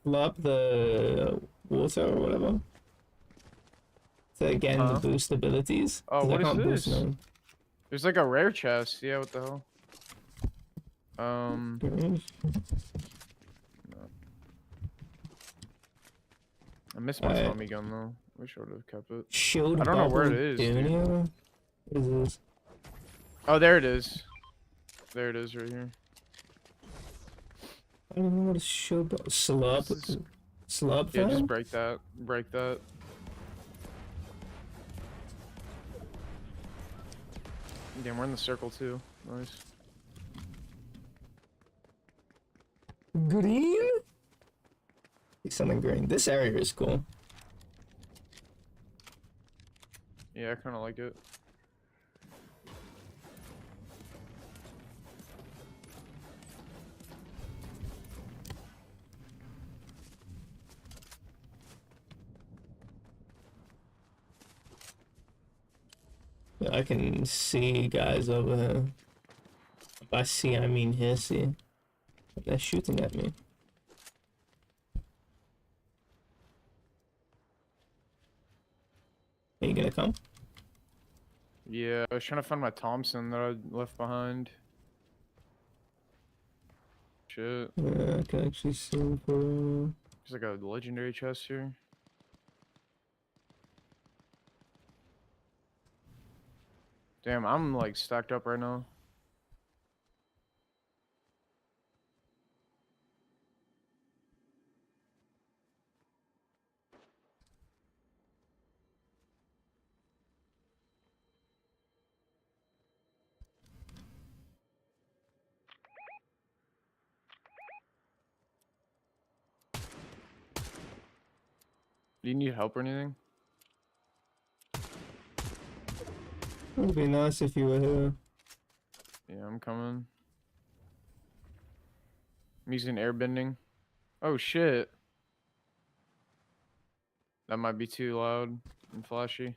fill up the water or whatever? To get the boost abilities? Oh, 'Cause I what is can't boost this? now. There's like a rare chest. Yeah, what the hell? I missed my Alright. Tommy gun though. Wish I would have kept it. Shield I don't know where it bubble is, dude. Dunia? What is this? Oh, there it is. There it is, right here. I don't know what a shield bubble. Slub? This is- Slub Yeah, thing? just break that. Break that. Damn, we're in the circle too. Nice. Green? See something green. This area is cool. Yeah, I kind of like it. Yeah, I can see guys over here. By see, I mean here, see. They're shooting at me. Are you gonna come? Yeah, I was trying to find my Thompson that I left behind. Shit. Yeah, I can actually see him for... There's like a legendary chest here. Damn, I'm like stacked up right now. Do you need help or anything? It would be nice if you were here. Yeah, I'm coming. I'm using airbending. Oh shit. That might be too loud and flashy.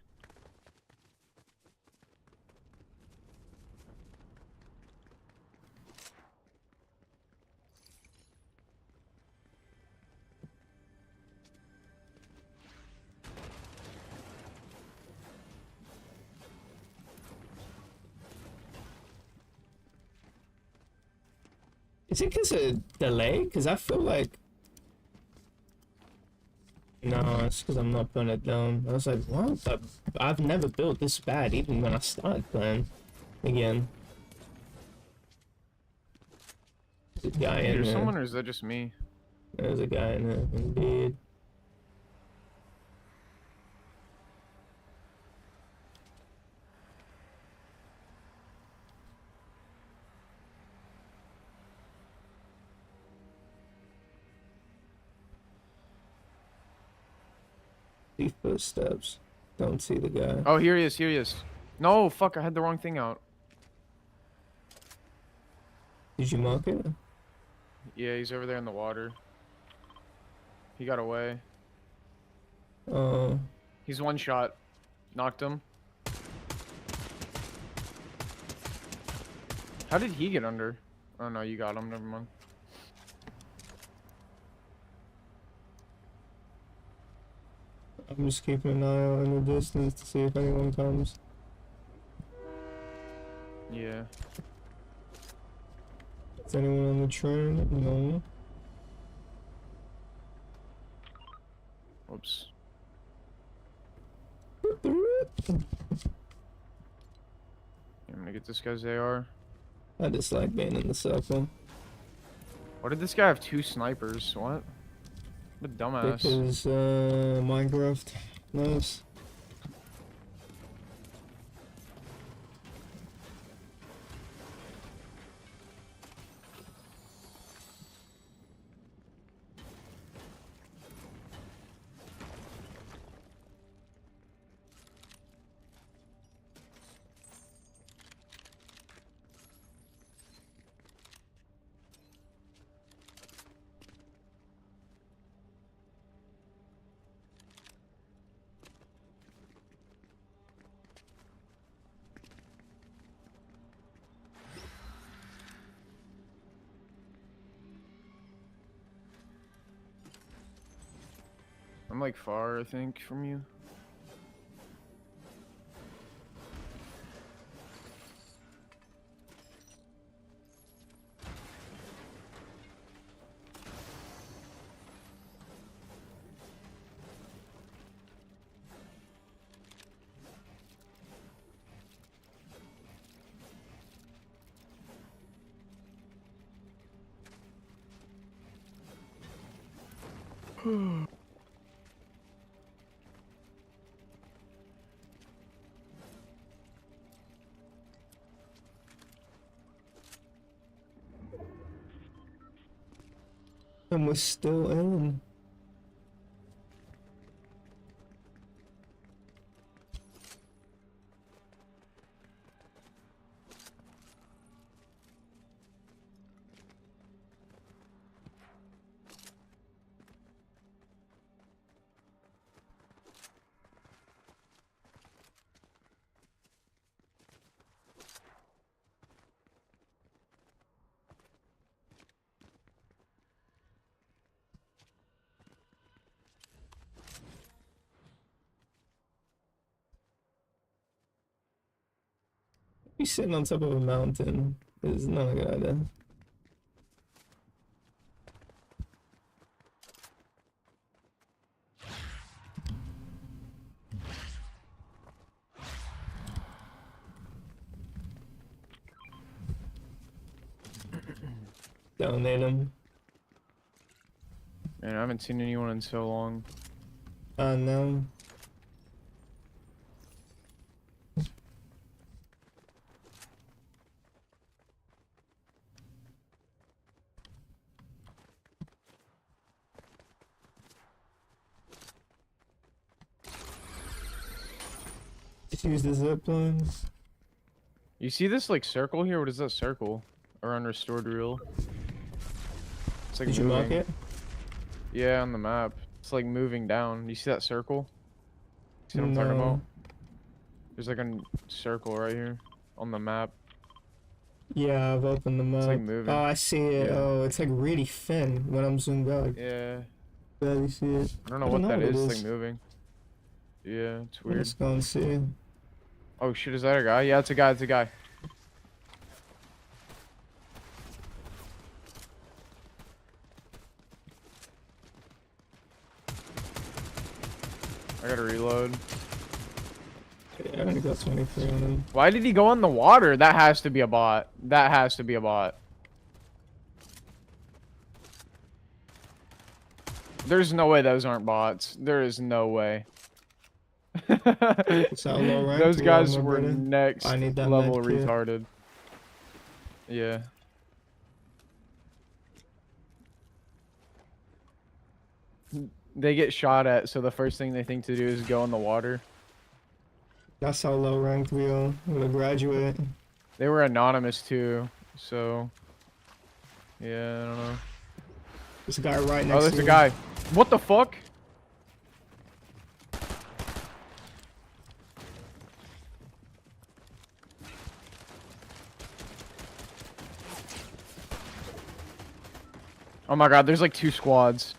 Is it because of delay? Because I feel like... No, it's because I'm not putting it down. I was like, what? I've never built this bad, even when I started playing again. There's a guy in There's there. someone, or is that just me? There's a guy in there, indeed. See footsteps. Don't see the guy. Oh, here he is. Here he is. No, fuck! I had the wrong thing out. Did you mark it? Yeah, he's over there in the water. He got away. Oh. He's one shot. Knocked him. How did he get under? Oh no, you got him. Never mind. I'm just keeping an eye out in the distance to see if anyone comes. Yeah. Is anyone on the train? No. Oops. I'm gonna get this guy's AR. I dislike being in the circle. Why did this guy have 2 snipers? What? What a dumbass. Because, Minecraft. Nice. I'm like far, I think, from you. And we're still in. Be sitting on top of a mountain is not a good idea. Donate him. Man, I haven't seen anyone in so long. No. Just use the zip line. You see this like circle here? What is that circle? Or unrestored reel? It's like Did you mark moving. it? Yeah, on the map. It's like moving down. You see that circle? See what I'm talking No. about? There's like a circle right here on the map. Yeah, I've opened the map. like moving. Oh, I see it. Yeah. Oh, it's like really thin when I'm zoomed out. Yeah. Barely see it. I don't know what that is. It's like moving. Yeah, it's weird. Let's go and see. Oh shit, is that a guy? Yeah, it's a guy. It's a guy. I gotta reload. Yeah, I only got 23 on him. Why did he go in the water? That has to be a bot. That has to be a bot. There's no way those aren't bots. There is no way. Those guys were next level retarded. Yeah. They get shot at, so the first thing they think to do is go in the water. That's how low ranked we are. We're gonna graduate. They were anonymous too, so yeah, I don't know. There's a guy right next to Oh, there's you. a guy. What the fuck? Oh my god, there's like 2 squads.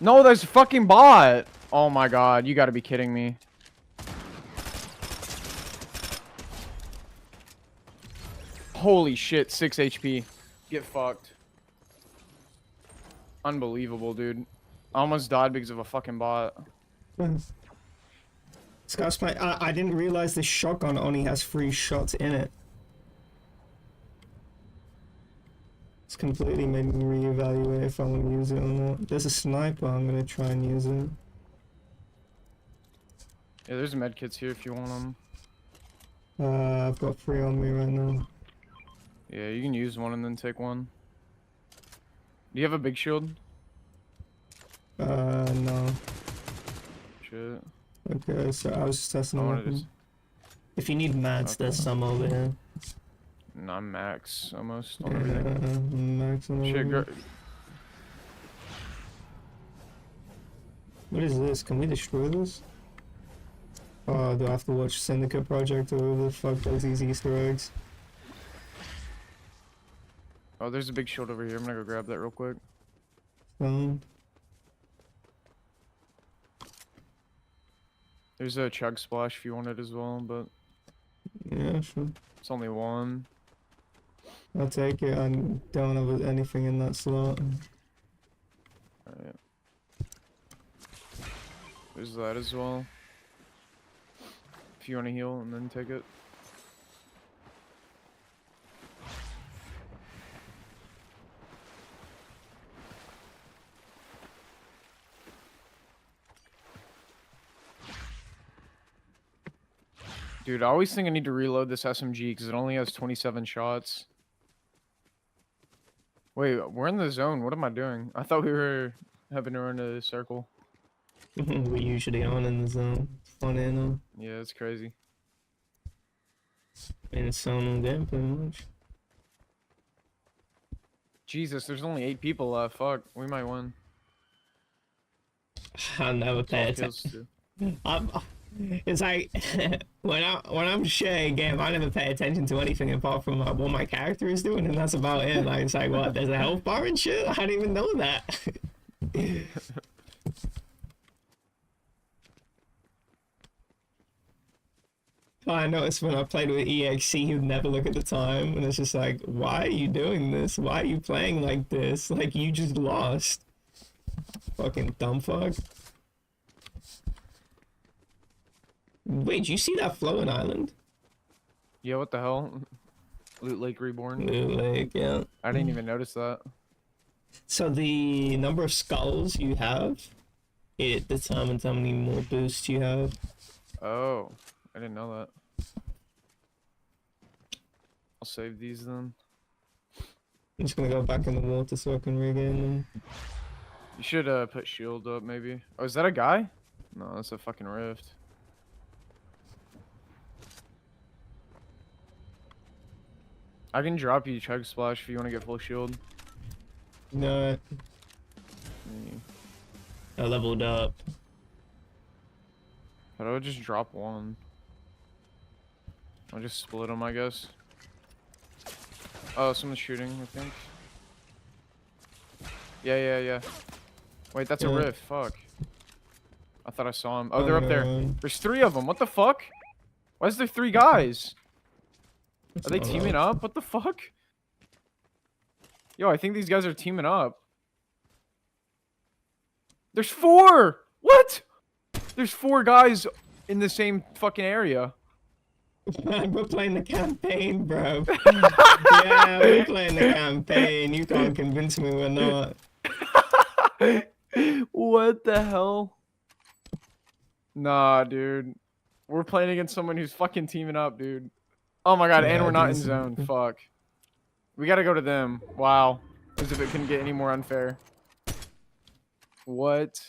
No, there's a fucking bot. Oh my god, you gotta be kidding me. Holy shit, 6 HP. Get fucked. Unbelievable, dude. I almost died because of a fucking bot. Scott's playing. I didn't realize this shotgun only has 3 shots in it. It's completely made me reevaluate if I want to use it or not. There's a sniper, I'm gonna try and use it. Yeah, there's medkits here if you want them. I've got 3 on me right now. Yeah, you can use one and then take one. Do you have a big shield? No. Shit. Okay, so I was just testing the Oh, weapon. If you need mats, Okay. there's some over here. No, I'm max almost on everything. Max on Shit, everything. What is this? Can we destroy this? Oh, do I have to watch Syndicate Project or whatever the fuck those Easter eggs? Oh, there's a big shield over here. I'm gonna go grab that real quick. There's a chug splash if you want it as well, but Yeah, sure. it's only one. I'll take it. I don't have anything in that slot. Alright. There's that as well. If you want to heal and then take it. Dude, I always think I need to reload this SMG because it only has 27 shots. Wait, we're in the zone. What am I doing? I thought we were having to run a circle. We usually aren't in the zone. Fun in Yeah, it's crazy. in zone game pretty much. Jesus, there's only 8 people left. Fuck, we might win. I'll never pay 12 kills attention. too. It's like when I'm sharing a game, I never pay attention to anything apart from what my character is doing, and that's about it. Like it's like, what? There's a health bar and shit. I didn't even know that. I noticed when I played with EXC, he'd never look at the time, and it's just like, why are you doing this? Why are you playing like this? Like you just lost. Fucking dumb fuck. Wait, did you see that flowing island? Yeah, what the hell? Loot Lake Reborn. Loot Lake, yeah. I didn't even notice that. So the number of skulls you have, it determines how many more boosts you have. Oh, I didn't know that. I'll save these then. I'm just gonna go back in the water so I can regain them. You should put shield up maybe. Oh, is that a guy? No, that's a fucking rift. I can drop you chug splash if you want to get full shield. No, I leveled up. But I would just drop one. I'll just split them, I guess. Oh, someone's shooting, I think. Yeah. Wait, that's a Yeah. rift. Fuck. I thought I saw him. Oh, they're up there. no. There's 3 of them. What the fuck? Why is there 3 guys? Are they It's not teaming allowed. up? What the fuck? Yo, I think these guys are teaming up. There's 4! What? There's 4 guys in the same fucking area. We're playing the campaign, bro. Yeah, we're playing the campaign. You can't convince me we're not. What the hell? Nah, dude. We're playing against someone who's fucking teaming up, dude. Oh my god, and Yeah, we're not in these- zone. Fuck. We gotta go to them. Wow. As if it couldn't get any more unfair. What?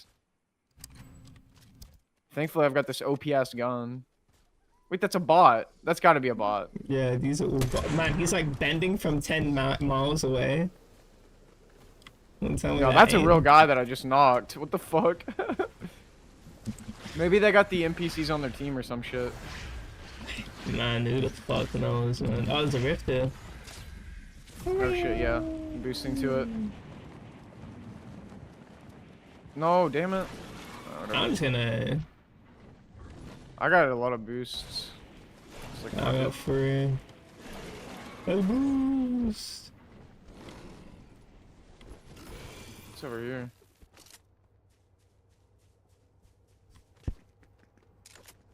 Thankfully, I've got this OP-ass gun. Wait, that's a bot. That's gotta be a bot. Yeah, these are all. Man, he's like bending from 10 miles away. Don't tell me No, that that's a ain't- real guy that I just knocked. What the fuck? Maybe they got the NPCs on their team or some shit. Man, who the fuck knows, man? Oh, there's a rift here. Oh shit, yeah. I'm boosting to it. No, damn it. Whatever. I'm just gonna. I got a lot of boosts. It's like, I got free. A boost. it's over here.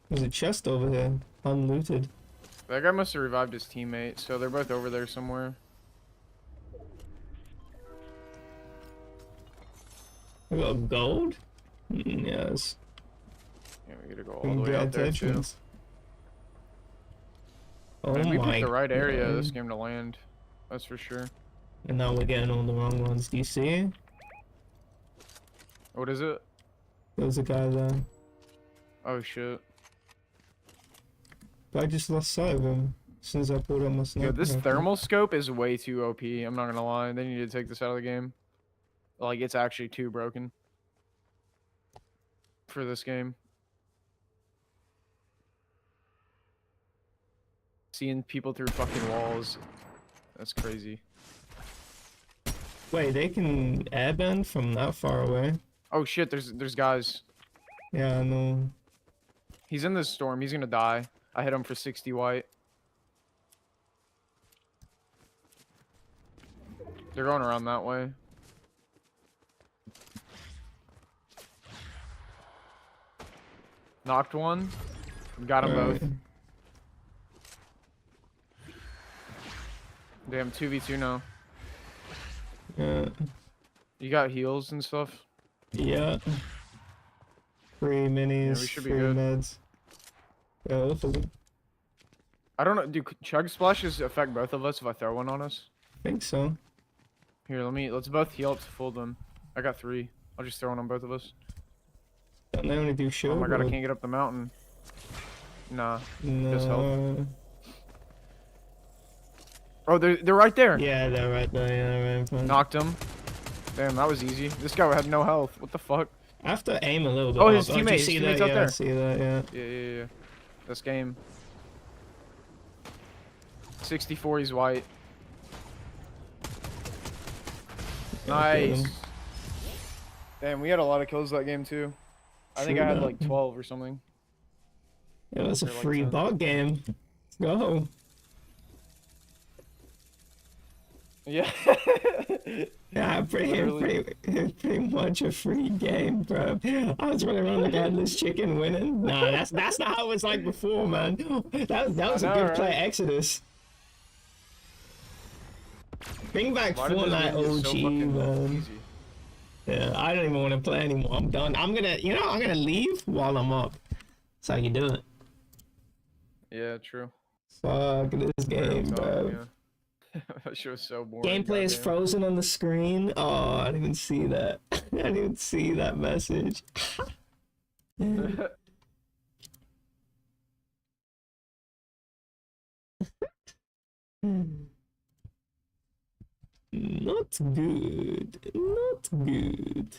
There's a chest over here, unlooted. That guy must have revived his teammate, so they're both over there somewhere. We got gold? Yes. Yeah, we gotta go all the way out there too. Oh Man, we my picked the right area God. this game to land. That's for sure. And now we're getting all the wrong ones. Do you see? What is it? There's a guy there. Oh shit. But I just lost sight of him as soon as I pulled out my sniper. Yo, this rifle. thermal scope is way too OP. I'm not gonna lie. They need to take this out of the game. Like, it's actually too broken for this game. Seeing people through fucking walls. That's crazy. Wait, they can airbend from that far away? Oh shit, there's guys. Yeah, I know. He's in this storm. He's gonna die. I hit him for 60 white. They're going around that way. Knocked one. Got them both. Damn, 2v2 now. Yeah. You got heals and stuff? Yeah. Free minis, we should be free good. meds. Yeah, hopefully. I don't know. Do chug splashes affect both of us if I throw one on us? I think so. Here, let's both heal up to full them. I got 3. I'll just throw one on both of us. Don't they only do shield? Oh my god, I or- can't get up the mountain. Nah. No. Just help. Oh, they're right there. Yeah, they're right there. Yeah, right in front. Knocked him. Damn, that was easy. This guy had no health. What the fuck? I have to aim a little bit. Oh, his up. Do you teammate. see His that? teammate's out Yeah, there. I see that. Yeah. Yeah. This game. 64, he's white. Nice. Damn, we had a lot of kills that game too. I think I had like 12 or something. It was a Or like free 10. bot game. Let's go. Yeah. Yeah, pretty much a free game, bro. I was running around like a headless chicken winning. Nah, that's not how it was like before, man. That was a I know, good right? play, Exodus. Bring back Why did this Fortnite game get so OG, fucking man. easy? Yeah, I don't even want to play anymore. I'm done. I'm gonna leave while I'm up. That's how you do it. Yeah, true. Fuck this game, bro. Yeah. That shit was so boring. Gameplay is goddamn. frozen on the screen. Oh, I didn't even see that. I didn't even see that message. Not good. Not good.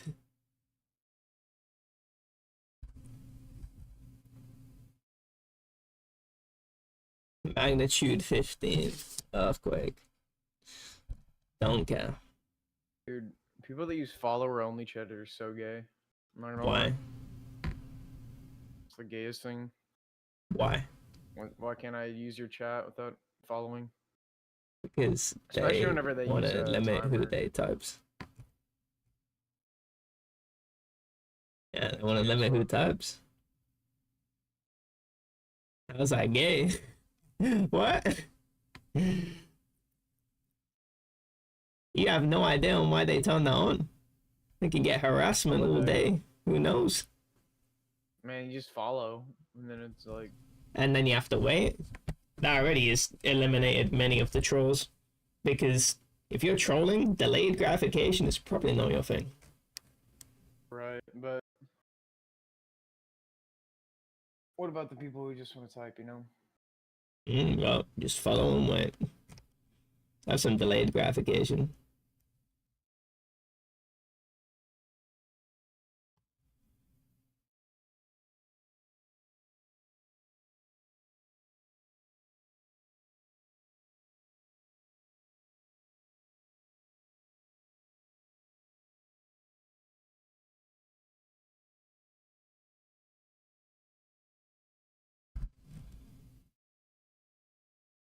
Magnitude 15 earthquake. Don't care. Dude, people that use follower only chat are so gay. I'm not gonna Why? lie. It's the gayest thing. Why? Why can't I use your chat without following? Because Especially they whenever they want use to a limit who timer. they types. Yeah, they want to limit who types. I was like, gay. What? You have no idea on why they turn that on. They can get harassment all day. Who knows? Man, you just follow, and then it's like, And then you have to wait. That already has eliminated many of the trolls. Because if you're trolling, delayed gratification is probably not your thing. right, but what about the people who just want to type, you know? Well, just follow and wait. Have some delayed gratification.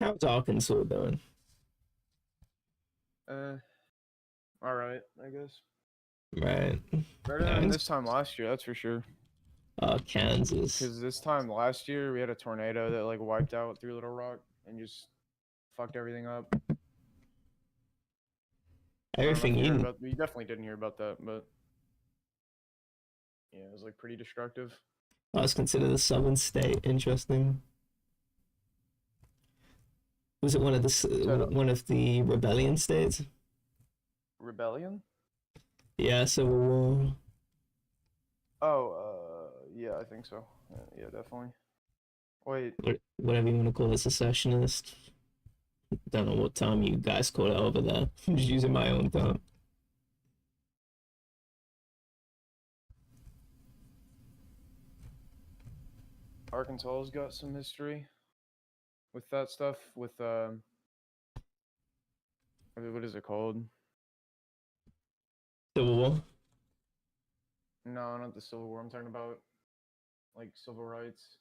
How's Arkansas doing? All right, I guess. Right. Better than this time last year, that's for sure. Kansas. Because this time last year we had a tornado that like wiped out through Little Rock and just fucked everything up. Everything you, you you definitely didn't hear about that, but yeah, it was like pretty destructive. was considered a southern state. Interesting. Was it one of the rebellion states? Rebellion? Yeah, Civil War. Oh, yeah, I think so. Yeah, definitely. Wait. Whatever you want to call it, secessionist. Don't know what term you guys call it over there. I'm just using my own term. Arkansas's got some history with that stuff. With what is it called? Civil War. No, not the Civil War. I'm talking about like civil rights.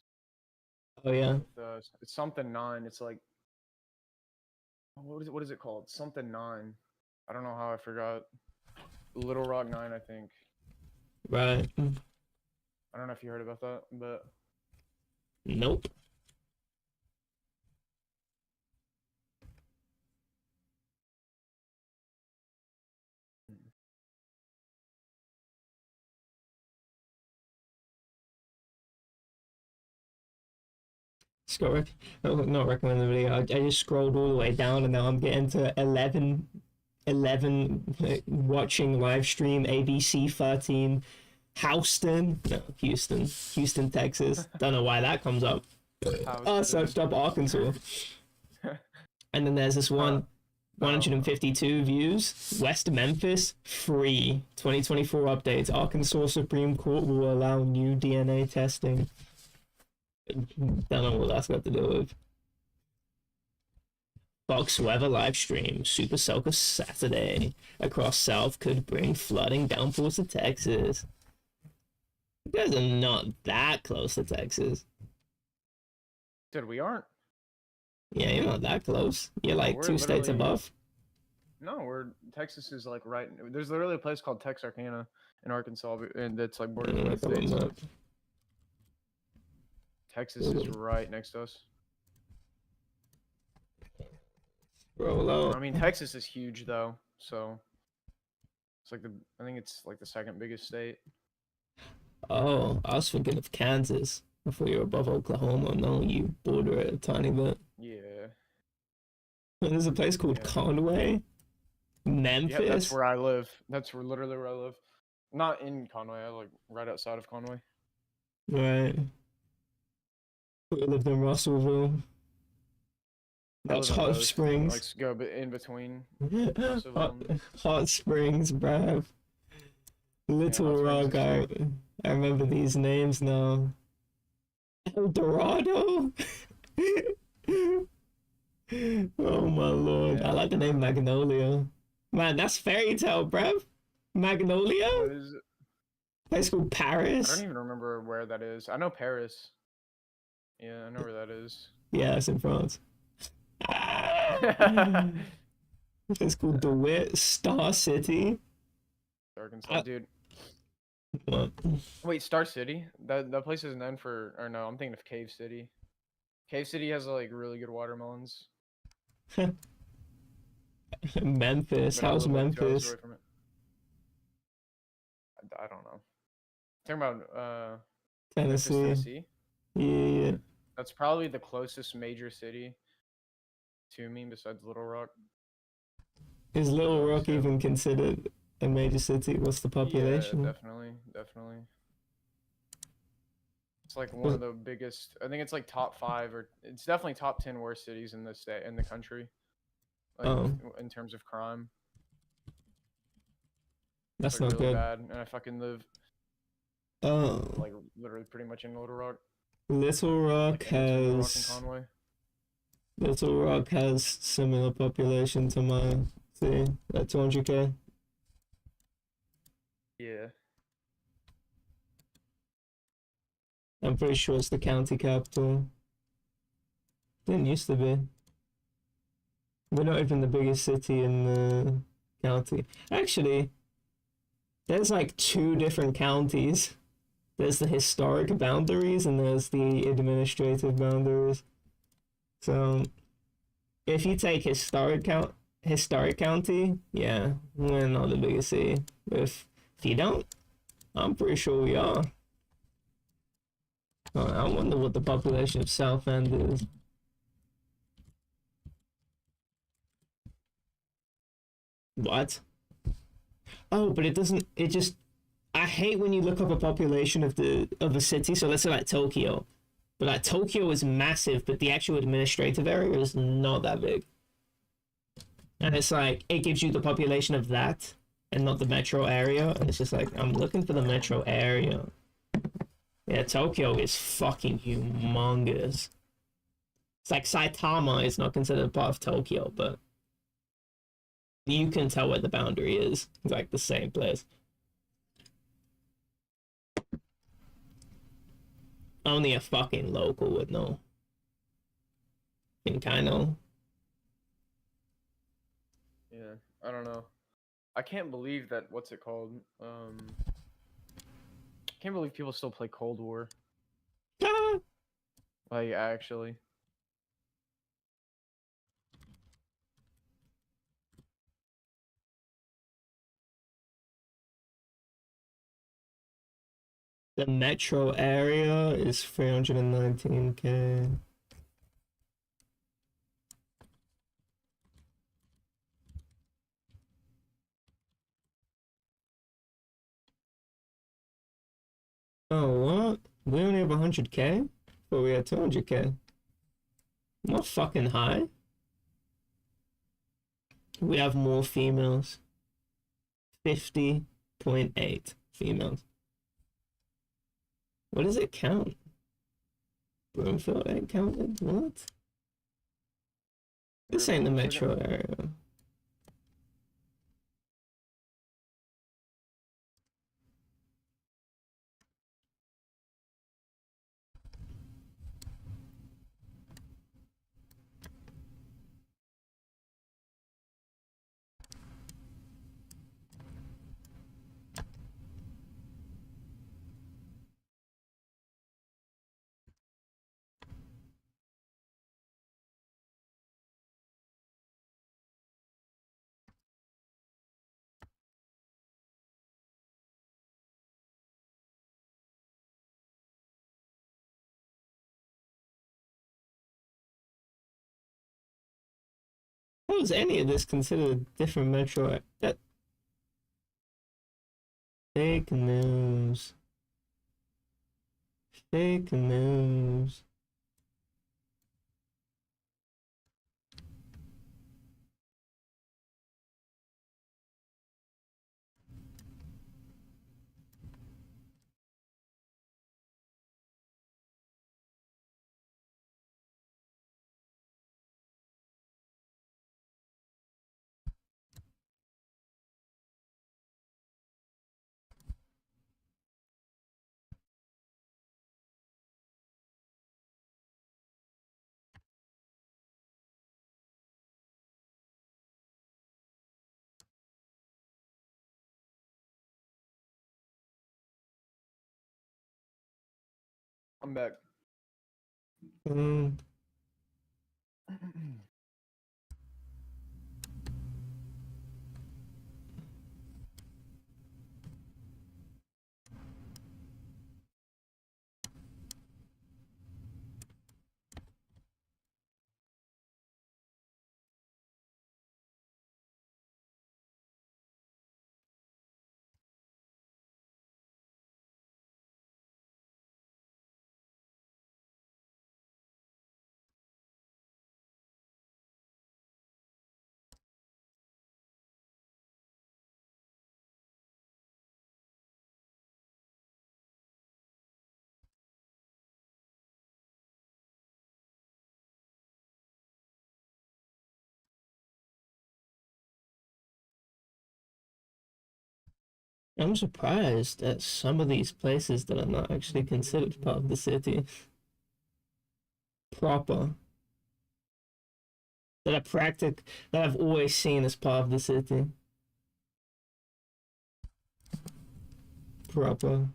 Oh yeah. With, it's something 9. It's like what is it called? Something 9. I don't know how I forgot. Little Rock 9, I think. Right. I don't know if you heard about that, but nope. Not recommend the video. I just scrolled all the way down and now I'm getting to 11 watching live stream ABC 13 Houston, Texas. Don't know why that comes up. I searched up Arkansas. And then there's this one 152 views. West Memphis, free. 2024 updates. Arkansas Supreme Court will allow new DNA testing. Don't know what that's got to do with. Fox weather live stream. Super Soaker Saturday. Across South could bring flooding downpours to Texas. You guys are not that close to Texas. Dude, we aren't. Yeah, you're not that close. You're like we're 2 states above. No, Texas is like right. There's literally a place called Texarkana in Arkansas, and that's like bordering the states. Texas is right next to us. Roll out. I mean, Texas is huge though, so it's like I think it's like the second biggest state. Oh, I was thinking of Kansas. I thought you were above Oklahoma. No, you border it a tiny bit. Yeah. There's a place called Conway, Memphis. Yeah, that's where I live. That's literally where I live. Not in Conway. I like right outside of Conway. Right. We lived in Russellville. That's Hot Springs. Like go in between. Hot Springs, bruv. Little Rock. I remember these names now. El Dorado. Oh my lord! Yeah. I like the name Magnolia. Man, that's fairy tale, bruv. Magnolia. What is it? Place called Paris. I don't even remember where that is. I know Paris. Yeah, I know where that is. Yeah, it's in France. It's called DeWitt, Star City. Arkansas, dude. What? Wait, Star City? That place is known for, or no, I'm thinking of Cave City. Cave City has like really good watermelons. Memphis, how's Memphis? I don't know. Talking about Tennessee. Tennessee. Yeah. That's probably the closest major city to me besides Little Rock. Is Little Rock even considered a major city? What's the population? Yeah, definitely. It's like one of the biggest. I think it's like top 5, or it's definitely top 10 worst cities in the state, in the country. Like in terms of crime. That's like not really good. Bad, and I fucking live. Like literally pretty much in Little Rock. Little Rock has similar population to my city, like 200k. Yeah. I'm pretty sure it's the county capital. Didn't used to be. We're not even the biggest city in the county. Actually, there's like two different counties. There's the historic boundaries and there's the administrative boundaries. So if you take historic county, yeah, we're not the biggest city. If you don't, I'm pretty sure we are. Oh, I wonder what the population of Southend is. What? Oh, but it doesn't. It just. I hate when you look up a population of a city. So let's say like Tokyo, but like Tokyo is massive, but the actual administrative area is not that big. And it's like it gives you the population of that and not the metro area. And it's just like I'm looking for the metro area. Yeah, Tokyo is fucking humongous. It's like Saitama is not considered part of Tokyo, but you can tell where the boundary is. It's like the same place. Only a fucking local would know. Think I know. Yeah, I don't know. I can't believe that. What's it called? Can't believe people still play Cold War. Like actually. The metro area is 319K. Oh, what? We only have 100K? But we had 200K. Not fucking high. We have more females. 50.8 females. What does it count? Broomfield ain't counted? What? This ain't the metro area. How is any of this considered different metro? That fake news. Fake news. I'm back. Mm. I'm surprised at some of these places that are not actually considered part of the city proper. that I've always seen as part of the city. Proper.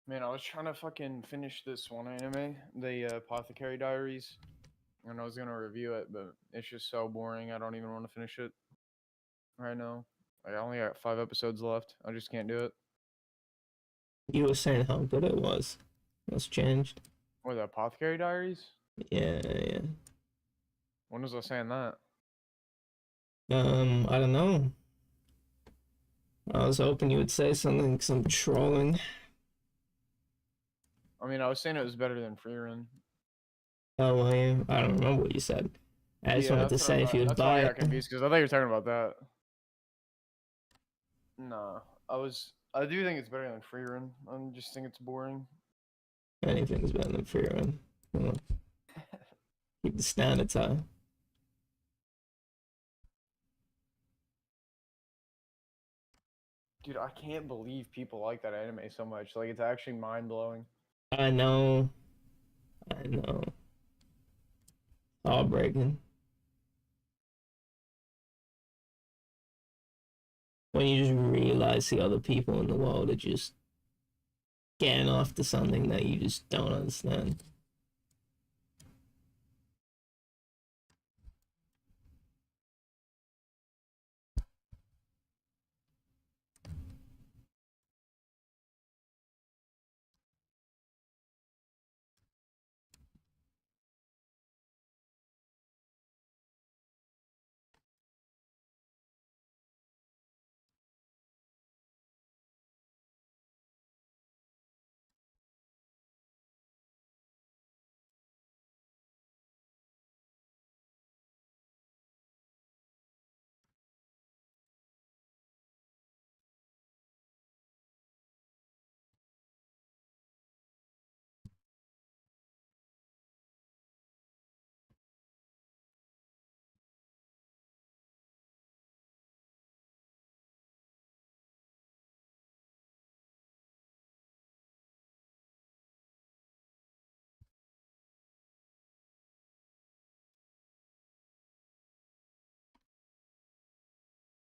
Man, I was trying to fucking finish this one anime, the Apothecary Diaries, and I was gonna review it, but it's just so boring. I don't even want to finish it right now. I only got 5 episodes left. I just can't do it. You were saying how good it was. What's changed? What, the Apothecary Diaries? Yeah, yeah. When was I saying that? I don't know. I was hoping you would say something, some trolling. I mean, I was saying it was better than Freerun. Oh, well, yeah. I don't remember what you said. I just Yeah, wanted to say if you'd that's why buy I got it. confused because I thought you were talking about that. Nah, I do think it's better than Freerun. I just think it's boring. Anything's better than free run. Keep the standards high. Dude, I can't believe people like that anime so much. Like, it's actually mind blowing. I know. I know. Heartbreaking. When you just realize the other people in the world are just getting off to something that you just don't understand.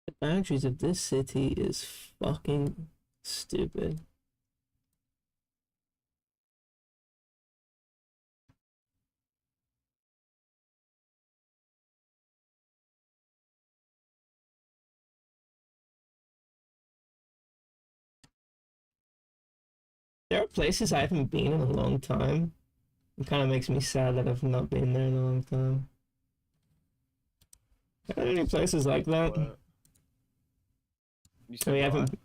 The boundaries of this city is fucking stupid. There are places I haven't been in a long time. It kind of makes me sad that I've not been there in a long time. Are there any places like that? What? You said We what? haven't,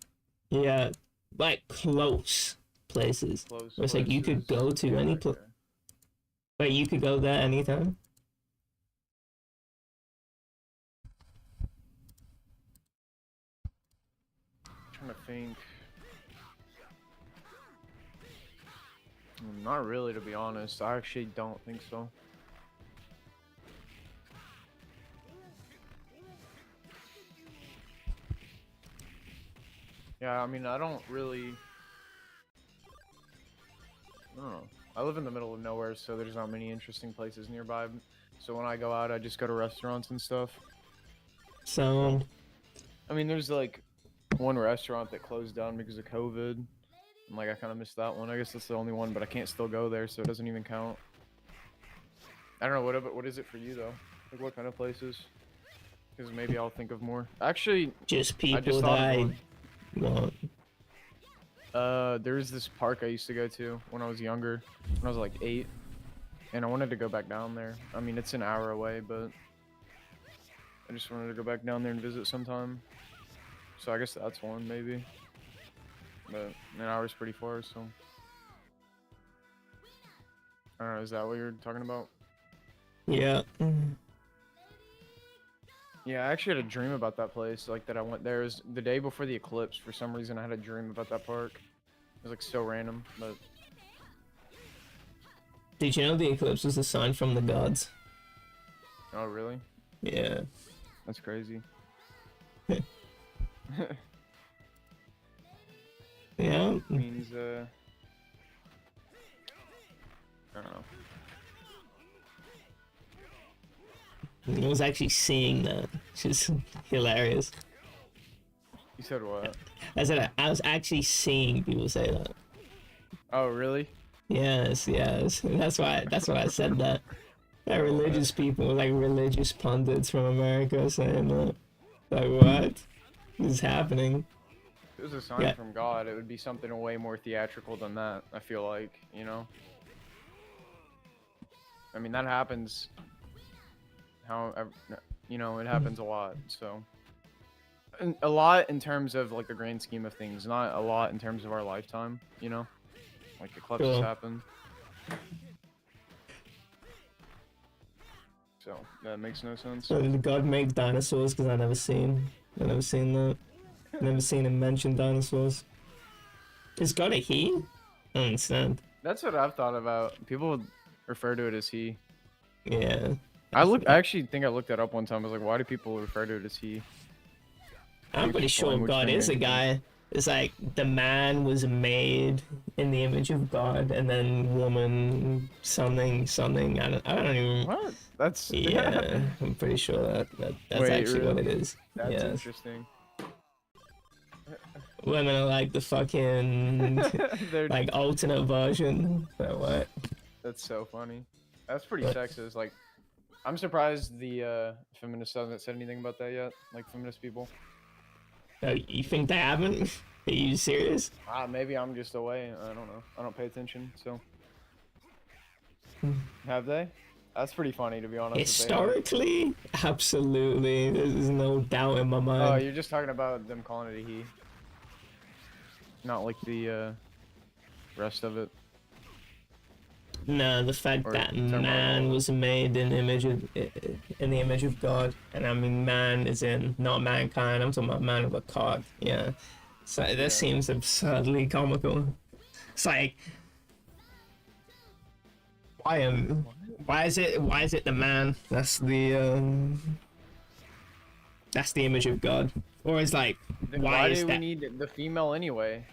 yeah, like close places. Close Where it's like you could places? go to Yeah, any place. okay. But you could go there anytime. Trying to think. Not really, to be honest. I actually don't think so. Yeah, I mean, I don't really. I don't know. I live in the middle of nowhere, so there's not many interesting places nearby. So when I go out, I just go to restaurants and stuff. So, I mean, there's like one restaurant that closed down because of COVID. And like, I kind of missed that one. I guess that's the only one, but I can't still go there, so it doesn't even count. I don't know, what is it for you, though? Like, what kind of places? Because maybe I'll think of more. Actually, just I people just that thought of I one. want. There was this park I used to go to when I was younger, when I was like 8, and I wanted to go back down there. I mean, it's an hour away, but I just wanted to go back down there and visit sometime. So I guess that's one, maybe. But an hour's pretty far, so. I don't know, is that what you're talking about? Yeah. Yeah, I actually had a dream about that place, like that I went there. It was the day before the eclipse. For some reason, I had a dream about that park. It was like so random, but Did you know the eclipse was a sign from the gods? Oh, really? Yeah. That's crazy. Yeah. Means, I don't know. I was actually seeing that, which is hilarious. You said what? I said I was actually seeing people say that. Oh, really? Yes. That's why I said that. That religious people, like religious pundits from America, saying that. Like, what is happening? If it was a sign from God, it would be something way more theatrical than that, I feel like, you know? I mean, that happens. You know, it happens a lot, so. And a lot in terms of, like, the grand scheme of things, not a lot in terms of our lifetime, you know? Like, eclipses happen. So, that makes no sense. So did God make dinosaurs? Because I never seen that. Never seen him mention dinosaurs. Is God a he? I don't understand. That's what I've thought about. People would refer to it as he. Yeah. I actually think I looked that up one time. I was like, why do people refer to it as he? I'm pretty sure God is a guy. It's like the man was made in the image of God, and then woman something. I don't even. What? That's yeah. I'm pretty sure that's Wait, actually really? what it is. That's interesting. Women are like the fucking like alternate version. So what? That's so funny. That's pretty sexist. Like, I'm surprised the feminists haven't said anything about that yet. Like feminist people. You think they haven't? Are you serious? Maybe I'm just away. I don't know. I don't pay attention. So. Have they? That's pretty funny, to be honest. Historically, absolutely. There's no doubt in my mind. Oh, you're just talking about them calling it a he. Not like the rest of it. No, the fact that man was made in the image of God, and I mean man is in not mankind. I'm talking about man with a cock. Yeah, so that seems absurdly comical. It's like, why is it the man that's the image of God, or it's like then why do we need the female anyway?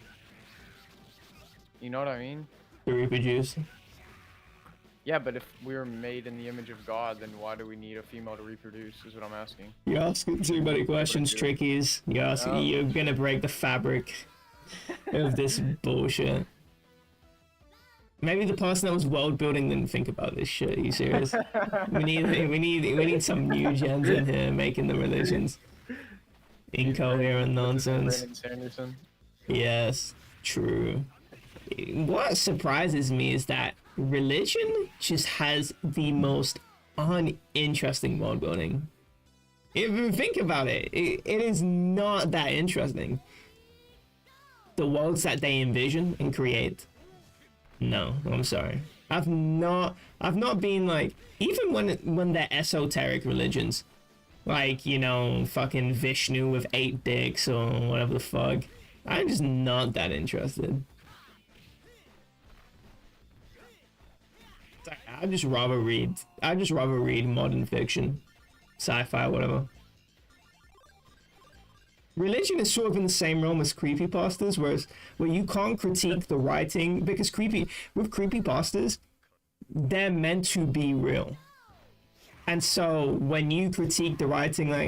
You know what I mean? To reproduce. Yeah, but if we were made in the image of God, then why do we need a female to reproduce, is what I'm asking. You're asking too many questions, Trickies. You're gonna break the fabric of this bullshit. Maybe the person that was world building didn't think about this shit. Are you serious? we need some new gens in here making the religions incoherent nonsense. Yes, true. What surprises me is that religion just has the most uninteresting world building. If you think about it, it is not that interesting. The worlds that they envision and create. No, I'm sorry. I've not been like, even when they're esoteric religions, like, you know, fucking Vishnu with 8 dicks or whatever the fuck, I'm just not that interested. I'd just rather read modern fiction, sci-fi, whatever. Religion is sort of in the same realm as creepypastas, where you can't critique the writing, because with creepypastas, they're meant to be real. And so when you critique the writing, like,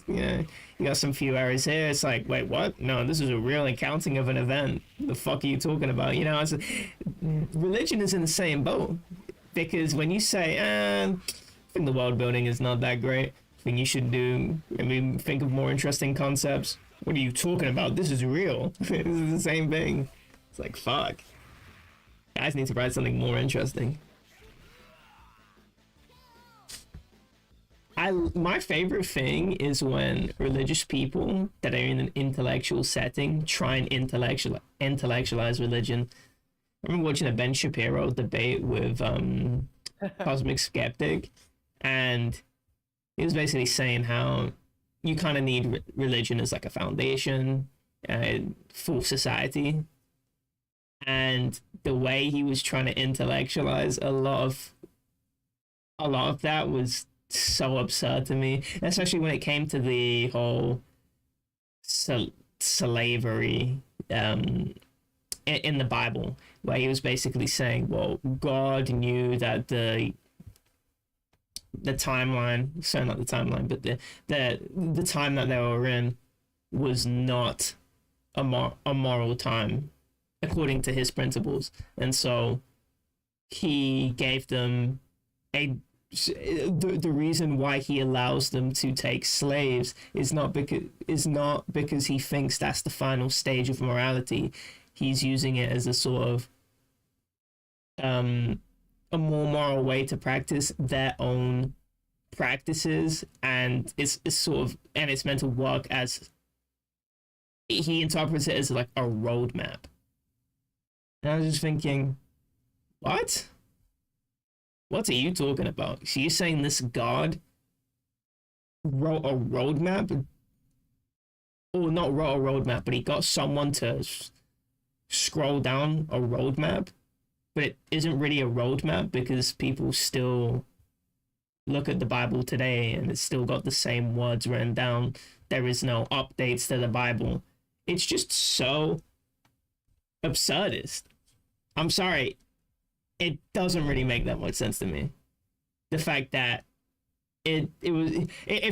you got some few errors here, it's like, wait, what? No, this is a real accounting of an event. The fuck are you talking about? You know, religion is in the same boat. Because when you say, I think the world building is not that great, I think you should think of more interesting concepts. What are you talking about? This is real. This is the same thing. It's like, fuck. Guys need to write something more interesting. My favorite thing is when religious people that are in an intellectual setting try and intellectualize religion. I remember watching a Ben Shapiro debate with Cosmic Skeptic, and he was basically saying how you kind of need religion as like a foundation for society, and the way he was trying to intellectualize a lot of that was so absurd to me, especially when it came to the whole slavery in the Bible, where he was basically saying, well, God knew that the timeline, sorry, not the timeline, but the time that they were in was not a moral time according to his principles, and so he gave them the reason why he allows them to take slaves is not because he thinks that's the final stage of morality. He's using it as a sort of a more moral way to practice their own practices, and it's sort of, and it's meant to work as, he interprets it as like a roadmap. And I was just thinking, what are you talking about? So you're saying this God wrote a roadmap, or not wrote a roadmap, but he got someone to scroll down a roadmap, but it isn't really a roadmap because people still look at the Bible today and it's still got the same words written down. There is no updates to the Bible. It's just so absurdist. I'm sorry. It doesn't really make that much sense to me. The fact that it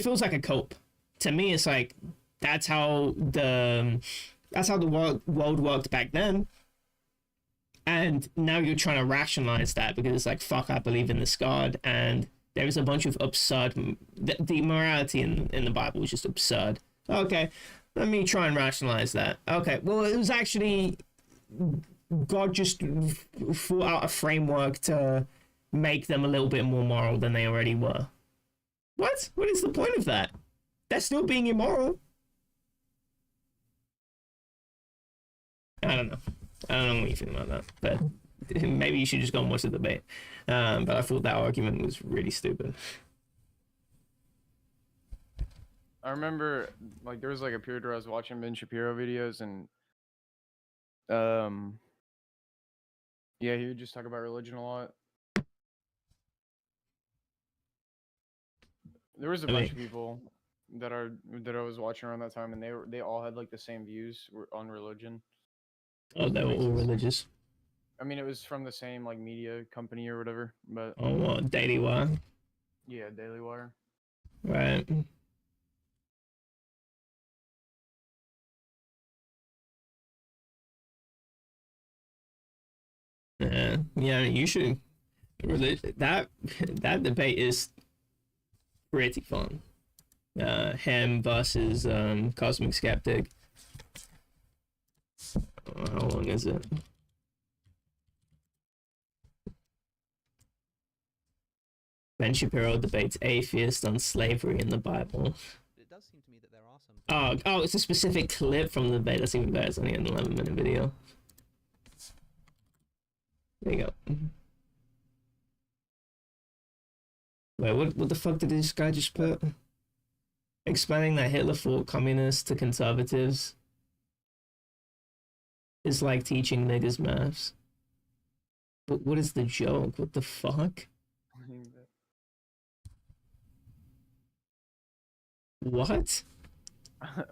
feels like a cope. To me, it's like that's how the world worked back then. And now you're trying to rationalize that because it's like, fuck, I believe in this God, and there is a bunch of absurd, the morality in the Bible is just absurd. Okay, let me try and rationalize that. Okay, well, it was actually God just thought out a framework to make them a little bit more moral than they already were. What? What is the point of that? They're still being immoral. I don't know. I don't know what you think about that, but maybe you should just go and watch the debate. But I thought that argument was really stupid. I remember, like, there was like a period where I was watching Ben Shapiro videos, and yeah, he would just talk about religion a lot. There was a bunch of people that I was watching around that time, and they all had like the same views on religion. Oh, they were all religious. I mean, it was from the same like media company or whatever, but oh, what, Daily Wire? Yeah, Daily Wire. Right. Yeah, you should. That debate is pretty fun. Him versus Cosmic Skeptic. How long is it? Ben Shapiro debates atheist on slavery in the Bible. It does seem to me that there are some. Oh, it's a specific clip from the debate. That's even better. It's only an 11-minute video. There you go. Wait, what the fuck did this guy just put? Explaining that Hitler fought communists to conservatives is like teaching niggas maths. But what is the joke? What the fuck? What?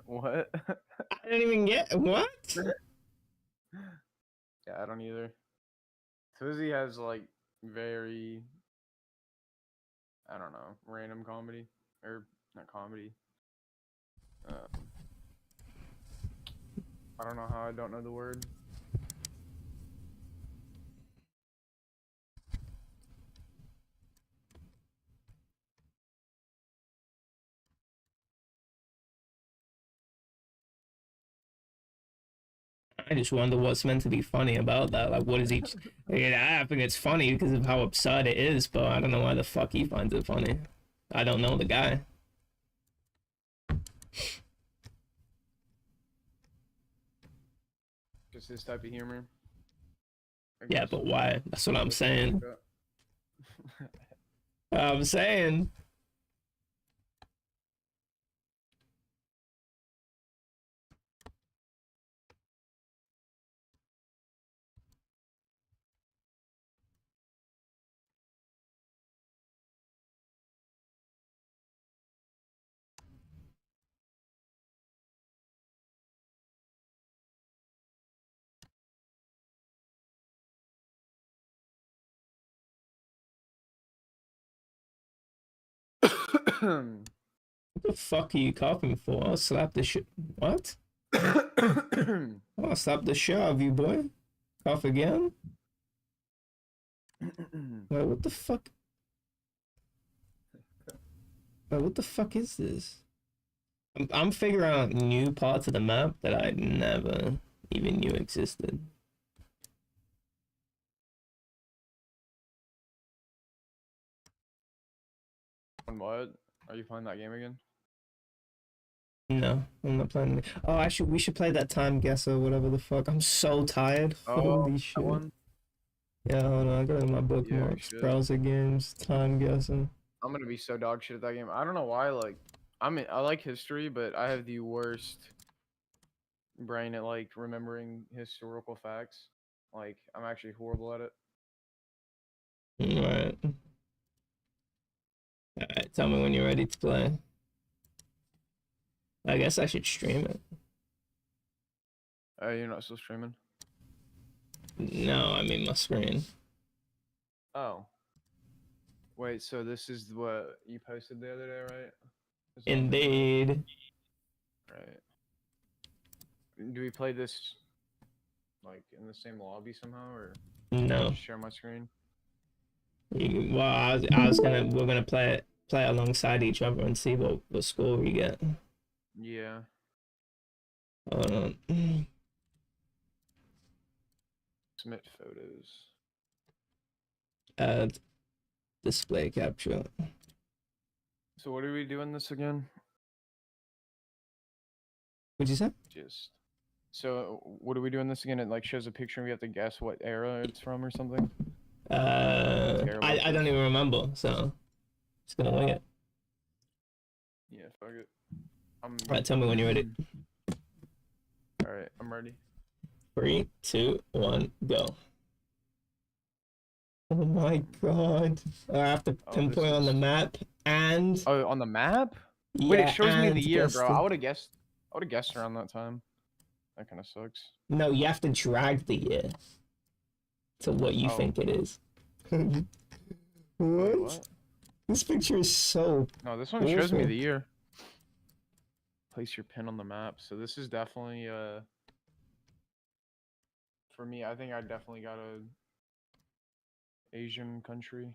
What? I don't even get what? Yeah, I don't either. Fuzzy has like very, I don't know, random comedy, or not comedy. I don't know how I don't know the word. I just wonder what's meant to be funny about that. Like, what is he? I think it's funny because of how absurd it is, but I don't know why the fuck he finds it funny. I don't know the guy. Just his type of humor. Yeah, but why? That's what I'm saying. I'm saying. What the fuck are you coughing for? I'll slap the shit. What? I'll slap the shit out of you, boy. Cough again? Wait, what the fuck? Wait, what the fuck is this? I'm figuring out new parts of the map that I never even knew existed. What? Are you playing that game again? No, I'm not playing it. Oh, we should play that time guess or whatever the fuck. I'm so tired. Holy shit. One? Yeah, hold on. I got it in my Yeah, bookmarks. shit. Browser games, time guessing. I'm gonna be so dog shit at that game. I don't know why. Like, I like history, but I have the worst brain at like remembering historical facts. Like, I'm actually horrible at it. Alright. Alright, tell me when you're ready to play. I guess I should stream it. You're not still streaming? No, I mean my screen. Oh. Wait, so this is what you posted the other day, right? Indeed. Right. Do we play this like in the same lobby somehow, or No. share my screen? Well, we're gonna play alongside each other and see what score we get. Yeah. Hold on. Submit photos. Add display capture. So what are we doing this again? What'd you say? Just. So what are we doing this again? It like shows a picture and we have to guess what era it's from or something? I don't even remember, so just gonna wing it. Yeah, fuck it. Right, tell me when you're ready. Alright, I'm ready. 3, 2, 1, go. Oh my god. I have to pinpoint on the map and... Oh, on the map? Yeah, wait, it shows me the and year, guess bro. I would've guessed around that time. That kinda sucks. No, you have to drag the year to what you think it is. What? Wait, what? This picture is so... No, this one shows me the year. Place your pin on the map. So this is definitely, for me, I think I definitely got a Asian country.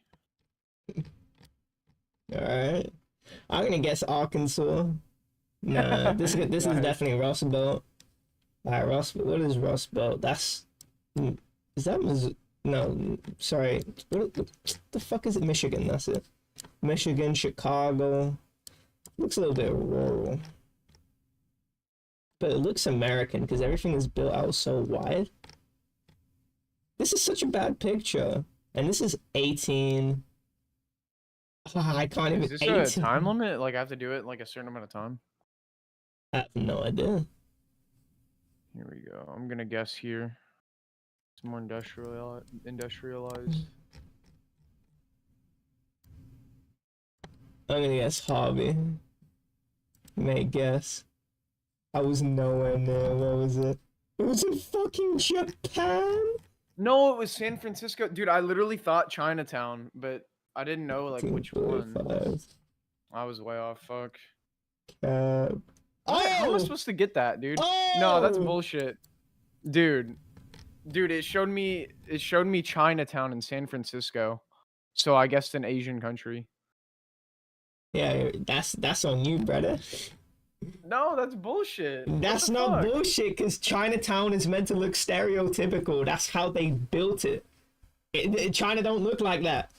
Alright. I'm gonna guess Arkansas. Nah, this is definitely Rust Belt. Alright, Rust Belt. What is Rust Belt? That's... Is that Missouri? No, sorry. What the fuck is it? Michigan, that's it. Michigan, Chicago. Looks a little bit rural. But it looks American because everything is built out so wide. This is such a bad picture. And this is 18. I can't even... Is this a time limit? Like I have to do it in like a certain amount of time? I have no idea. Here we go. I'm gonna guess here. It's more industrialized. I'm gonna guess hobby. May guess. I was nowhere near. What was it? It was in fucking Japan? No, it was San Francisco. Dude, I literally thought Chinatown, but I didn't know like which one. I was way off. Fuck. How am I supposed to get that, dude? No, that's bullshit. Dude, it showed me Chinatown in San Francisco. So I guessed an Asian country. Yeah, that's on you, brother. No, that's bullshit. That's not bullshit, because Chinatown is meant to look stereotypical. That's how they built it. China don't look like that.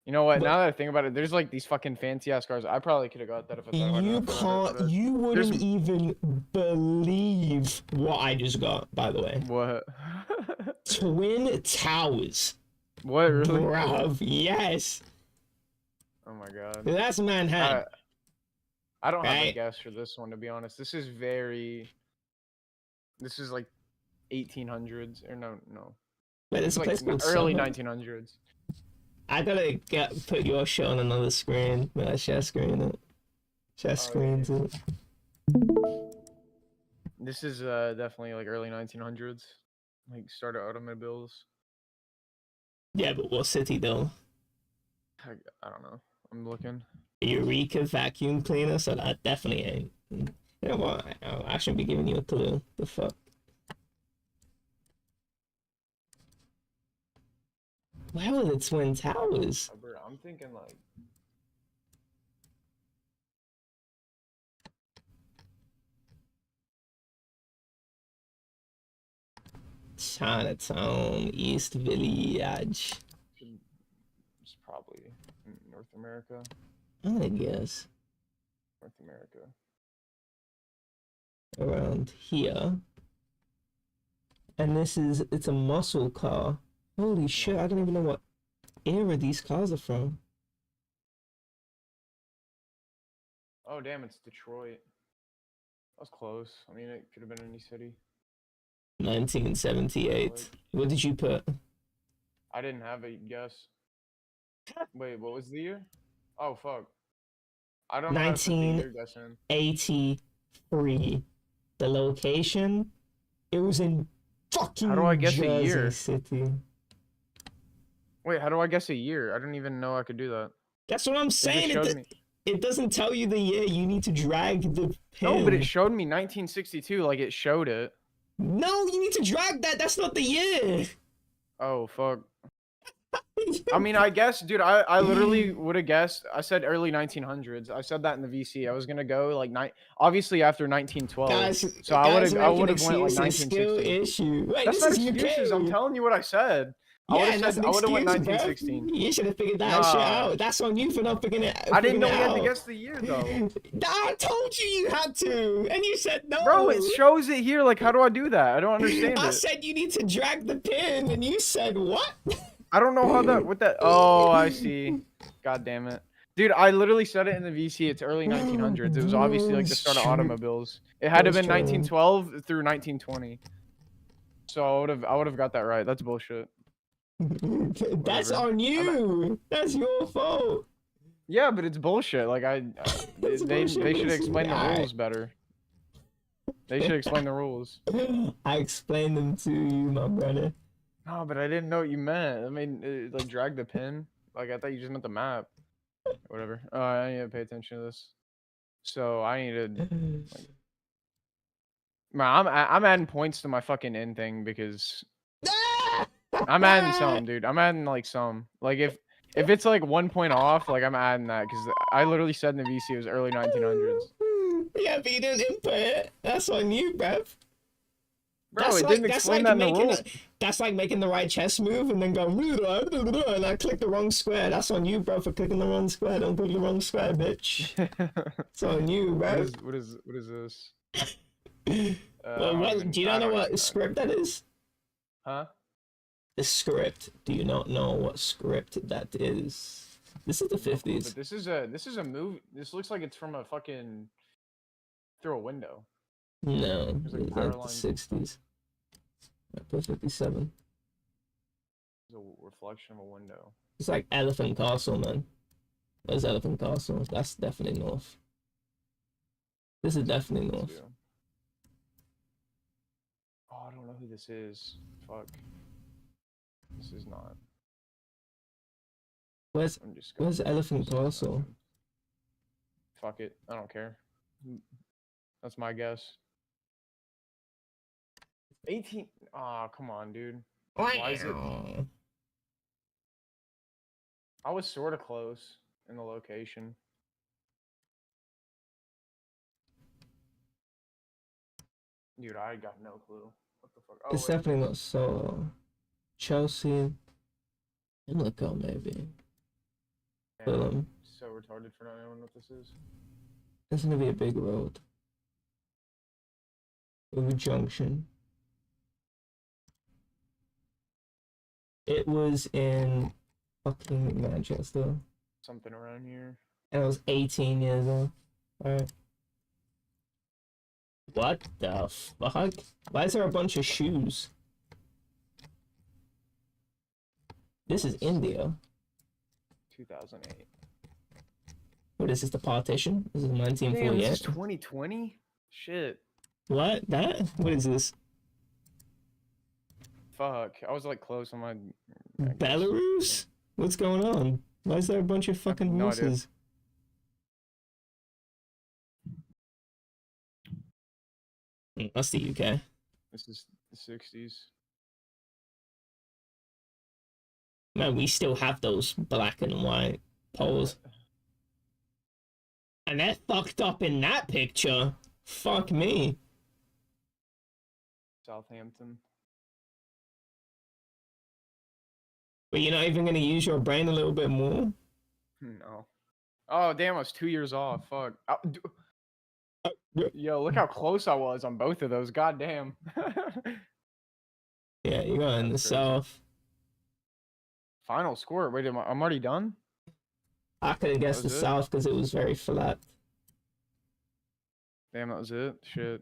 You know what? Now that I think about it, there's like these fucking fancy ass cars. I probably could have got that if I thought You wouldn't even believe what I just got, by the way. What? Twin Towers. What, really? Bruv, yes. Oh my god. That's Manhattan. I don't have a guess for this one, to be honest. This is like 1800s, or no. Wait, it's like early 1900s. I gotta put your shit on another screen. But I share screen it. Share screens it. This is definitely like early 1900s. Like start of automobiles. Yeah, but what city though? I don't know. I'm looking. Eureka vacuum cleaner, so that definitely ain't. You know what? I shouldn't be giving you a clue. The fuck? Where were the Twin Towers? Bro, I'm thinking like. Chinatown, East Village. It's probably in North America. I guess. North America. Around here. And it's a muscle car. Holy shit, I don't even know what era these cars are from. Oh damn, it's Detroit. That was close. I mean, it could have been any city. 1978. What did you put? I didn't have a guess. Wait, what was the year? Oh fuck. I don't know how to put the year guess in. 1983. The location? It was in fucking How do I guess a Jersey year? City. Wait, how do I guess a year? I didn't even know I could do that. That's what I'm It just saying. showed me. It doesn't tell you the year. You need to drag the pin. No, but it showed me 1962. Like it showed it. No, you need to drag that. That's not the year. Oh fuck. I mean, I guess, dude. I literally would have guessed. I said early 1900s. I said that in the VC. I was gonna go like obviously after 1912. Guys, so I would have went like 1916. Issue. Wait, That's this not is excuses. I'm UK. telling you what I said. I would have said I would have went 1916. You should have figured that shit out. That's on you for not figuring it out. I didn't know we had to guess the year though. I told you had to, and you said no. Bro, it shows it here. Like, how do I do that? I don't understand I it. said you need to drag the pin, and you said what? I don't know how that. What that? Oh, I see. God damn it, dude! I literally said it in the VC. It's early 1900s. It was obviously like the start of automobiles. It had to have been 1912 through 1920. So I would have got that right. That's bullshit. That's on you. That's your fault. Yeah, but it's bullshit. Like they should explain the rules better. They should explain the rules. I explained them to you, my brother. No, but I didn't know what you meant. I mean, like drag the pin. Like I thought you just meant the map. Whatever. I need to pay attention to this. So I need to. Like, man, I'm adding points to my fucking end thing because I'm adding some, dude. I'm adding like some. Like if it's like 1 point off, like I'm adding that because I literally said in the VC it was early 1900s. Yeah, but you didn't input it. That's on you, bruv. Bro, it didn't explain that in the rules. That's like making the right chess move and then go and I click the wrong square. That's on you, bro, for clicking the wrong square. Don't click the wrong square, bitch. It's on you, bro. What is this? Well, do you not know what script that is? Huh? The script. Do you not know what script that is? This is the 50s. But this is a movie. This looks like it's from a fucking through a window. No, There's like it's power like the lines. 60s. I put 57. It's a reflection of a window. It's like Elephant Castle, man. Where's Elephant Castle? That's definitely north. This is definitely north. Oh, I don't know who this is. Fuck. This is not. Where's Elephant Castle? Castle? Fuck it. I don't care. That's my guess. 18. Ah, come on, dude. Why is it? I was sort of close in the location. Dude, I got no clue. What the fuck? Oh, It's wait. definitely not Solo. Chelsea. Pimlico, maybe. Damn, so retarded for not knowing what this is. It's gonna be a big road. With a junction. It was in fucking Manchester. Something around here. And I was 18 years old. Alright. What the fuck? Why is there a bunch of shoes? This is India. 2008. What is this, the partition? This is Damn, 1948. this is 2020? Shit. What? That? What is this? Fuck. I was like close on my. Belarus? What's going on? Why is there a bunch of fucking no idea. horses? That's the UK. This is the 60s. Man, we still have those black and white poles. And they're fucked up in that picture. Fuck me. Southampton. But you're not even gonna use your brain a little bit more? No. Oh, damn, I was 2 years off. Fuck. Yo, look how close I was on both of those. God damn. Yeah, you got in the That's crazy. south. Final score. Wait, I'm already done? I could have guessed the was it? south because it was very flat. Damn, that was it? Shit.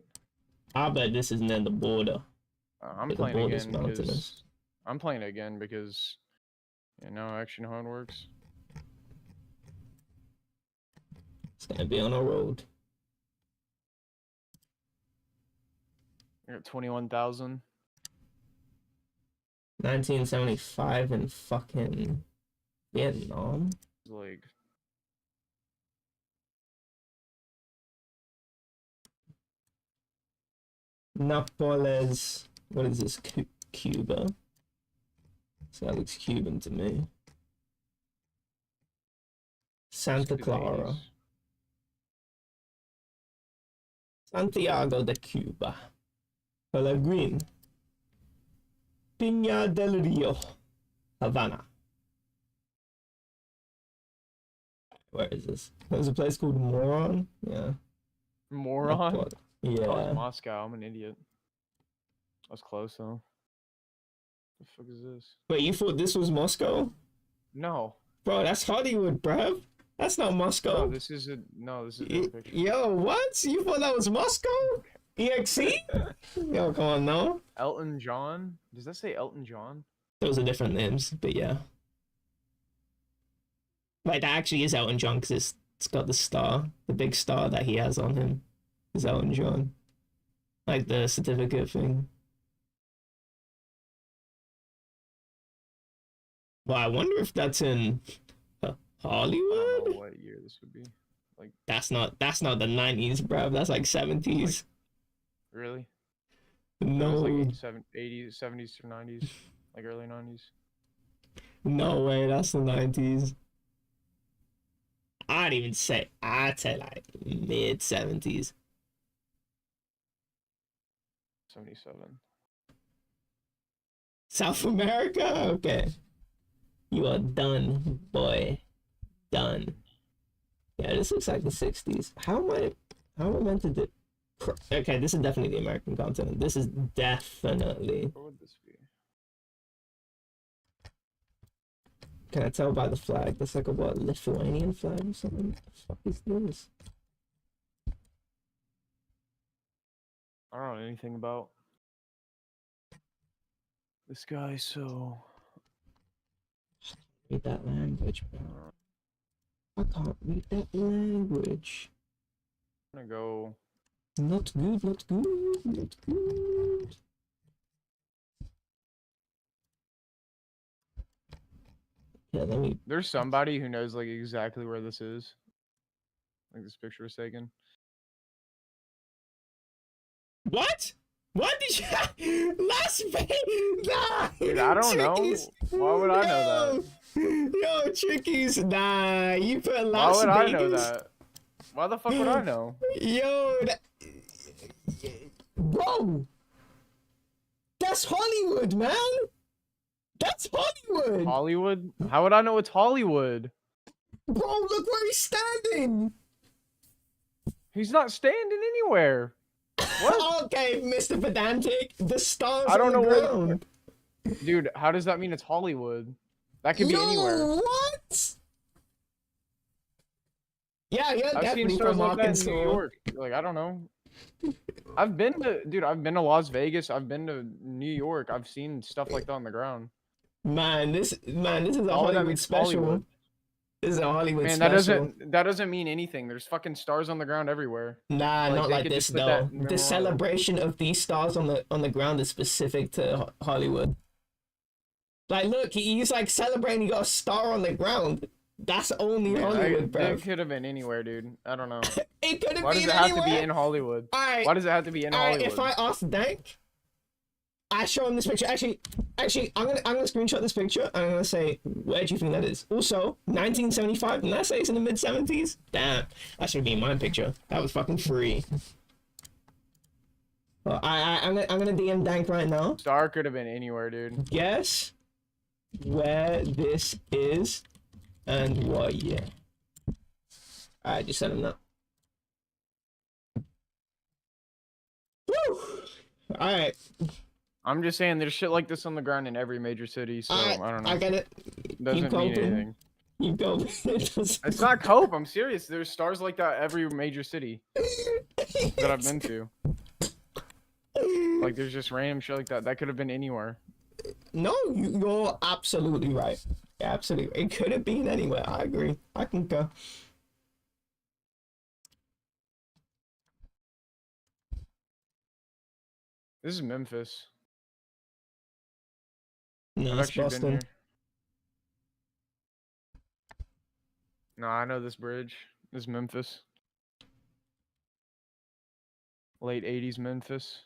I bet this is near the border. I'm The playing border's again mountainous. because... I'm playing again because... You know, actually know how it works. It's gonna be on a road. You're at 21,000. 1975 in fucking Vietnam. Like... Napoles. What is this? Cuba. So that looks Cuban to me. Santa Clara. Santiago de Cuba. Pellegrin. Piña del Rio. Havana. Where is this? There's a place called Moron? Yeah. Moron? What? Oh, it's Yeah. Moscow. I'm an idiot. I was close though. The fuck is this? Wait, you thought this was Moscow? No. Bro, that's Hollywood, bruv. That's not Moscow. No, this is a different picture. Yo, what? You thought that was Moscow? EXE? Yo, come on, no. Elton John? Does that say Elton John? Those are different names, but yeah. Like, that actually is Elton John because it's got the star, the big star that he has on him is Elton John. Like the certificate thing. Well, I wonder if that's in I Hollywood? don't know what year this would be. Like, That's not the 90s, bro. That's like 70s. really? No, It was like 80s, 70s to 90s. Like early 90s. no way. That's the 90s. I'd say like mid 70s. 77. South America? Okay. You are done, boy. Done. Yeah, this looks like the 60s. How am I meant to do? Okay, this is definitely the American continent. This is definitely. What would this be? Can I tell by the flag? That's like a what, Lithuanian flag or something? What the fuck is this? I don't know anything about this guy, so Read that language, bro. I can't read that language. I'm gonna go. Not good, not good, not good. Yeah, let me. There's somebody who knows like exactly where this is. Like this picture was taken. What? What did you? Las Vegas? Nah. Dude, I don't know. Chickies. Why would I know that? Yo, chickies. Nah, you put Why Las would Vegas. I know that? Why the fuck would I know? Yo, bro, that's Hollywood, man. That's Hollywood. Hollywood? How would I know it's Hollywood? Bro, look where he's standing. He's not standing anywhere. What? Okay, Mr. Pedantic. The stars I don't on the know ground. Dude, how does that mean it's Hollywood? That could be Yo, anywhere. what? Yeah, yeah, I've seen definitely stars from like that in New Arkansas. York. Like, I don't know. I've been to Las Vegas. I've been to New York. I've seen stuff like that on the ground. Man, this is a All of that Hollywood means special. Hollywood. This is a Hollywood Man, special. that doesn't mean anything. There's fucking stars on the ground everywhere. Nah, Like, not they like could this just put that though. in The Memorial. celebration of these stars on the ground is specific to Hollywood. Like, look, he's like celebrating. He got a star on the ground. That's only Man, Hollywood, bro. it could have been anywhere, dude. I don't know. It could have Why been does it have to be anywhere. in Hollywood? Alright. Why does it have to be in Hollywood? If I ask Dank, I show him this picture. Actually, I'm gonna screenshot this picture and I'm gonna say, where do you think that is? Also, 1975. Didn't I say it's in the mid 70s? Damn, that should be my picture. That was fucking free. Well, I'm gonna DM Dank right now. Star could have been anywhere, dude. Guess where this is and what year. Alright, just send him that. Woo! Alright. I'm just saying, there's shit like this on the ground in every major city, so I don't know. I get it. Doesn't mean anything. You go. It's not cope. I'm serious. There's stars like that every major city that I've been to. Like, there's just random shit like that. That could have been anywhere. No, you're absolutely right. Absolutely. It could have been anywhere. I agree. I can go. This is Memphis. No, I've it's actually been Boston. here. No, I know this bridge. This is Memphis. Late 80s Memphis.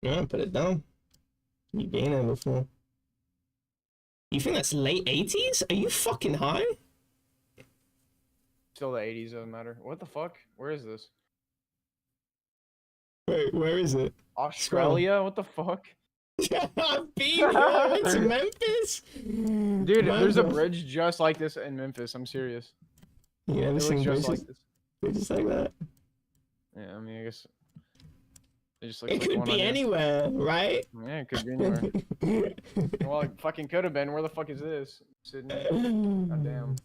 Yeah, put it down. You've been there before. You think that's late 80s? Are you fucking high? Still the 80s, doesn't matter. What the fuck? Where is this? Wait, where is it? Australia? What the fuck? I've been here. It's Memphis. Dude, there's a bridge just like this in Memphis. I'm serious. You ever It seen looks just bridges, like this. bridges like that? Yeah, I mean, I guess it just looks It like could one be on here. anywhere, right? Yeah, it could be anywhere. Well, it fucking could have been. Where the fuck is this? Sydney? God damn.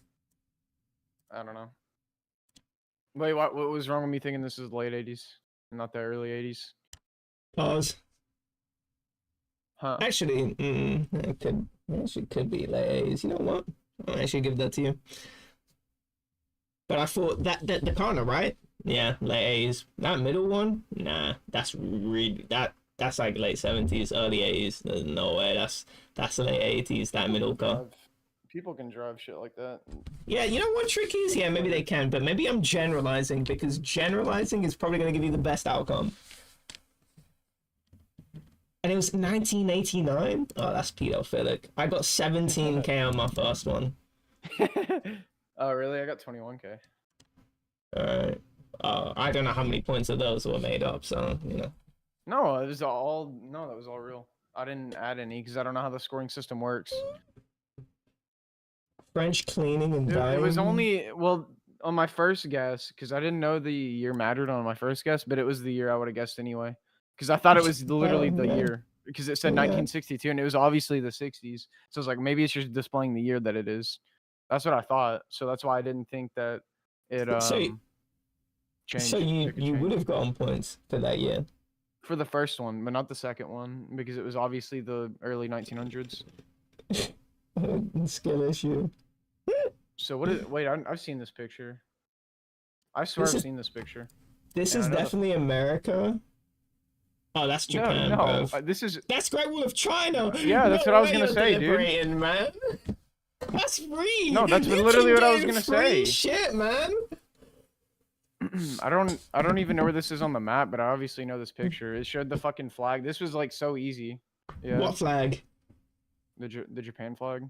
I don't know. Wait, what was wrong with me thinking this is the late 80s? Not the early 80s? Pause. Huh. Actually, it could be late 80s. You know what? I'll actually give that to you. But I thought that the corner, right? Yeah, late 80s. That middle one, nah, that's really that's like late 70s, early 80s. There's no way. That's the late 80s. That middle car. People can drive shit like that. Yeah, you know what trick is? Yeah, maybe they can, but maybe I'm generalizing because generalizing is probably gonna give you the best outcome. And it was 1989. Oh, that's pedophilic. I got 17K on my first one. Oh, really? I got 21K. Alright. I don't know how many points of those were made up, so, you know. No, it was all. No, that was all real. I didn't add any because I don't know how the scoring system works. French cleaning and Dude, dyeing. it was only, well, on my first guess, because I didn't know the year mattered on my first guess, but it was the year I would have guessed anyway. Because I thought it was literally the year. Because it said 1962, and it was obviously the 60s. So I was like, maybe it's just displaying the year that it is. That's what I thought. So that's why I didn't think that it changed. So you would have gotten points for that year. For the first one, but not the second one, because it was obviously the early 1900s. Skill issue. So what is? Wait, I've seen this picture. I swear I've seen this picture. This is definitely America. Oh, that's Japan, no, bro. That's Great Wall of China. Yeah, that's what I was gonna say, dude. Man. That's free. No, that's literally what I was gonna say. Shit, man. I don't even know where this is on the map, but I obviously know this picture. It showed the fucking flag. This was like so easy. Yeah. What flag? The Japan flag.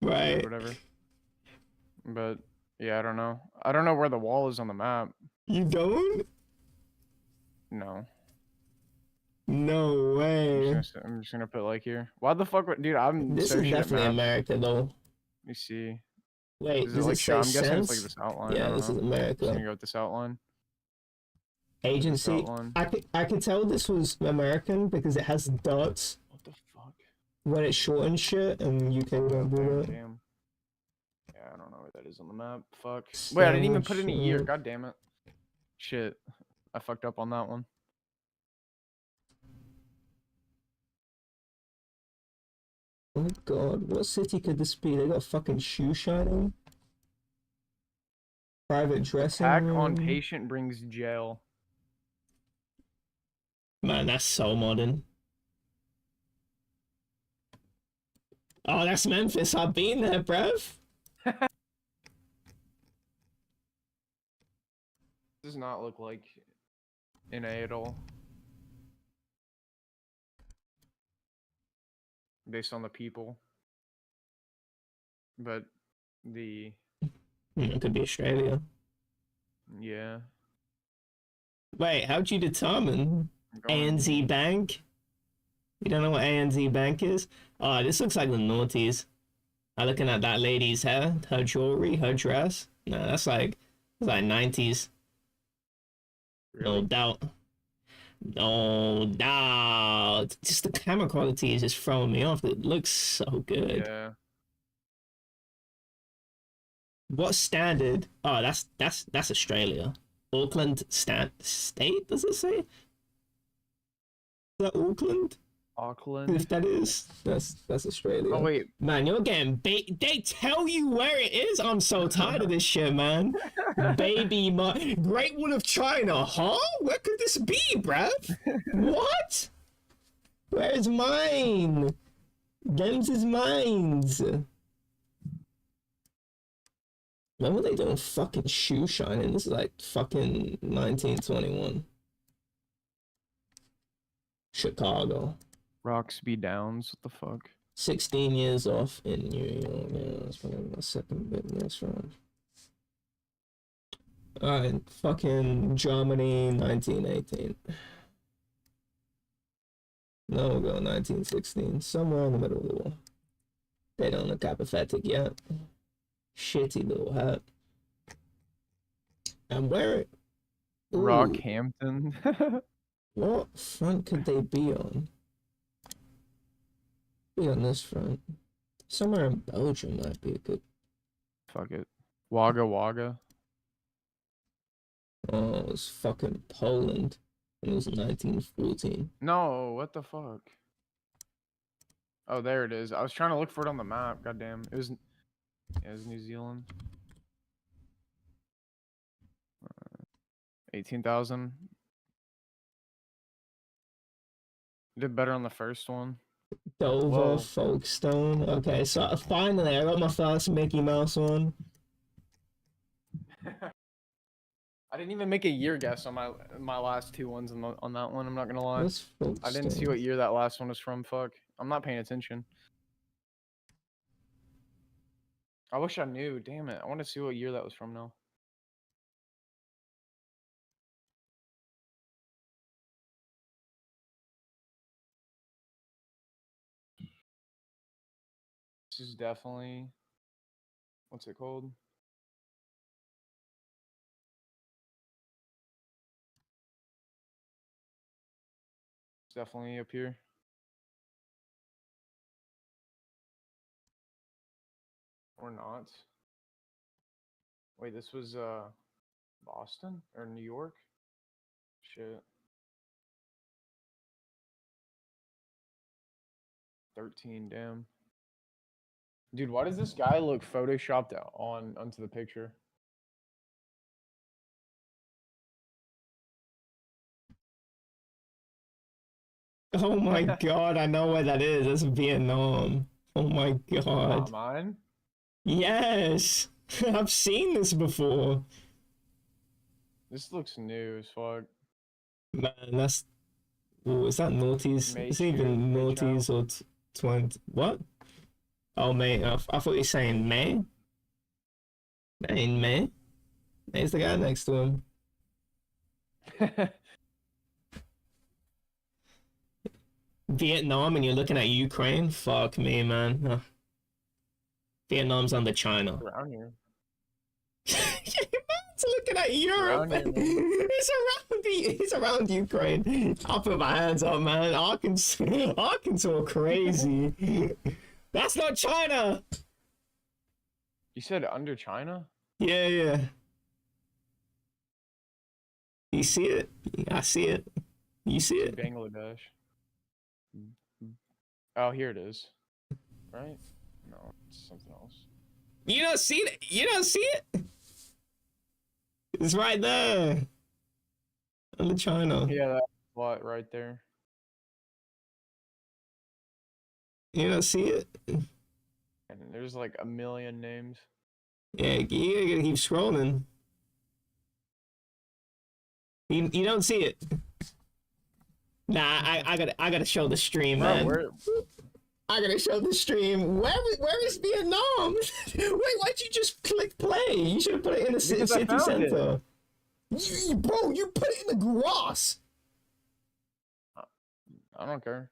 Right. Or whatever. But yeah, I don't know. I don't know where the wall is on the map. You don't? No. No way. I'm just gonna put like here. Why the fuck, dude? This is definitely America, though. Let me see. Wait, does it say I'm guessing it's like this outline. Yeah, this is America. I'm gonna go with this outline. Agency. I could tell this was American because it has dots. What the fuck? When it's shortened shit, and UK don't do that. Damn. Yeah, I don't know where that is on the map. Fuck. Wait, I didn't even put in a year. God damn it. Shit. I fucked up on that one. Oh god, what city could this be? They got fucking shoe shining? private dressing Attack room. on patient brings jail. Man, that's so modern. Oh, that's Memphis. I've been there, bruv. Does not look like NA at all. Based on the people. But the It could be Australia. yeah. Wait, how'd you determine I'm going- ANZ Bank? You don't know what ANZ Bank is? Oh, this looks like the noughties. I'm looking at that lady's hair, her jewelry, her dress. No, that's like 90s. Really? No doubt. No doubt. Just the camera quality is just throwing me off. It looks so good. Yeah. What standard? Oh, that's Australia. Auckland state, does it say? Is that Auckland? Auckland. If that is, that's Australia. Oh wait. Man, you're getting they tell you where it is. I'm so tired of this shit, man. Great Wall of China, huh? Where could this be, bruv? What? Where's mine? Them's is mines. When were they doing fucking shoe shining? This is like fucking 1921. Chicago. Roxby Downs. What the fuck? 16 years off in New York. Yeah, that's probably my second best round. Alright, fucking Germany, 1918. No, we'll go 1916. Somewhere in the middle of the war. They don't look apathetic yet. Shitty little hat. And wear it. Ooh, Rockhampton. what front could they be on? Be on this front. Somewhere in Belgium might be a good. Fuck it. Wagga Wagga. Oh, it was fucking Poland. It was 1914. No, what the fuck? Oh, there it is. I was trying to look for it on the map. Goddamn. It was New Zealand. 18,000. Did better on the first one. Dover, Whoa. Folkestone. Okay, so finally I got my first Mickey Mouse one. I didn't even make a year guess on my last two ones on that one. I'm not gonna lie. What's I didn't see Folkestone? what year that last one was from. Fuck. I'm not paying attention. I wish I knew. Damn it. I want to see what year that was from now. This is definitely. What's it called? It's definitely up here. Or not. Wait, this was Boston or New York? Shit. 13, damn. Dude, why does this guy look photoshopped onto the picture? Oh my god, I know where that is. That's Vietnam. Oh my Not god. mine. Yes! I've seen this before. This looks new as fuck. Man, that's. Ooh, is that noughties? May Is it even 2, May noughties or 20? What? Oh, May. I thought you were saying May? That ain't May. May's the guy next to him. Vietnam and you're looking at Ukraine? Fuck me, man. Vietnam's under China. Around here. Man's looking at Europe. Around here, He's around Ukraine. I'll put my hands up, man. Arkansas crazy. That's not China. You said under China? Yeah. You see it? I see it. You see it? Bangladesh. Oh, here it is. Right? No, it's something else. You don't see it? You don't see it? It's right there. Under China. Yeah, that spot right there. You don't see it? And there's like a million names. Yeah, you gotta keep scrolling. You don't see it. Nah, I gotta show the stream, Bro, man. where? I gotta show the stream. Where is Vietnam? Wait, why'd you just click play? You should have put it in the Because I city found center. Bro, you put it in the grass. I don't care.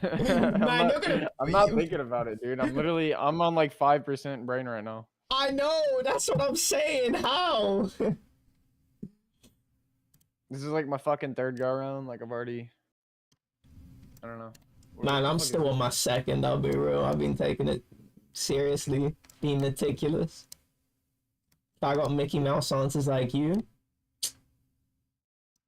Man, you're gonna. I'm not thinking about it, dude. I'm on like 5% brain right now. I know. That's what I'm saying. How? This is like my fucking third go around. Like I don't know. Man, I'm still on my second. I'll be real. I've been taking it seriously, being meticulous. I got Mickey Mouse answers like you.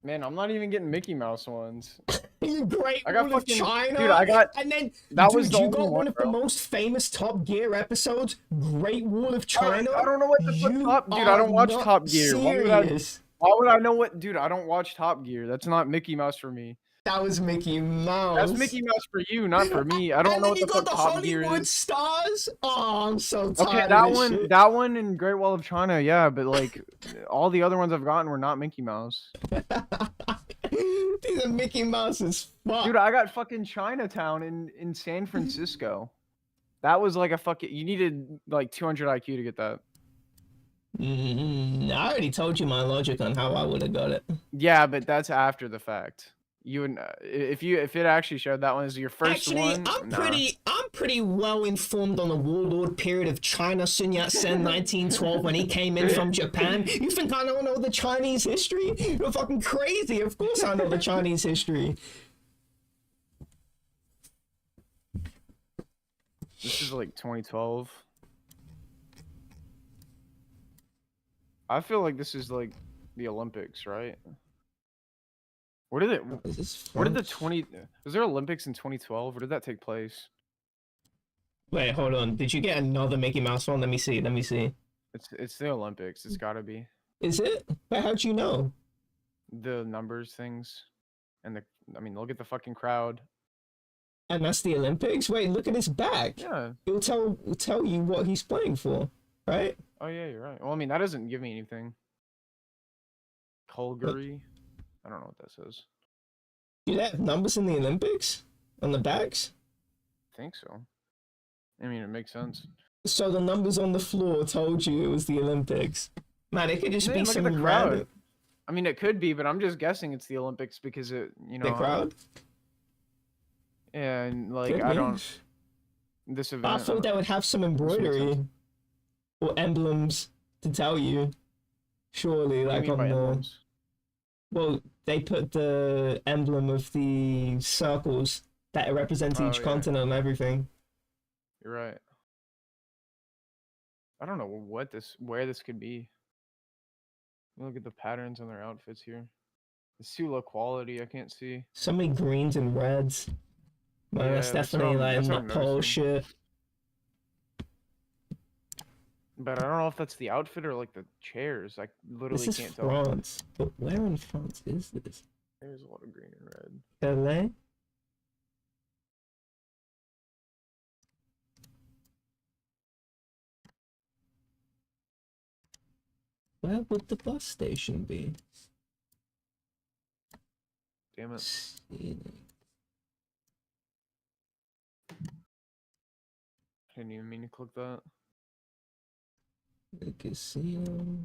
Man, I'm not even getting Mickey Mouse ones. Great I got Wall of fucking China. dude. I got and then that dude, was the you only got one of bro. the most famous Top Gear episodes, Great Wall of China. I don't know what the fuck Top. Dude, I are don't watch not Top Gear. Serious. Why would I know what? Dude, I don't watch Top Gear. That's not Mickey Mouse for me. That was Mickey Mouse. That's Mickey Mouse for you, not for me. I don't know what the fuck Top Gear Hollywood is. stars. Oh, I'm so tired. Okay, that one in Great Wall of China, yeah, but like all the other ones I've gotten were not Mickey Mouse. These are Mickey Mouse's. Fuck. Dude, I got fucking Chinatown in San Francisco. That was like a fucking. You needed like 200 IQ to get that. I already told you my logic on how I would have got it. Yeah, but that's after the fact. You would if it actually showed that one as your first one. I'm pretty well informed on the warlord period of China. Sun Yat-sen, 1912, when he came in from Japan. You think I don't know the Chinese history? You're fucking crazy. Of course I know the Chinese history. This is like 2012. I feel like this is like the Olympics, right? Where did the 20? Was there Olympics in 2012? Or did that take place? Wait, hold on. Did you get another Mickey Mouse one? Let me see. It's the Olympics. It's gotta be. Is it? But how'd you know? The numbers things, and I mean, look at the fucking crowd. And that's the Olympics? Wait, look at his back. Yeah. It'll tell you what he's playing for, right? Oh yeah, you're right. Well, I mean, that doesn't give me anything. Calgary. I don't know what that says. Do they have numbers in the Olympics? On the backs? I think so. I mean, it makes sense. So the numbers on the floor told you it was the Olympics. Man, it could just be look some at the crowd. random... I mean, it could be, but I'm just guessing it's the Olympics because it, you know. The crowd? Yeah, and like, Could I be. don't. This event. I thought they would have some embroidery or emblems to tell you. Surely, What do like you mean on by the... emblems? Well, they put the emblem of the circles that represent each continent and everything. You're right. I don't know where this could be. Look at the patterns on their outfits here. It's too low quality. I can't see. So many greens and reds. Man, Yeah, that's that's what definitely I'm like not pole noticing. shit. But I don't know if that's the outfit or like the chairs. I literally This is can't tell. France. But where in France is this? There's a lot of green and red. LA? Where would the bus station be? Damn it. Didn't even mean to click that. The casino.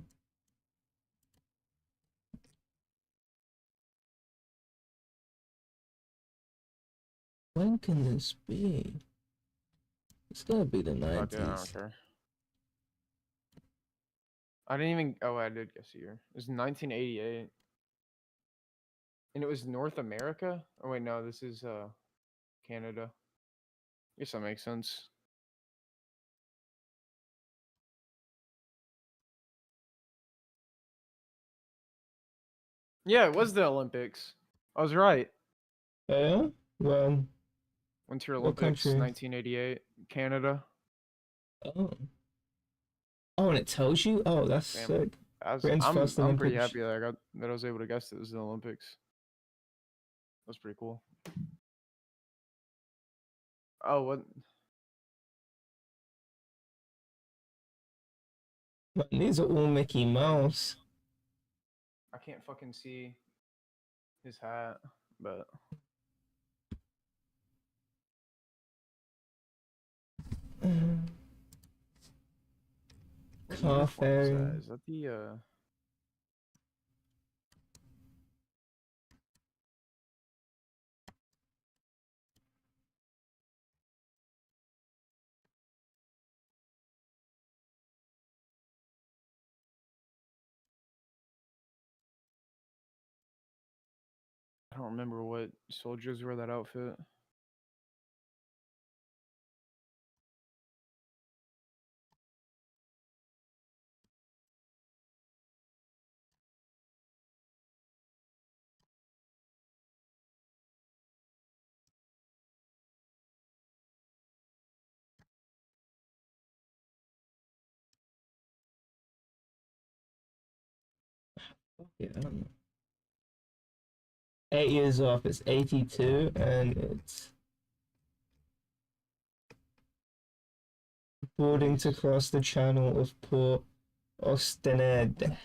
When can this be? It's gotta be the 90s. Okay, I don't care. I didn't even. Oh, I did guess a year. It was 1988. And it was North America? Oh, wait, no, this is Canada. Guess that makes sense. Yeah, it was the Olympics. I was right. Yeah? Well, Winter What Olympics, country? 1988, Canada. oh. Oh, and it tells you? Oh, that's Damn. sick. I'm Britain's first I'm pretty Olympic happy that I was able to guess it was the Olympics. That's pretty cool. Oh, what? Man, these are all Mickey Mouse. I can't fucking see his hat, but what Car uniform is ferry. that? Is that the I don't remember what soldiers wear that outfit. Yeah, I don't know. 8 years off, it's 82, and it's boarding to cross the channel of Port Ostened.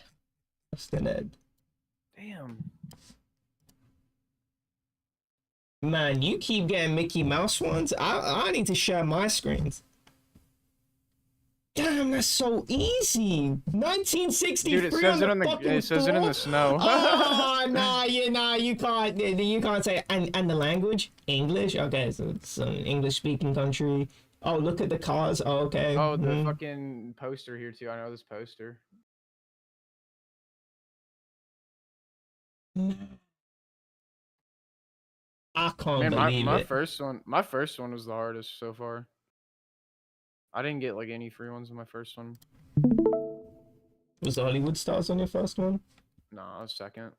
Ostened. Damn. Man, you keep getting Mickey Mouse ones. I need to share my screens. Damn, that's so easy. 1963. Dude, it says it on on the fucking it says it in door? the snow. Oh, nah, you can't say. And the language, English. Okay, so it's an English-speaking country. Oh, look at the cars. Oh, okay. Oh, the fucking poster here too. I know this poster. I can't Man, believe my it. first one was the hardest so far. I didn't get like any free ones in my first one. Was the Hollywood Stars on your first one? Nah, I was second.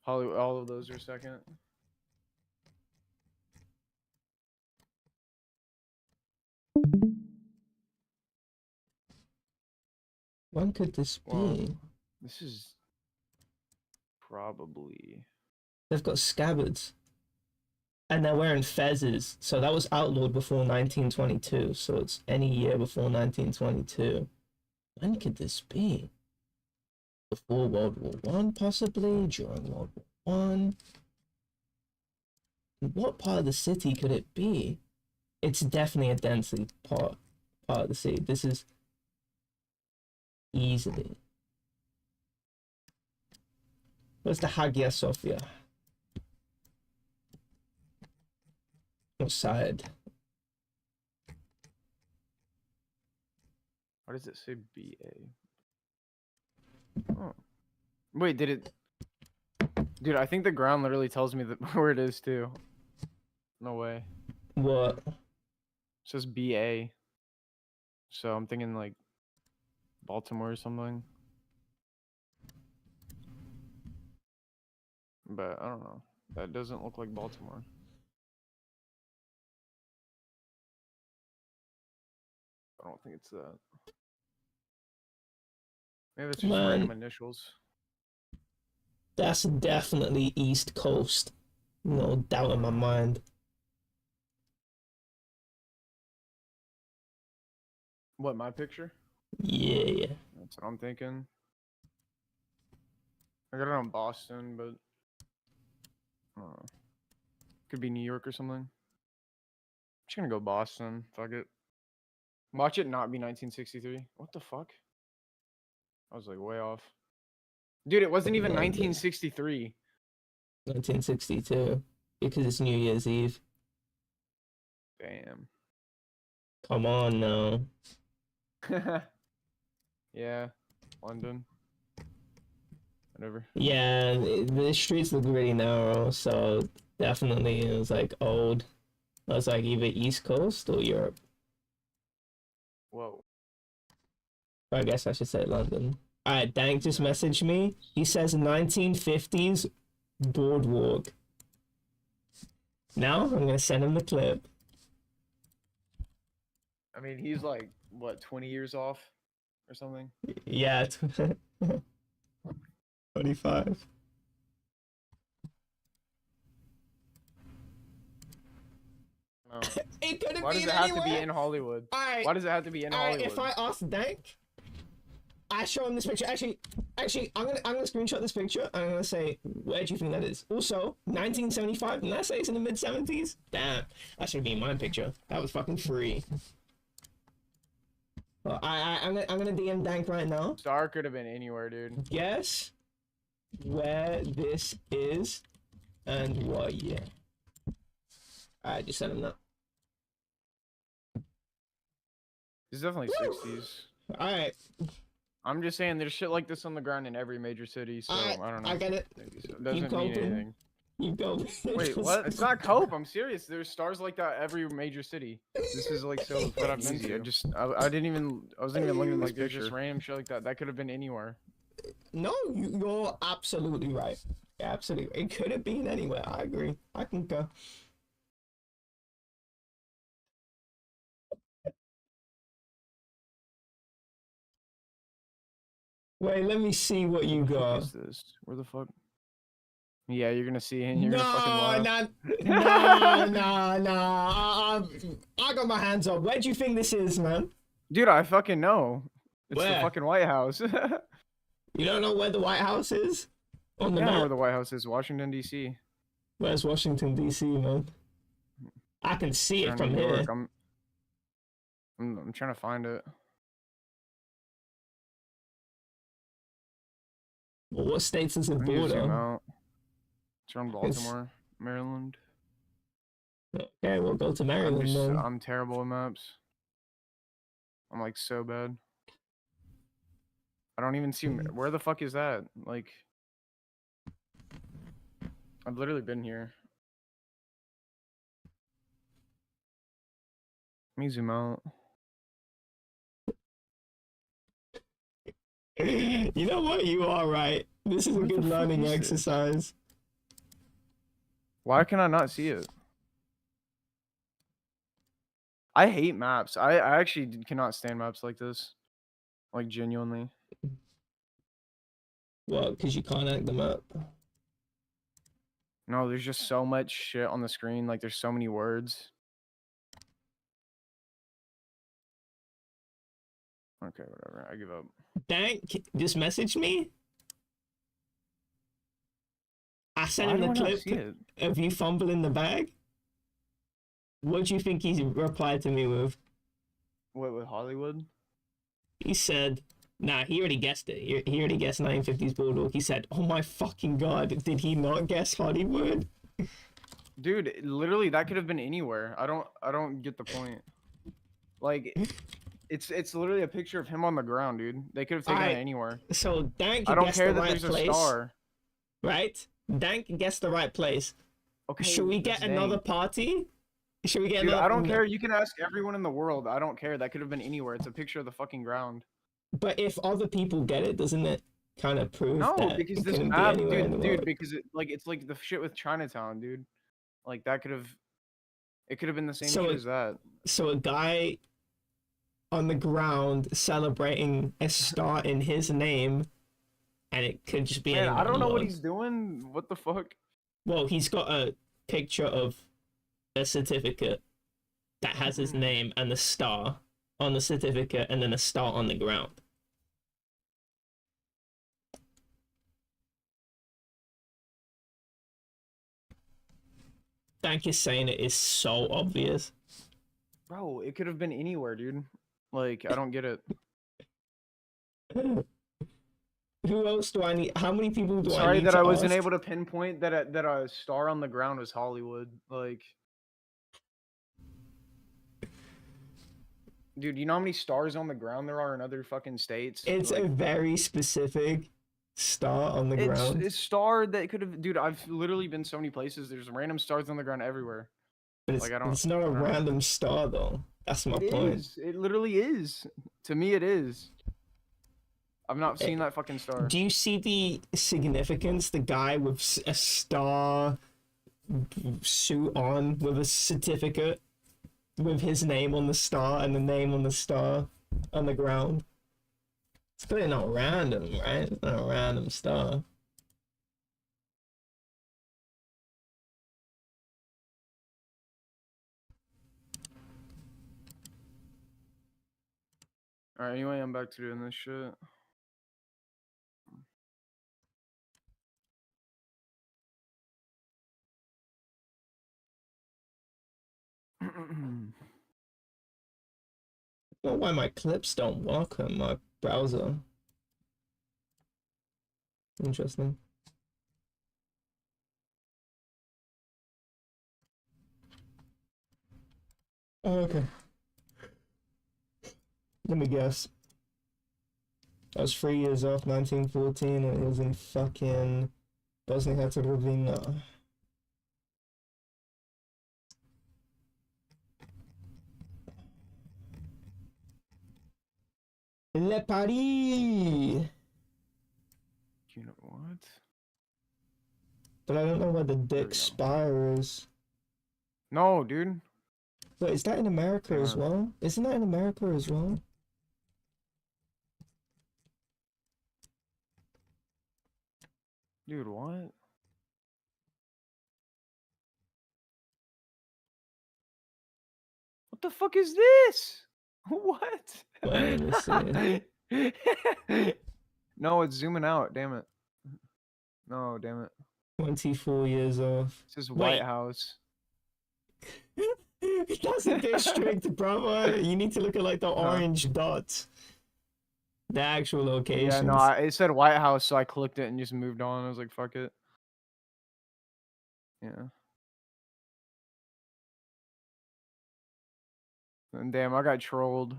Hollywood, all of those are second. When could this be? Well, this is probably. They've got scabbards. And they're wearing fezzes. So that was outlawed before 1922. So it's any year before 1922. When could this be? Before World War One, possibly? During World War One? What part of the city could it be? It's definitely a densely part of the city. This is easily. Where's the Hagia Sophia? What side? Why does it say BA? Oh. Wait, did it? Dude, I think the ground literally tells me that where it is too. No way. What? It says BA. So I'm thinking like Baltimore or something. But I don't know. That doesn't look like Baltimore. I don't think it's that. Maybe it's just Man. random initials. That's definitely East Coast. No doubt in my mind. What, my picture? Yeah. That's what I'm thinking. I got it on Boston, but I don't know. Could be New York or something. I'm just gonna go Boston. Fuck it. Watch it not be 1963. What the fuck? I was like way off. Dude, it wasn't even 1963. 1962. Because it's New Year's Eve. Damn. Come on now. Yeah, London. Whatever. Yeah, the streets look really narrow, so definitely it was like old. It was like either East Coast or Europe. Whoa. I guess I should say London. Alright, Dank just messaged me. He says 1950s boardwalk. Now I'm gonna send him the clip. mean, he's like what 20 years off or something. Yeah, 25. No. It could have Why been does it have anywhere. to be in Hollywood? Alright. Why does it have to be in Hollywood? If I ask Dank, I show him this picture. Actually, I'm gonna screenshot this picture and I'm gonna say, where do you think that is? Also, 1975. Didn't I say it's in the mid 70s? Damn, that should be my picture. That was fucking free. Well, I'm gonna DM Dank right now. Star could have been anywhere, dude. Guess where this is and what year. Alright, just send him that. It's definitely 60s. Alright. I'm just saying, there's shit like this on the ground in every major city, so I don't know. I get it. It doesn't mean coping? anything. You go. Wait, what? It's not cope. I'm serious. There's stars like that every major city. This is like so what I've been to. I wasn't even looking at this picture. Just random shit like that. That could have been anywhere. No, you're absolutely right. Absolutely, it could have been anywhere. I agree. I concur. Wait, let me see what you got. What is this? Where the fuck? Yeah, you're gonna see it. You're gonna fucking laugh. No. I got my hands up. Where do you think this is, man? Dude, I fucking know. It's Where? the fucking White House. You don't know where the White House is? On the I know map? where the White House is. Washington, D.C. Where's Washington, D.C., man? I can see it from New here. York. I'm trying to find it. Well, what states is it I'm gonna zoom border? out. It's around Baltimore, Maryland. Okay, we'll go to Maryland then. I'm terrible at maps. I'm like so bad. I don't even see where the fuck is that? Like, I've literally been here. Let me zoom out. You know what? You are right. This is a What the good fuck learning is this? exercise. Why can I not see it? I hate maps. I actually cannot stand maps like this. Like, genuinely. Well, because you can't act them up. No, there's just so much shit on the screen. Like, there's so many words. Okay, whatever. I give up. Dank just messaged me. I sent Why him do the I not clip see it? of you fumbling the bag. What do you think he replied to me with? What, with Hollywood? He said, nah, he already guessed it. He already guessed 1950s Bulldog. He said, oh my fucking god, did he not guess Hollywood? Dude, literally, that could have been anywhere. I don't get the point. Like, it's literally a picture of him on the ground, dude. They could have taken it anywhere. So Dank I don't guessed care the that right there's place, a star. right? Dank guessed the right place. Okay. Should we get that's another dang. party? Should we get Dude, another? I don't care. You can ask everyone in the world. I don't care. That could have been anywhere. It's a picture of the fucking ground. But if other people get it, doesn't it kind of prove No, that because it this couldn't be map, anywhere in the dude, world? because it's like the shit with Chinatown, dude. Like that could have, it could have been the same So shit as that. So a guy on the ground celebrating a star in his name, and it could just be. Man, anywhere I in don't the know what world. he's doing. What the fuck? Well, he's got a picture of a certificate that has his name and the star on the certificate, and then a star on the ground. Thank you saying it is so obvious. Bro, it could have been anywhere, dude. Like, I don't get it. Who else do I need? How many people do I Sorry need that to I wasn't ask? able to pinpoint that a star on the ground was Hollywood. Like, dude, you know how many stars on the ground there are in other fucking states? It's like, a very specific star on the ground. It's star that could have, dude. I've literally been so many places. There's random stars on the ground everywhere. But it's, like, I don't. it's not a I don't know. random star, though. That's my It point. is. It literally is. To me, it is. I've not seen that fucking star. Do you see the significance? The guy with a star suit on with a certificate with his name on the star and the name on the star on the ground. It's clearly not random, right? It's not a random star. Alright, anyway, I'm back to doing this shit. I don't know why my clips don't work on my browser. Interesting. Oh, okay. Let me guess. I was 3 years off, 1914, and it was in fucking Bosnia-Herzegovina. Le Paris! You know what? But I don't know where the we Dick go. Spire is. No, dude. Wait, is that in America as well? Isn't that in America as well? Dude, what? What the fuck is this? What? Wait, let me see. No, it's zooming out. Damn it. No, damn it. 24 years off. It says Wait. White House. That's a district, brother. You need to look at like the orange dots. The actual location. Yeah, no, it said White House, so I clicked it and just moved on. I was like, fuck it. Yeah. And damn, I got trolled.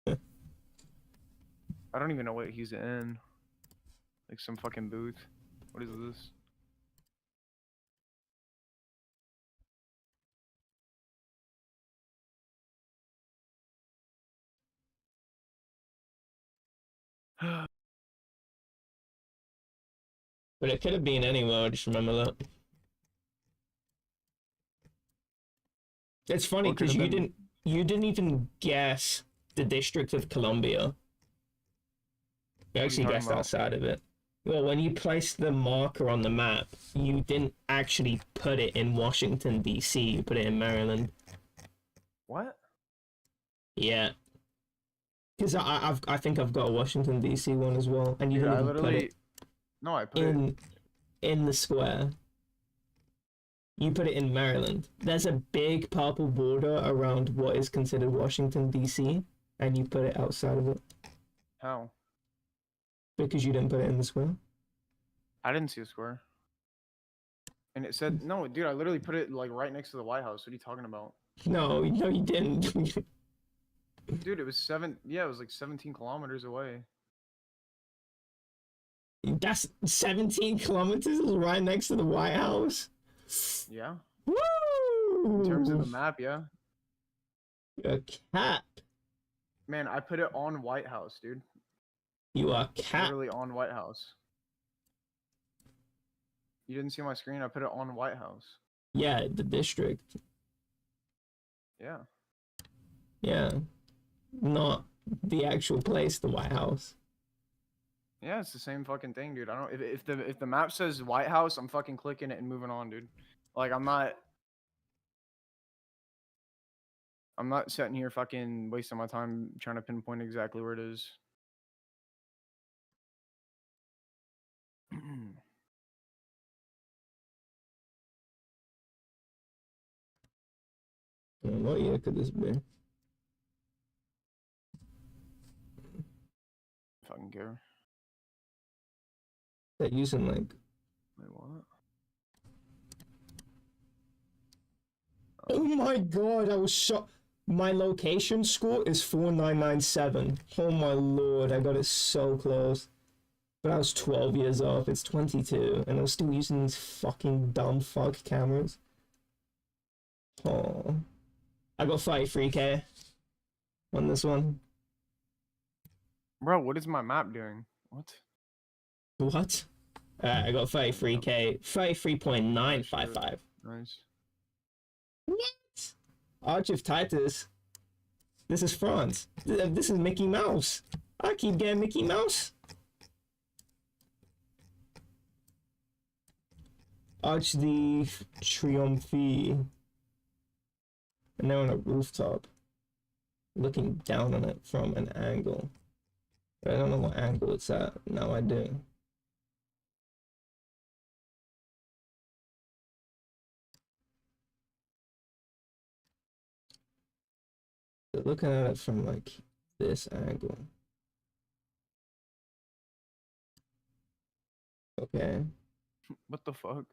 I don't even know what he's in. Like some fucking booth. What is this? But it could have been anywhere, I just remember that. It's funny because you didn't even guess the District of Columbia. You actually guessed outside of it. Well, when you placed the marker on the map, you didn't actually put it in Washington, D.C., you put it in Maryland. What? Yeah. Because I think I've got a Washington, D.C. one as well, and you didn't even put it No, I put it in the square. You put it in Maryland. There's a big purple border around what is considered Washington, D.C., and you put it outside of it. How? Because you didn't put it in the square? I didn't see a square. And it said, no, dude, I literally put it like right next to the White House. What are you talking about? No, you didn't. Dude, it was it was like 17 kilometers away. That's 17 kilometers right next to the White House? Yeah. Woo! In terms of the map, yeah. You're a cat. Man, I put it on White House, dude. You are a cat. Literally on White House. You didn't see my screen? I put it on White House. Yeah, the district. Yeah. Yeah. Not the actual place, the White House. Yeah, it's the same fucking thing, dude. I don't if the map says White House, I'm fucking clicking it and moving on, dude. Like I'm not sitting here fucking wasting my time trying to pinpoint exactly where it is. What year could this be? Fucking care. They're using like. Wait, what? Oh my god, I was shocked. My location score is 4997. Oh my lord, I got it so close. But I was 12 years off, it's 22, and I was still using these fucking dumb fuck cameras. Oh. I got 33k on this one. Bro, what is my map doing? What? What? I got 33k, 33.955. Nice. What? Arch of Titus. This is France. This is Mickey Mouse. I keep getting Mickey Mouse. Arch the Triomphe. And they're on a rooftop. Looking down on it from an angle. But I don't know what angle it's at. Now I do. But looking at it from like this angle. Okay. What the fuck?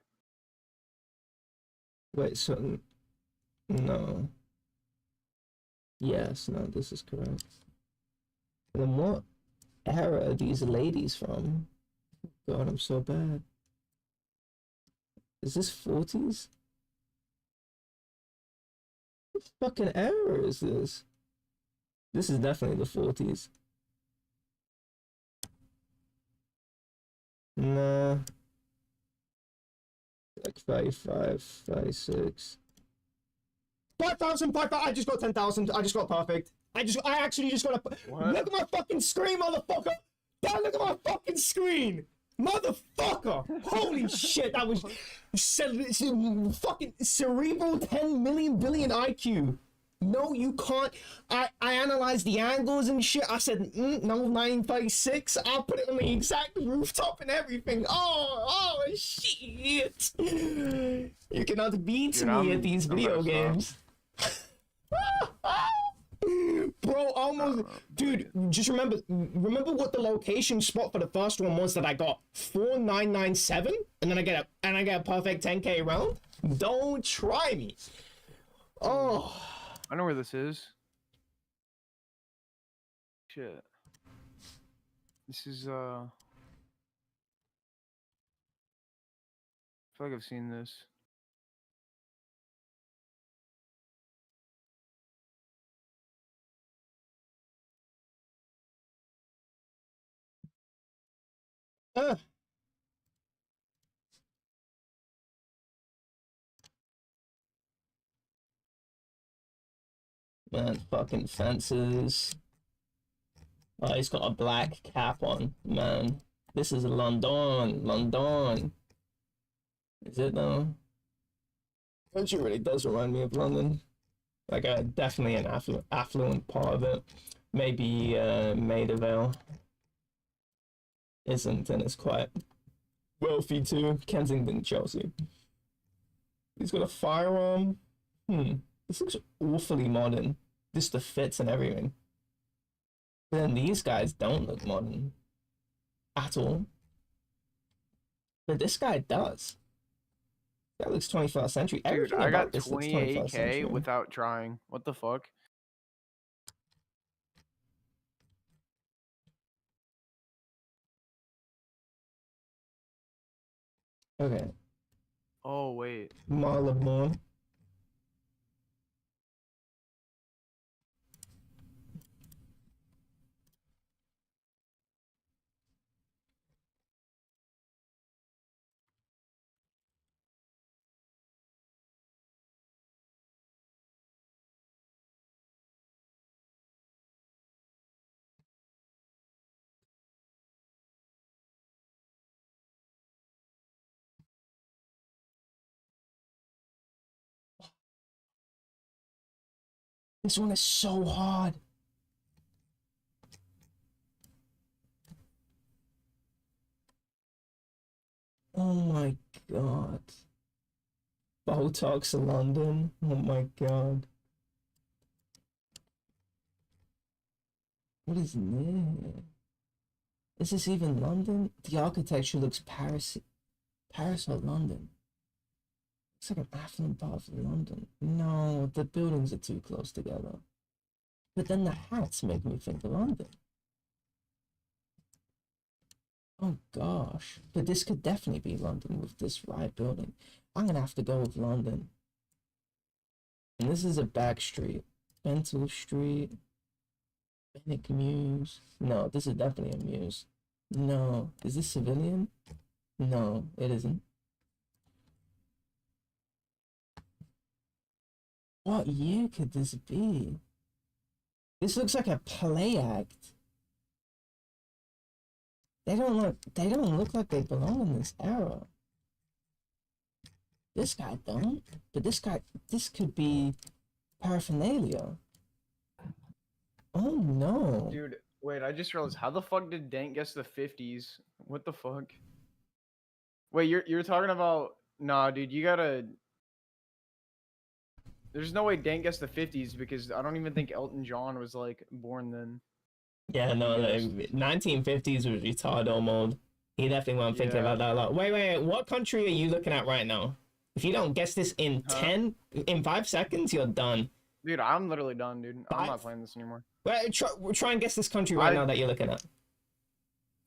Wait, so no. Yes, no, this is correct. Then what era are these ladies from? God, I'm so bad. Is this 40s? What fucking era is this? This is definitely the 40s. Nah. Like 35, 36. 5,000, 5,000. I just got 10,000. I just got perfect. I actually just got a. Look at my fucking screen, motherfucker. Dad, look at my fucking screen. Motherfucker. Holy shit. That was fucking cerebral 10 million billion IQ. No, you can't. I analyzed the angles and shit. I said, no, 936. I'll put it on the exact rooftop and everything. Oh, shit. You cannot beat me at these video games. Bro, almost. Dude, just remember what the location spot for the first one was that I got 4997, and then I get a perfect 10k round. Don't try me. Oh. I know where this is. Shit. This is I feel like I've seen this. Man, fucking fences. Oh, he's got a black cap on. Man, this is London. London. Is it though? Country really does remind me of London. Like, definitely an affluent part of it. Maybe Maida Vale isn't, and it's quite wealthy too. Kensington, Chelsea. He's got a firearm. This looks awfully modern. Just the fits and everything. But then these guys don't look modern at all. But this guy does. That looks 21st century. Dude, Everything I about got this looks 21st 28k century. without trying. What the fuck? Okay. Oh wait. Marlborough. This one is so hard. Oh my god. Botox London. Oh my god. What is this? Is this even London? The architecture looks Paris or London. It's like an affluent part of London. No, the buildings are too close together. But then the hats make me think London. Oh gosh. But this could definitely be London with this right building. I'm gonna have to go with London. And this is a back street. Bentle Street. Bennett Mews. No, this is definitely a Mews. No. Is this civilian? No, it isn't. What year could this be? This looks like a play act. They don't look like they belong in this era. This guy don't, but this could be paraphernalia. Oh no. Dude, wait, I just realized, how the fuck did Dank guess the 50s? What the fuck? Wait, you're talking about, nah, dude, you gotta. There's no way Dank guessed the 50s because I don't even think Elton John was like born then. Yeah, no, Yes. like 1950s was retarded mode. He definitely wasn't thinking about that a lot. Wait, what country are you looking at right now? If you don't guess this in 5 seconds, you're done. Dude, I'm literally done, dude. I'm not playing this anymore. Well, try and guess this country right now that you're looking at.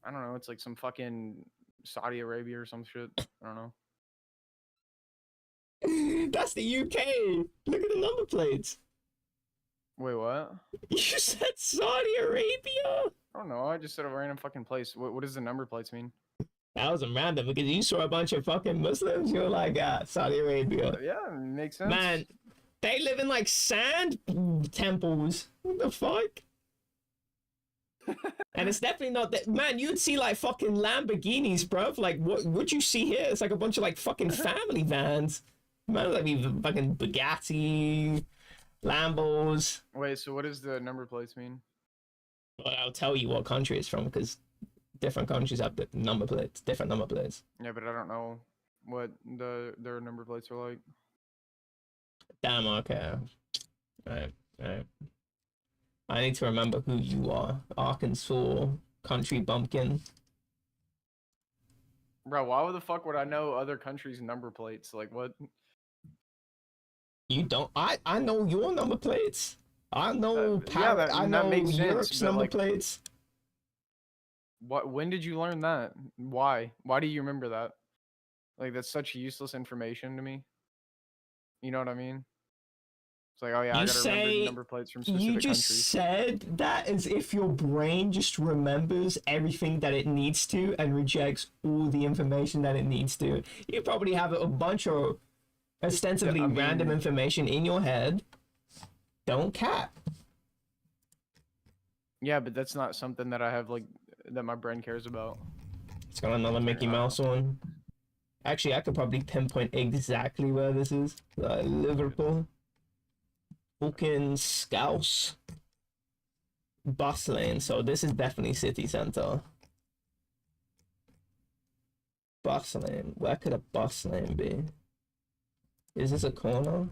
I don't know. It's like some fucking Saudi Arabia or some shit. I don't know. That's the UK. Look at the number plates. Wait, what? You said Saudi Arabia? I don't know. I just said a random fucking place. What does the number plates mean? That was a random because you saw a bunch of fucking Muslims. You're like, Saudi Arabia. Yeah, makes sense. Man, they live in like sand temples. What the fuck? And it's definitely not that. Man, you'd see like fucking Lamborghinis, bruv. Like, what you see here? It's like a bunch of like fucking family vans. Man, like even fucking Bugatti, Lambos. Wait, so what does the number plates mean? Well, I'll tell you what country it's from because different countries have different number plates. Yeah, but I don't know what their number plates are like. Damn, okay. Right. I need to remember who you are. Arkansas, country bumpkin. Bro, why the fuck would I know other countries' number plates? Like, what? You don't. I know your number plates. I know. I know that makes sense, Europe's number like, plates. What? When did you learn that? Why? Why do you remember that? Like, that's such useless information to me. You know what I mean? It's like, oh yeah, I gotta remember number plates from specific You just countries. said that as if your brain just remembers everything that it needs to and rejects all the information that it needs to. You probably have a bunch of ostensibly random information in your head. Don't cap. Yeah, but that's not something that I have, like, that my brain cares about. It's got another Mickey Mouse one. Actually, I could probably pinpoint exactly where this is. Liverpool. Fucking Scouse. Bus lane. So this is definitely city center. Bus lane. Where could a bus lane be? Is this a corner?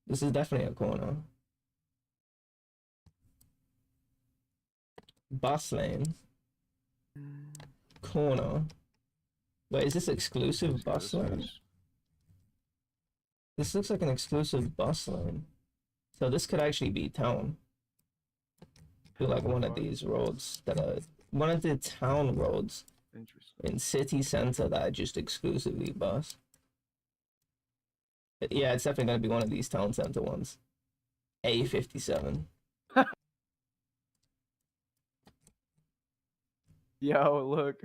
This is definitely a corner. Bus lane. Corner. Wait, is this exclusive bus lane? This looks like an exclusive bus lane. So this could actually be town. I feel like one of these roads that are one of the town roads in city center that are just exclusively bus. But yeah, it's definitely gonna be one of these town center ones. A57. Yo, look.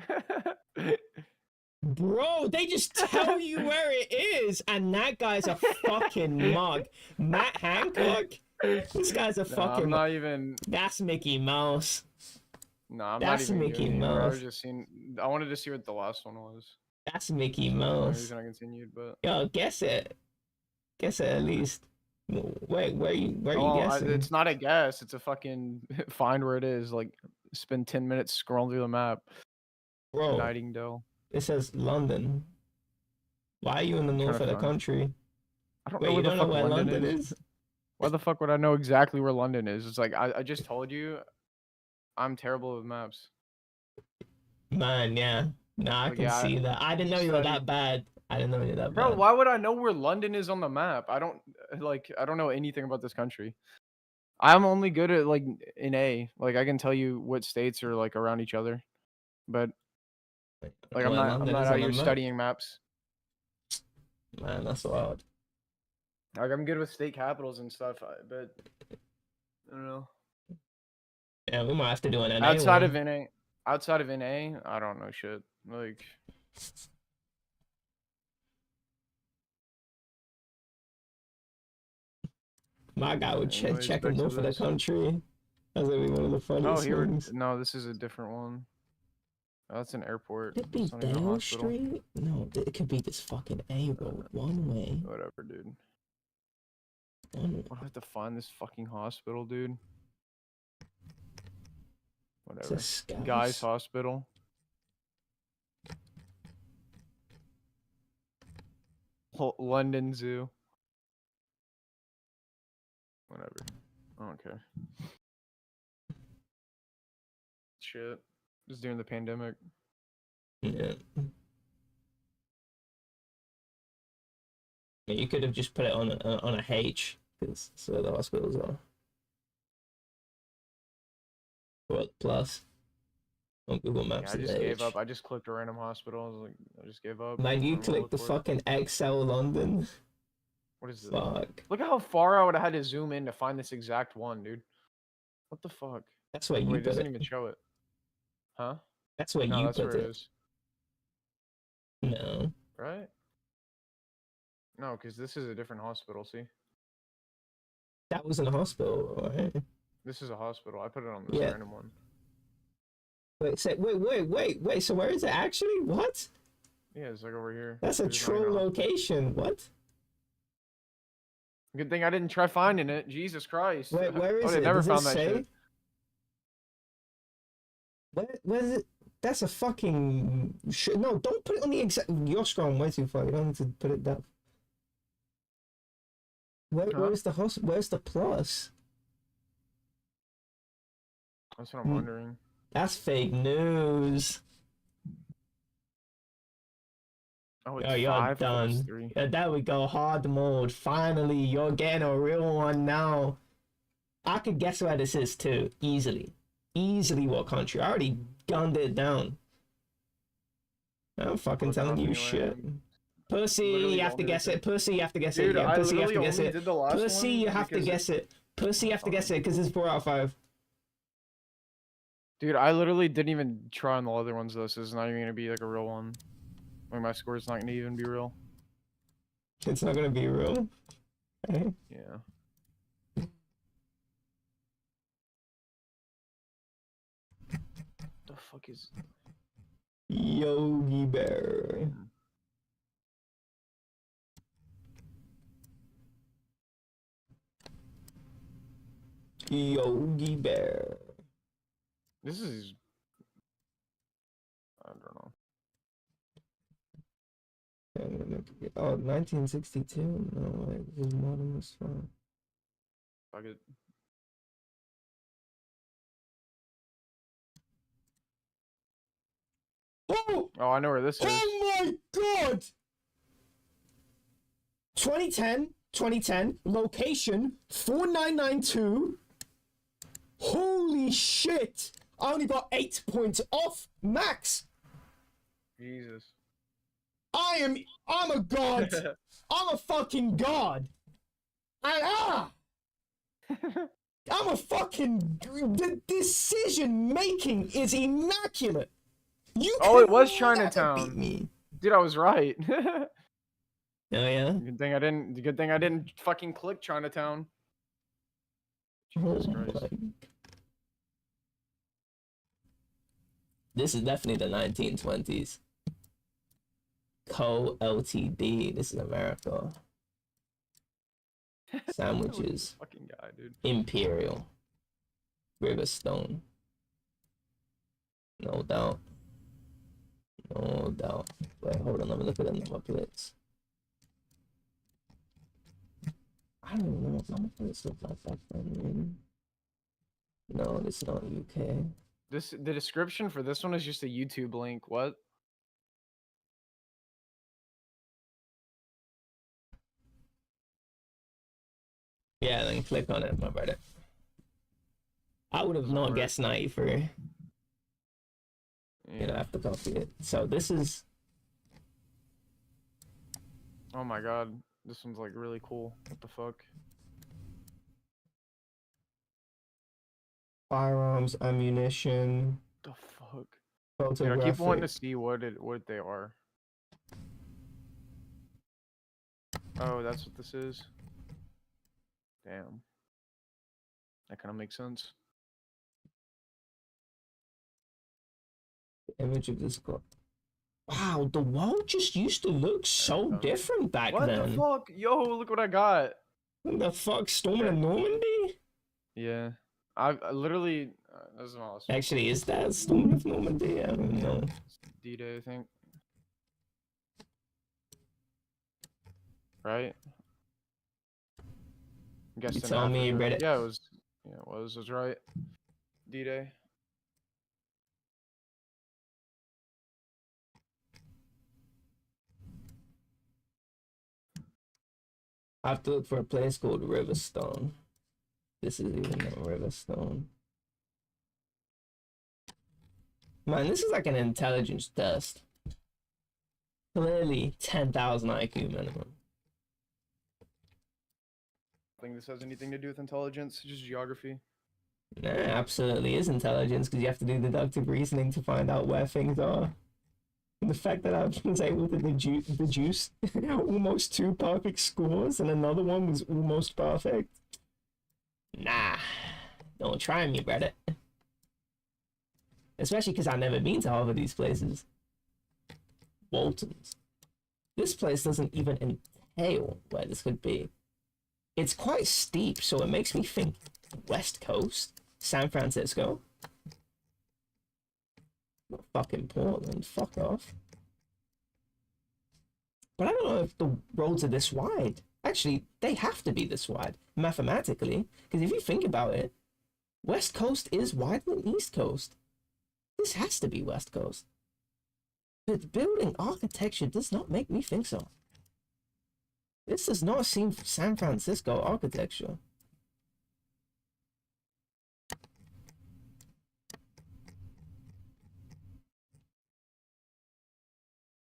Bro, they just tell you where it is, and that guy's a fucking mug. Matt Hancock? This guy's a fucking. I'm not even. That's Mickey Mouse. No, I'm That's not even. Mickey Mouse. I Mouse. was just seeing. I wanted to see what the last one was. That's Mickey The Mouse. reason I continued, but. Yo, guess it. Guess it at least. Wait, where you guessing? It's not a guess. It's a fucking find where it is. Like, spend 10 minutes scrolling through the map. Bro, Nightingale. it says London. Why are you in the north of the country? I don't Wait, know you where don't the know fuck where London is. Why the fuck would I know exactly where London is? It's like, I just told you, I'm terrible with maps. Man, yeah. Nah, I can see that. I didn't know you were that bad. I didn't know you were that bad. Bro, why would I know where London is on the map? I don't know anything about this country. I'm only good at, like, in A. Like, I can tell you what states are, like, around each other. But, like, I'm not out here studying maps. Man, that's wild. Like, I'm good with state capitals and stuff, but I don't know. Yeah, we might have to do an NA outside one. of NA, I don't know shit. Like, My guy would Anyways, check back him to off for the this. country. That's gonna be one of the Oh, funniest here. things. No, this is a different one. Oh, that's an airport. Could it be It's not even a Dale hospital. Street? No, it could be this fucking A road. One way. Whatever, dude. One way. I have to find this fucking hospital, dude. It's Whatever. a Scouse. Guy's Hospital. London Zoo. Whatever. I don't care. Shit. Just during the pandemic. Yeah. Yeah, you could have just put it on a H, because that's where the hospitals are. What plus? On Google Maps. Yeah, I is just gave H. up. I just clicked a random hospital. I was like, I just gave up. Man, I you don't know what clicked the to look for. fucking XL London. What is this? Fuck. Look at how far I would have had to zoom in to find this exact one, dude. What the fuck? That's where you Wait, it put doesn't it. even show it. Huh? That's where No, you that's put where it it. is. No. Right? No, because this is a different hospital, see? That was in a hospital, right? This is a hospital. I put it on this Yeah. random one. Wait, wait. So where is it actually? What? Yeah, it's like over here. That's a There's not even troll a hospital. location. What? Good thing I didn't try finding it. Jesus Christ. Wait, where I is would've it? never Does it found that say? shit. Where is it? That's a fucking no, don't put it on the exact. You're scrolling way too far. You don't need to put it down. Where's the host? Where's the plus? That's what I'm wondering. That's fake news. Oh, it's Oh, you're 5. I thought it was done. 3. Yeah, there we go. Hard mode. Finally, you're getting a real one now. I could guess where this is too. Easily. Easily what country? I already gunned it down. I'm fucking Look telling off you anyway. shit. Pussy, Literally you have don't to do guess this it. Pussy, you have to guess it. Dude, Yeah, I pussy, you have to literally guess only it. did the last Pussy, one you have to because guess it. Pussy, you have to guess it because it's 4 out of 5. Dude, I literally didn't even try on the other ones though, so it's not even gonna be like a real one. Like my score's not gonna even be real. It's not gonna be real. Okay. Yeah. The fuck is Yogi Bear. Yogi Bear. this is I don't know. Oh, 1962? No, like, this is modern as fuck. Fuck it. Oh! Oh, I know where this is. Oh my god! 2010, location 4992. Holy shit! I only got 8 points off max. Jesus. I'm a god. I'm a fucking god. I'm a fucking. The decision making is immaculate. You Oh, it can was never Chinatown. beat me. Dude, I was right. Oh yeah. Good thing I didn't fucking click Chinatown. Jesus Christ. This is definitely the 1920s. Co Ltd. This is America. Sandwiches. Fucking guy, dude. Imperial. Riverstone. No doubt. No doubt. Wait, hold on. Let me look at the number plates. I don't know what number plates look like back then. No, this is not UK. The description for this one is just a YouTube link. What? Yeah, then click on it, my brother. I would have not guessed 93. Yeah. You know, I have to copy it. So this is. Oh my god, this one's like really cool. What the fuck? Firearms, ammunition, The fuck? Dude, photographic. I keep wanting to see what they are. Oh, that's what this is. Damn. That kind of makes sense. Image of this clock. Wow, the world just used to look so go. different back What then. the fuck? Yo, look what I got. What the fuck, storming Okay. of Normandy? Yeah. I literally. This is awesome. Actually, is that storming of Normandy? I don't know. D-Day, I think. Right? I'm guessing tell me you Africa. read it. Yeah, it was. Yeah, it was right. D-Day. I have to look for a place called Riverstone. This is even not Riverstone. Man, this is like an intelligence test. Clearly 10,000 IQ minimum. I think this has anything to do with intelligence, just geography. Nah, absolutely is intelligence because you have to do deductive reasoning to find out where things are. And the fact that I was able to deduce almost 2 perfect scores and another one was almost perfect. Nah, don't try me, Reddit. Especially because I've never been to half of these places. Waltons. This place doesn't even entail where this could be. It's quite steep, so it makes me think West Coast, San Francisco. Not fucking Portland, fuck off. But I don't know if the roads are this wide. Actually, they have to be this wide, mathematically, because if you think about it, West Coast is wider than East Coast. This has to be West Coast. But building architecture does not make me think so. This does not seem San Francisco architecture.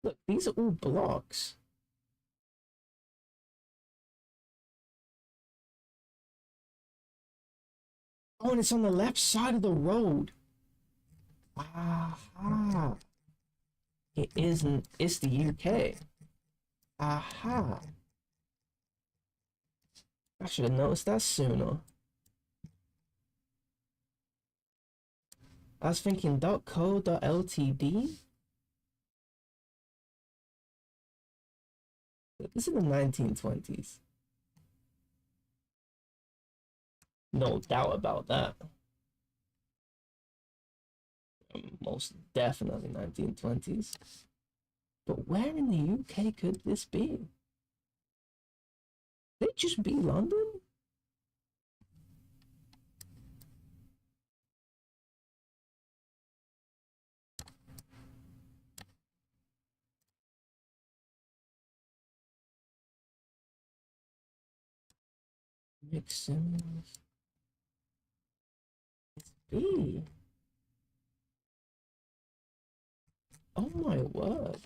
Look, these are all blocks. Oh, and it's on the left side of the road. Aha. It isn't. It's the UK. Aha. I should have noticed that sooner. I was thinking .co.ltd. This is the 1920s. No doubt about that. Most definitely 1920s. But where in the UK could this be? Could it just be London? Nick Simmons. It's B. Oh my word.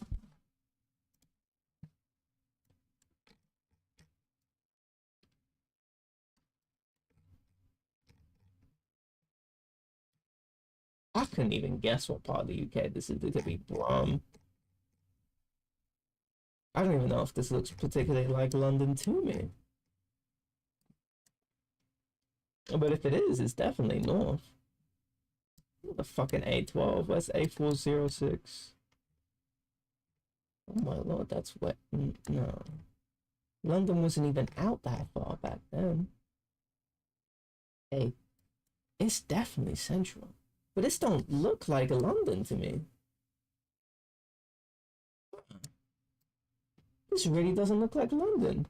I couldn't even guess what part of the UK this is. It could be Brum. I don't even know if this looks particularly like London to me. But if it is, it's definitely north. What the fucking A12? Where's A406? Oh my lord, that's wet. No. London wasn't even out that far back then. Hey, it's definitely central. But this don't look like London to me. This really doesn't look like London.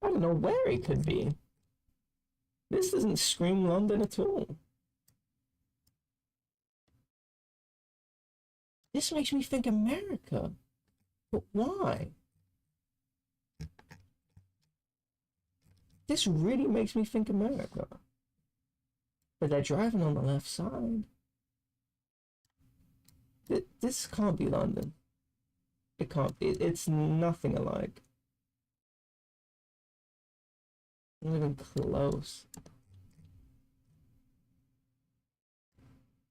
I don't know where it could be. This doesn't scream London at all. This makes me think America. But why? This really makes me think America. But they're driving on the left side. This can't be London. It can't be. It's nothing alike. Not even close.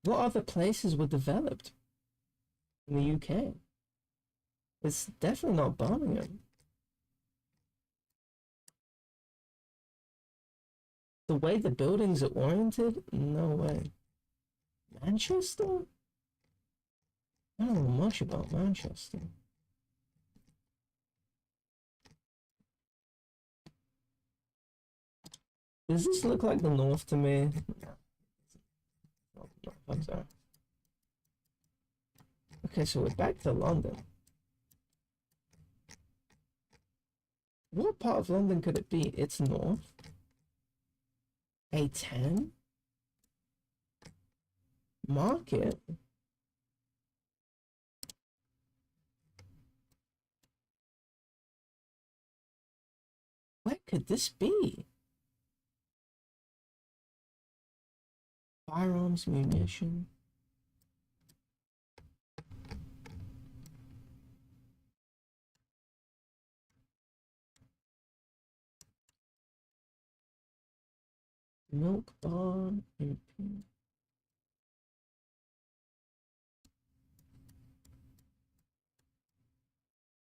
What other places were developed in the UK? It's definitely not Birmingham. The way the buildings are oriented? No way. Manchester? I don't know much about Manchester. Does this look like the north to me? No. I'm sorry. Okay, so we're back to London. What part of London could it be? It's north. A10? Market? Where could this be? Firearms, munition. Milk bar.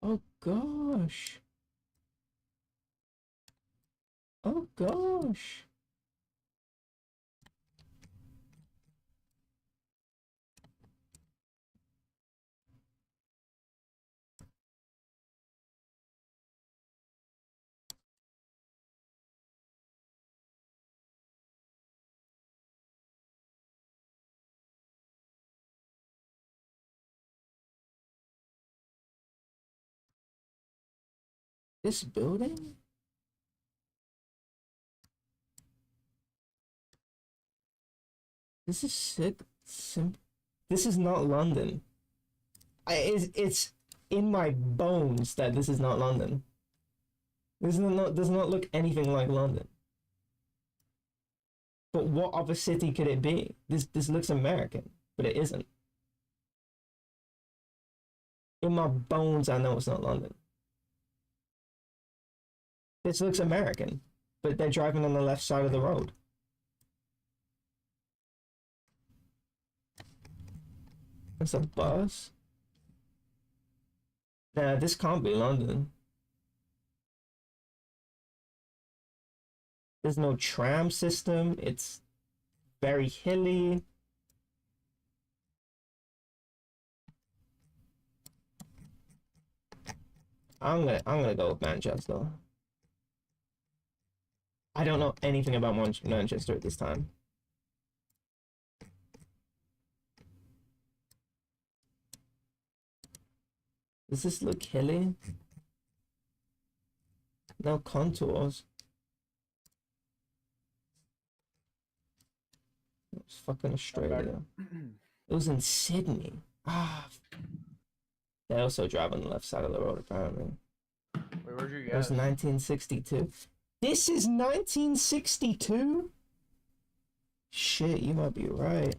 Oh gosh. Oh gosh. This building? This is sick. This is not London. It's in my bones that this is not London. This does not look anything like London. But what other city could it be? This looks American, but it isn't. In my bones, I know it's not London. This looks American, but they're driving on the left side of the road. It's a bus. Nah, this can't be London. There's no tram system. It's very hilly. I'm gonna go with Manchester. I don't know anything about Manchester at this time. Does this look hilly? No contours. It's fucking Australia. It was in Sydney. Ah. They also drive on the left side of the road, apparently. Wait, where'd you It was 1962. This is 1962? Shit, you might be right.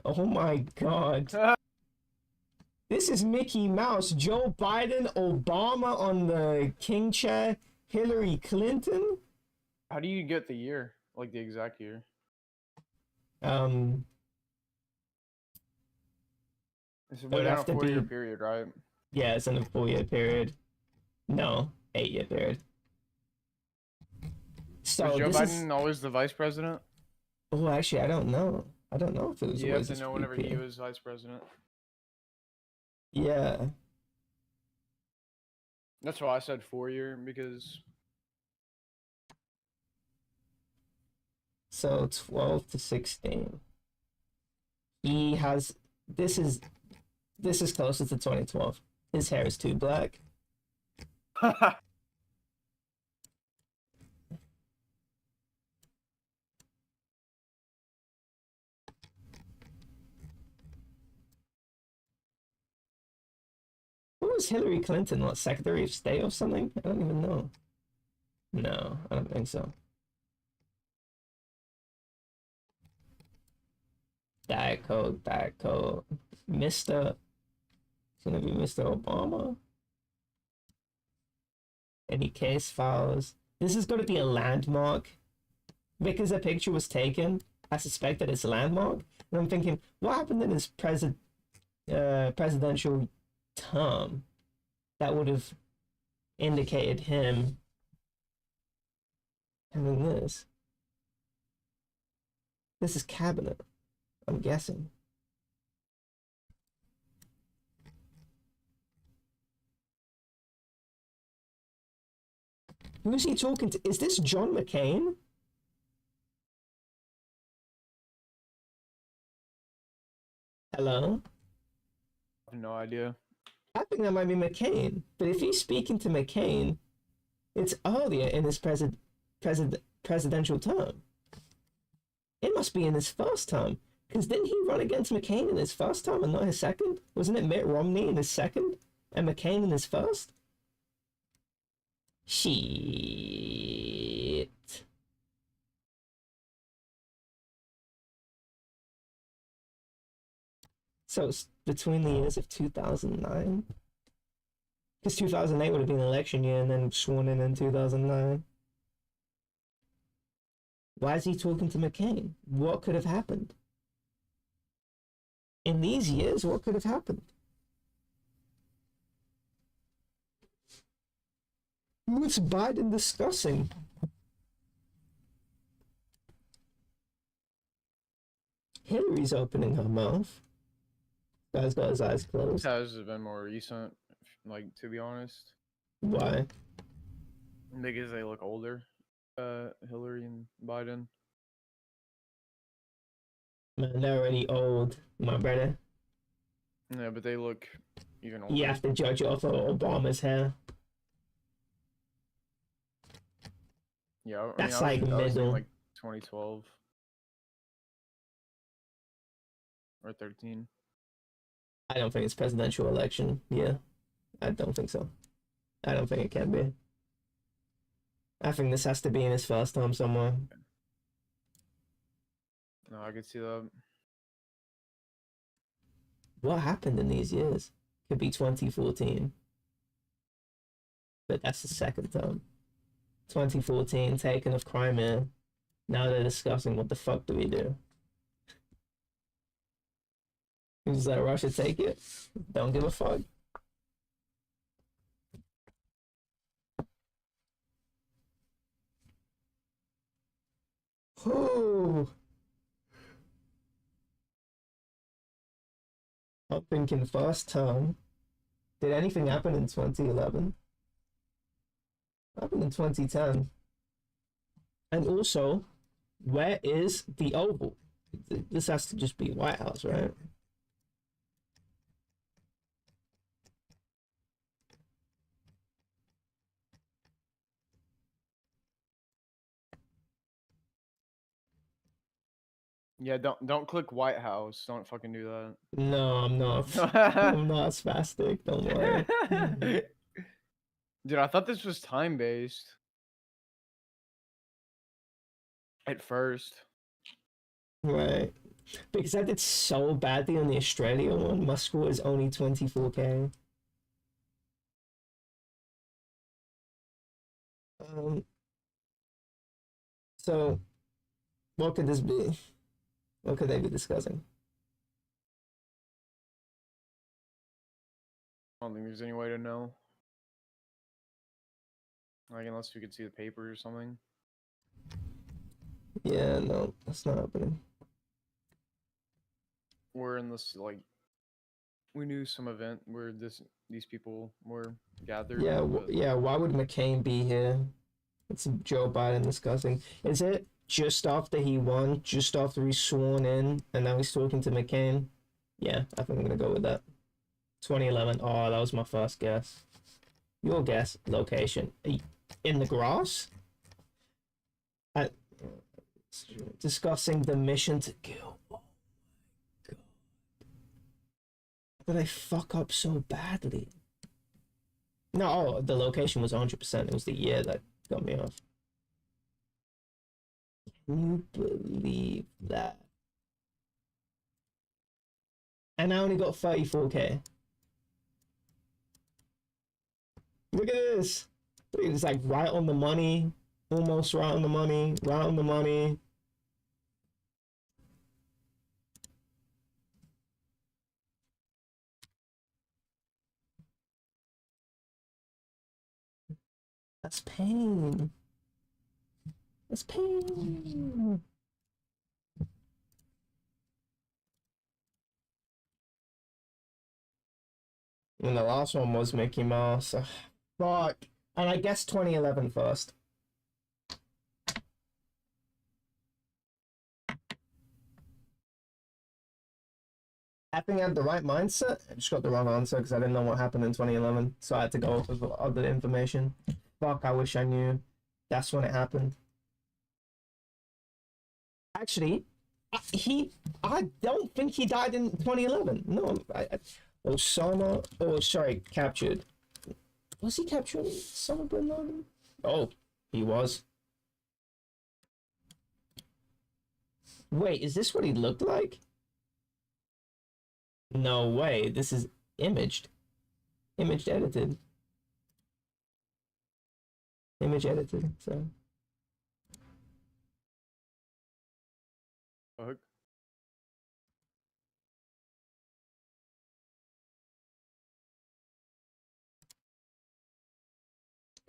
Oh my god. This is Mickey Mouse. Joe Biden, Obama on the king chair, Hillary Clinton. How do you get the year? Like the exact year? It's within a 4-year period, right? Yeah, it's in a 4-year period. No, 8-year period. So was Joe Biden always the vice president? Oh, actually, I don't know. I don't know if it was. You have to know whenever he was vice president. Yeah. That's why I said 4-year, because. So 12 to 16. He has. This is closer to 2012. His hair is too black. What was Hillary Clinton? What, Secretary of State or something? I don't even know. No, I don't think so. Diet Coke. Mr. It's gonna be Mr. Obama. Any case files. This is gonna be a landmark. Because a picture was taken, I suspect that it's a landmark. And I'm thinking, what happened in his presidential term that would have indicated him And then this. This is cabinet, I'm guessing. Who's he talking to? Is this John McCain? Hello? I have no idea. I think that might be McCain. But if he's speaking to McCain, it's earlier in his presidential term. It must be in his first term. Because didn't he run against McCain in his first term and not his second? Wasn't it Mitt Romney in his second and McCain in his first? Shit. So it's between the years of 2009? Because 2008 would have been an election year and then sworn in 2009. Why is he talking to McCain? What could have happened? In these years, what could have happened? What's Biden discussing? Hillary's opening her mouth. Guy's got his eyes closed. This has been more recent, like, to be honest. Why? Because they look older, Hillary and Biden. Man, they're already old, my brother. Yeah, but they look even older. You have to judge off of Obama's hair. Yeah, That's I was like thinking, middle. like 2012 or 13. I don't think it's presidential election. Yeah, I don't think so. I don't think it can be. I think this has to be in his first term somewhere. No, I could see that. What happened in these years? Could be 2014. But that's the second term. 2014, taking of Crimea. Now they're discussing what the fuck do we do? Just let Russia take it? Don't give a fuck. Oh. I'm thinking first term. Did anything happen in 2011? Happened in 2010. And also, where is the Oval? This has to just be White House, right? Yeah, don't click White House. Don't fucking do that. No, I'm not. I'm not spastic. Don't worry. Dude, I thought this was time-based. At first. Right. Because I did so badly on the Australia one. My score is only 24k. So, what could this be? What could they be discussing? I don't think there's any way to know. Like, unless we could see the paper or something. Yeah, no, that's not happening. We're in this, like, we knew some event where these people were gathered. Yeah, but yeah. Why would McCain be here? It's Joe Biden discussing. Is it just after he won, just after he's sworn in, and now he's talking to McCain? Yeah, I think I'm gonna go with that. 2011. Oh, that was my first guess. Your guess, location. In the grass? Discussing the mission to kill. Oh my god. But they fuck up so badly. No, the location was 100%. It was the year that got me off. Can you believe that? And I only got 34k. Look at this. It's like right on the money. Almost right on the money. Right on the money. That's pain. Let's ping. And the last one was Mickey Mouse. Ugh, fuck. And I guess 2011 first. I think I had the right mindset. I just got the wrong answer because I didn't know what happened in 2011. So I had to go off of other information. Fuck, I wish I knew. That's when it happened. Actually, I don't think he died in 2011. No, Osama, oh, sorry, captured. Was he captured Osama bin Laden? Oh, he was. Wait, is this what he looked like? No way, this is imaged. Image edited. Image edited, so. Fuck.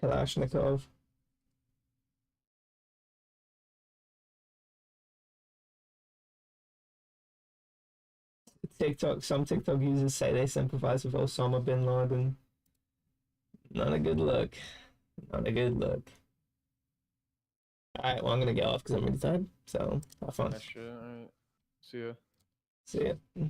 Kalashnikov. Some TikTok users say they sympathize with Osama bin Laden. Not a good look. Not a good look. Alright, well, I'm gonna get off because I'm really tired. So, have fun. That shit. All right. See ya. See ya.